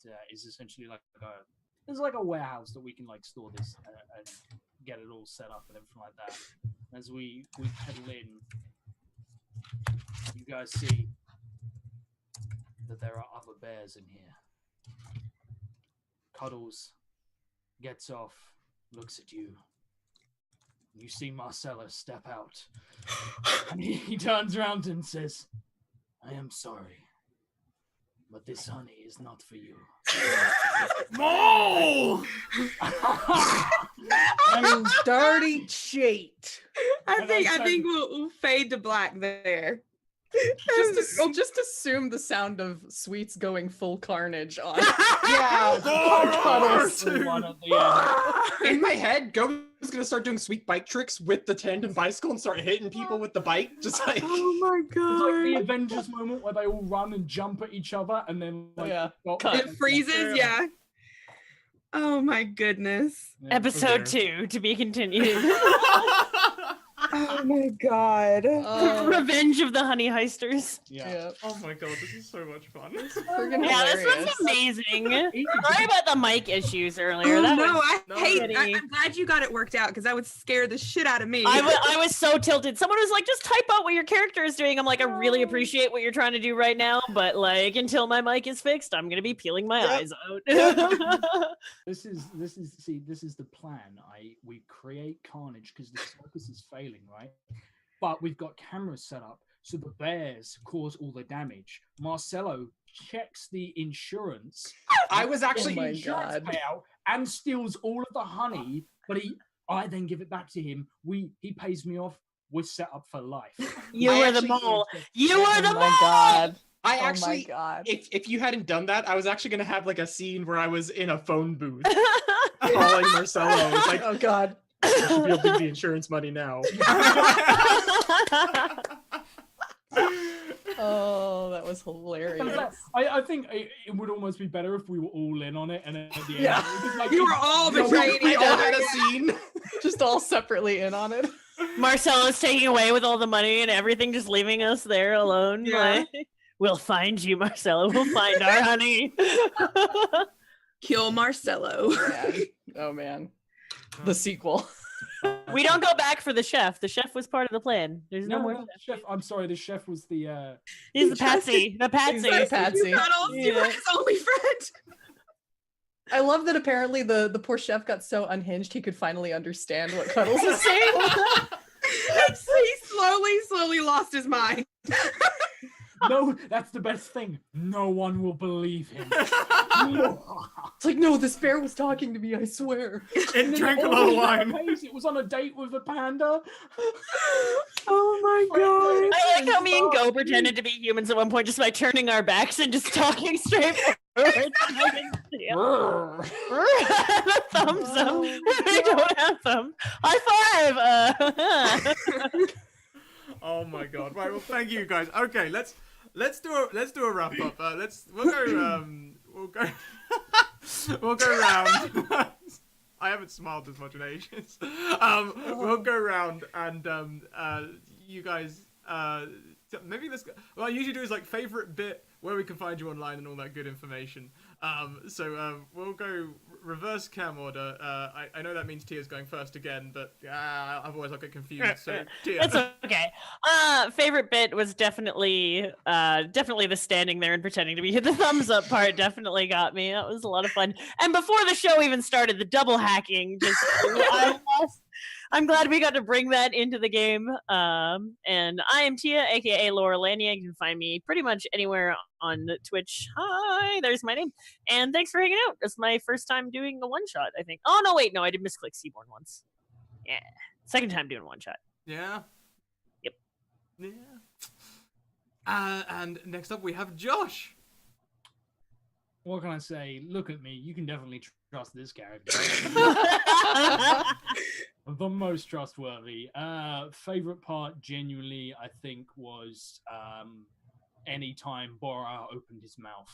that is essentially there's like a warehouse that we can store this and get it all set up and everything like that. As we pedal in, you guys see that there are other bears in here. Cuddles gets off, looks at you. You see Marcella step out, and he turns around and says, "I am sorry, but this honey is not for you." Mole! You dirty cheat. I think we'll fade to black there. Just assume the sound of Sweets going full carnage on. Yeah. Cuddles one at the end. In my head, Go is gonna start doing sweet bike tricks with the tandem bicycle and start hitting people with the bike, just like. Oh my It's like the god! Avengers moment where they all run and jump at each other, and then It freezes, yeah. Oh my goodness! Episode 2 to be continued. Oh my god! Revenge of the Honey Heisters. Yeah. Oh my god, this is so much fun. Freaking Yeah, this hilarious. was amazing. Sorry about the mic issues earlier. Oh, That no, was I hate it. pretty- I'm glad you got it worked out because that would scare the shit out of me. I was so tilted. Someone was like, just type out what your character is doing. I'm like, I really appreciate what you're trying to do right now, but until my mic is fixed, I'm gonna be peeling my eyes out. This is the plan. We create carnage because the circus is failing, right? But we've got cameras set up so the bears cause all the damage. Marcelo checks the insurance. I was actually. Oh my Insurance God. payout and steals all of the honey, but I then give it back to him. He pays me off. We're set up for life. You I were the actually- mole. You were the Oh mole. my god. I Oh my actually, god. if you hadn't done that, I was actually gonna have a scene where I was in a phone booth calling Marcelo. I was like, Oh god. I should be able to give the insurance money now. Oh, that was hilarious. I think it would almost be better if we were all in on it, and then at the end, Yeah. You were all No, betrayed we each all other. had a scene. Just all separately in on it. Marcelo's taking away with all the money and everything, just leaving us there alone. Yeah. We'll find you, Marcelo. We'll find our honey. Kill Marcelo. Man. Oh man. The sequel. We don't go back for the chef. The chef was part of the plan. There's no more. No, chef. I'm sorry, the chef was the. He's the patsy. The He's the patsy. Patsy. You Cuddles, you were Yeah. his only friend. I love that apparently the poor chef got so unhinged he could finally understand what Cuddles was saying. He slowly lost his mind. No, that's the best thing. No one will believe him. It's like, no, this bear was talking to me, I swear. It drank a Oh, lot of yeah, wine. Pace, it was on a date with a panda. Oh my god. I like how me and Go pretended to be humans at one point just by turning our backs and just talking straight forward. The thumbs up. I don't have them. High five. Oh my god. Right, well thank you guys. Okay, let's do a wrap up. We'll go we'll go round. I haven't smiled as much in ages. We'll go round and you guys maybe this what I usually do is favorite bit where we can find you online and all that good information. So we'll go reverse cam order. I know that means Tia's going first again, but otherwise I'll get confused. So Tia. It's okay. Favorite bit was definitely the standing there and pretending to be the thumbs up part. Definitely got me. That was a lot of fun. And before the show even started, the double hacking I'm glad we got to bring that into the game. And I am Tia, aka Laura Lania. You can find me pretty much anywhere on Twitch. Hi, there's my name. And thanks for hanging out. It's my first time doing a one shot, I think. Oh no, wait, no, I did misclick Seaborn once. Yeah, second time doing one shot. Yeah. Yep. Yeah. And next up we have Josh. What can I say? Look at me. You can definitely trust this character. The most trustworthy. Favorite part, genuinely, I think, was anytime Bora opened his mouth.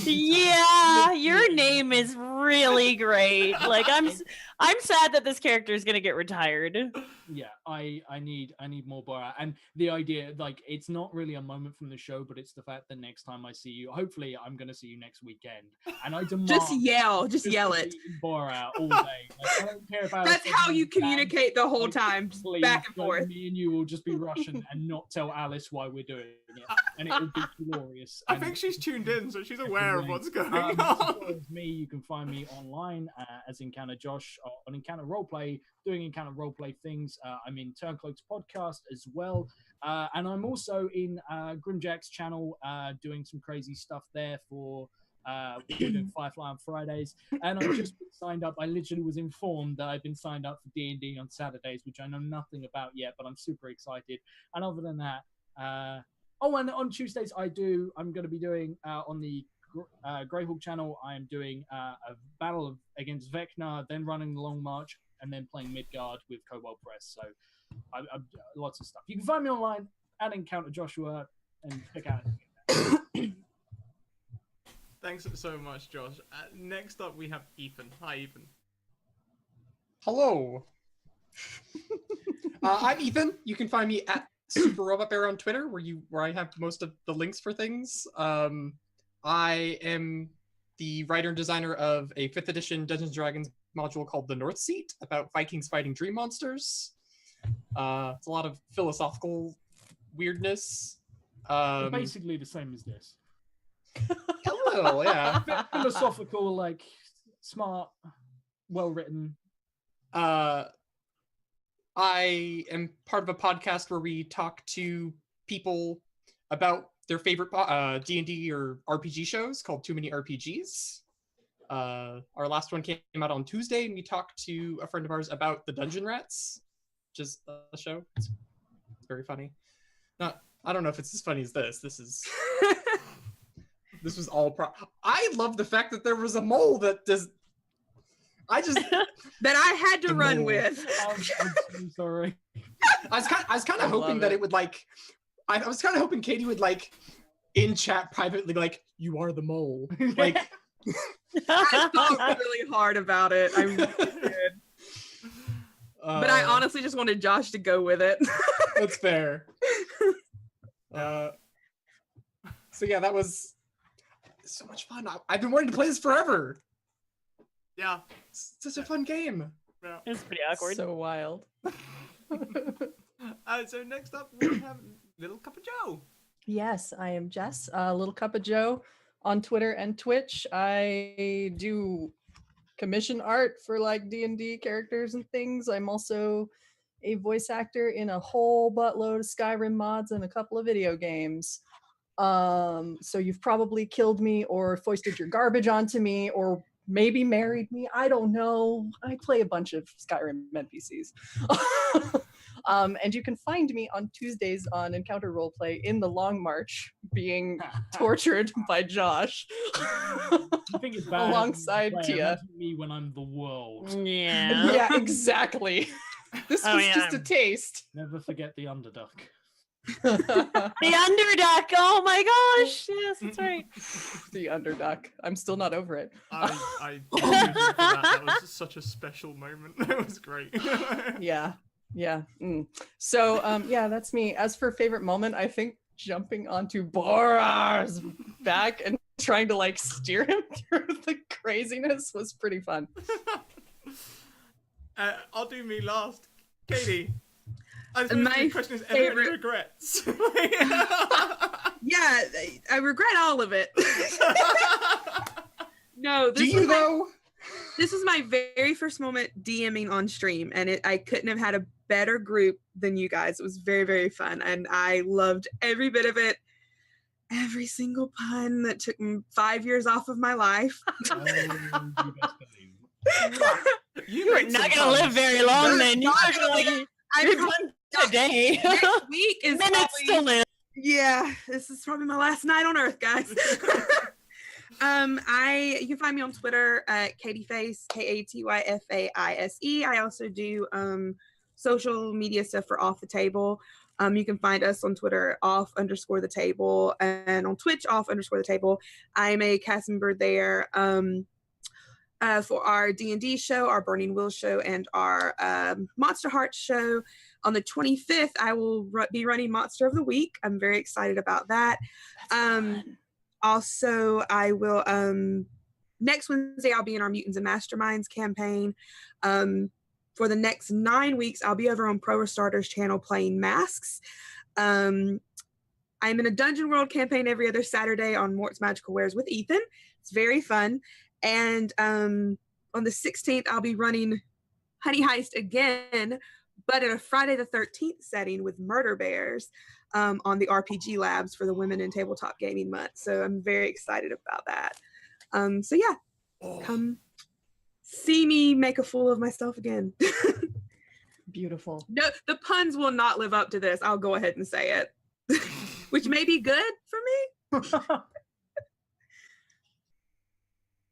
Yeah, your name is really great. Like, I'm sad that this character is gonna get retired. Yeah, I need more Bora. And the idea, like, it's not really a moment from the show, but it's the fact that next time I see you, hopefully I'm gonna see you next weekend, and I demand Just yell it. Bora all day. Like, I don't care about. That's how you communicate the whole time, just Please, back and like, forth. Me and you will just be Russian and not tell Alice why we're doing it, and it will be glorious. I think she's tuned in, so she's aware of what's going on. As well as me, you can find me online as Encounter Josh on Encounter Roleplay, doing Encounter Roleplay things. I'm in Turncloak's podcast as well, and I'm also in Grimjack's channel, doing some crazy stuff there for. We're doing Firefly on Fridays, and I've just been signed up. I literally was informed that I've been signed up for D&D on Saturdays, which I know nothing about yet, but I'm super excited. And other than that, and on Tuesdays I'm going to be doing on the Greyhawk channel. I am doing a battle against Vecna, then running the Long March, and then playing Midgard with Cobalt Press. So I lots of stuff. You can find me online at Encounter Joshua and check out it. Thanks so much, Josh. Next up, we have Ethan. Hi, Ethan. Hello. I'm Ethan. You can find me at Super Robot Bear on Twitter, where I have most of the links for things. I am the writer and designer of a 5th edition Dungeons & Dragons module called The North Seat, about Vikings fighting dream monsters. It's a lot of philosophical weirdness. Basically the same as this. A little, yeah. Philosophical, like, smart, well written. I am part of a podcast where we talk to people about their favorite D&D or RPG shows called Too Many RPGs. Our last one came out on Tuesday, and we talked to a friend of ours about the Dungeon Rats, which is a show. It's very funny. I don't know if it's as funny as this. This was all I love the fact that there was a mole that does. That I had to run with. I'm so sorry. I was kind of hoping that it would like. I was kind of hoping Katie would like in chat privately like, "You are the mole." Like, I thought really hard about it. I really did. But I honestly just wanted Josh to go with it. That's fair. So yeah, that was so much fun. I've been wanting to play this forever. Yeah. It's such a fun game. Yeah. It's pretty awkward. So wild. So next up, we have Little Cup of Joe. Yes, I am Jess, Little Cup of Joe on Twitter and Twitch. I do commission art for like D&D characters and things. I'm also a voice actor in a whole buttload of Skyrim mods and a couple of video games. So you've probably killed me or foisted your garbage onto me or maybe married me. I don't know. I play a bunch of Skyrim NPCs. And you can find me on Tuesdays on Encounter Roleplay in the Long March being tortured by Josh I think it's bad alongside Tia. Imagine me when I'm the world. Yeah. Yeah, exactly. This was just a taste. Never forget the underdog. The underduck. Oh my gosh. Yes, that's right. The underduck. I'm still not over it. I that was such a special moment. That was great. Yeah. So yeah, that's me. As for favorite moment, I think jumping onto Borar's back and trying to like steer him through the craziness was pretty fun. I'll do me last. Katie. I suppose My the question is, are there any favorite- regrets? Yeah, I regret all of it. No, Do you though? this was my very first moment DMing on stream, and I couldn't have had a better group than you guys. It was very, very fun, and I loved every bit of it. Every single pun that took 5 years off of my life. You are not gonna live very long then. You're not gonna like today. Next week is Minutes probably, to live. yeah, this is probably my last night on Earth, guys. You can find me on Twitter at Katieface, KATYFAISE. I also do social media stuff for Off the Table. You can find us on Twitter, off_the_table, and on Twitch, off_the table. I'm a cast member there for our D&D show, our Burning Wheel show, and our Monster Hearts show. On the 25th, I will be running Monster of the Week. I'm very excited about that. Also, I will, next Wednesday, I'll be in our Mutants and Masterminds campaign. For the next 9 weeks, I'll be over on Pro Restarter's channel playing Masks. I'm in a Dungeon World campaign every other Saturday on Mort's Magical Wares with Ethan. It's very fun. And on the 16th, I'll be running Honey Heist again, but in a Friday the 13th setting with Murder Bears on the RPG Labs for the Women in Tabletop Gaming Month. So I'm very excited about that. So yeah, come see me make a fool of myself again. Beautiful. No, the puns will not live up to this. I'll go ahead and say it, which may be good for me.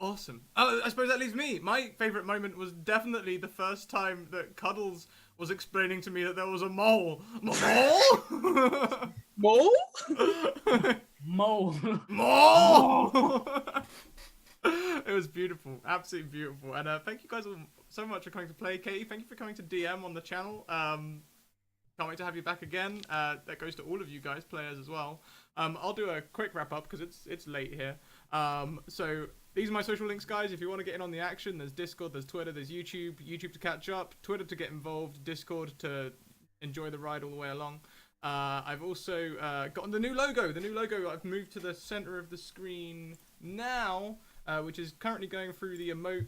Awesome. Oh, I suppose that leaves me. My favorite moment was definitely the first time that Cuddles was explaining to me that there was a mole. Mole? Mole? Mo. Mole! It was beautiful. Absolutely beautiful. And thank you guys all so much for coming to play. Katie, thank you for coming to DM on the channel. Can't wait to have you back again. That goes to all of you guys, players as well. I'll do a quick wrap up because it's late here. So these are my social links, guys. If you want to get in on the action, there's Discord, there's Twitter, there's YouTube. YouTube to catch up, Twitter to get involved, Discord to enjoy the ride all the way along. I've also gotten the new logo. The new logo I've moved to the center of the screen now, which is currently going through the emote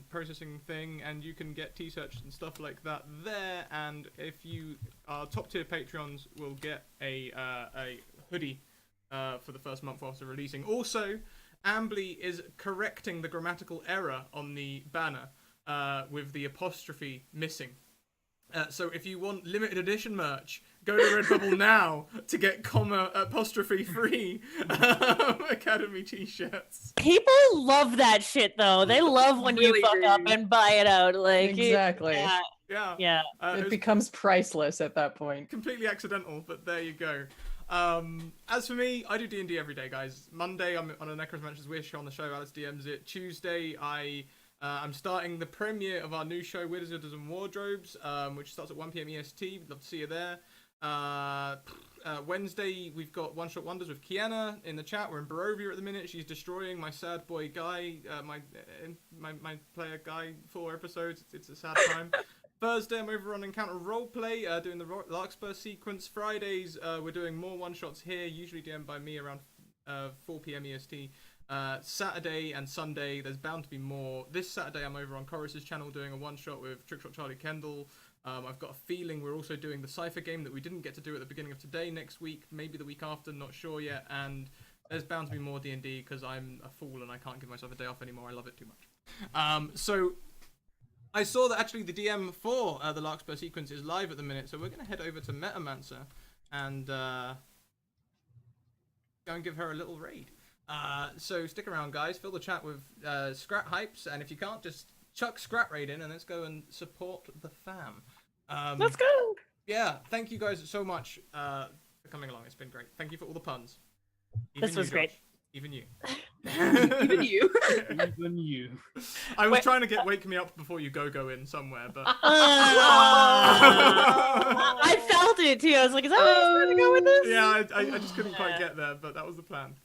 processing thing, and you can get t-shirts and stuff like that there. And if you are top tier Patreons, will get a hoodie for the first month after releasing. Also, Ambly is correcting the grammatical error on the banner with the apostrophe missing. So if you want limited edition merch, go to Redbubble now to get comma apostrophe free Academy t-shirts. People love that shit though. They love when Really you fuck up do. and buy it out. Like Exactly. Yeah. Yeah. It It was becomes priceless at that point. completely accidental, but there you go. As for me, I do D&D every day, guys. Monday, I'm on a Necromancer's Wish on the show. Alice DMs it. Tuesday, I'm starting the premiere of our new show, Wizards and Wardrobes, which starts at 1 PM EST. We'd love to see you there. Wednesday, we've got One Shot Wonders with Kiana in the chat. We're in Barovia at the minute. She's destroying my sad boy Guy, my player Guy, 4 episodes. It's a sad time. Thursday, I'm over on Encounter Roleplay, doing the Larkspur sequence. Fridays, we're doing more one-shots here, usually DM'd by me around 4 PM EST. Saturday and Sunday, there's bound to be more. This Saturday, I'm over on Chorus's channel doing a one-shot with Trickshot Charlie Kendall. I've got a feeling we're also doing the Cypher game that we didn't get to do at the beginning of today next week, maybe the week after, not sure yet. And there's bound to be more D&D because I'm a fool and I can't give myself a day off anymore. I love it too much. So I saw that actually the DM for the Larkspur sequence is live at the minute, so we're going to head over to Metamancer and go and give her a little raid. So stick around, guys. Fill the chat with Scrat hypes, and if you can't, just chuck Scrat raid in and let's go and support the fam. Let's go. Yeah, thank you guys so much for coming along. It's been great. Thank you for all the puns. This was great. Even you. Even you. Even you. I was Wait, trying to get wake me up before you go in somewhere, but I felt it too. I was like, is that where he's trying to go with this? yeah, I just couldn't quite get there, but that was the plan.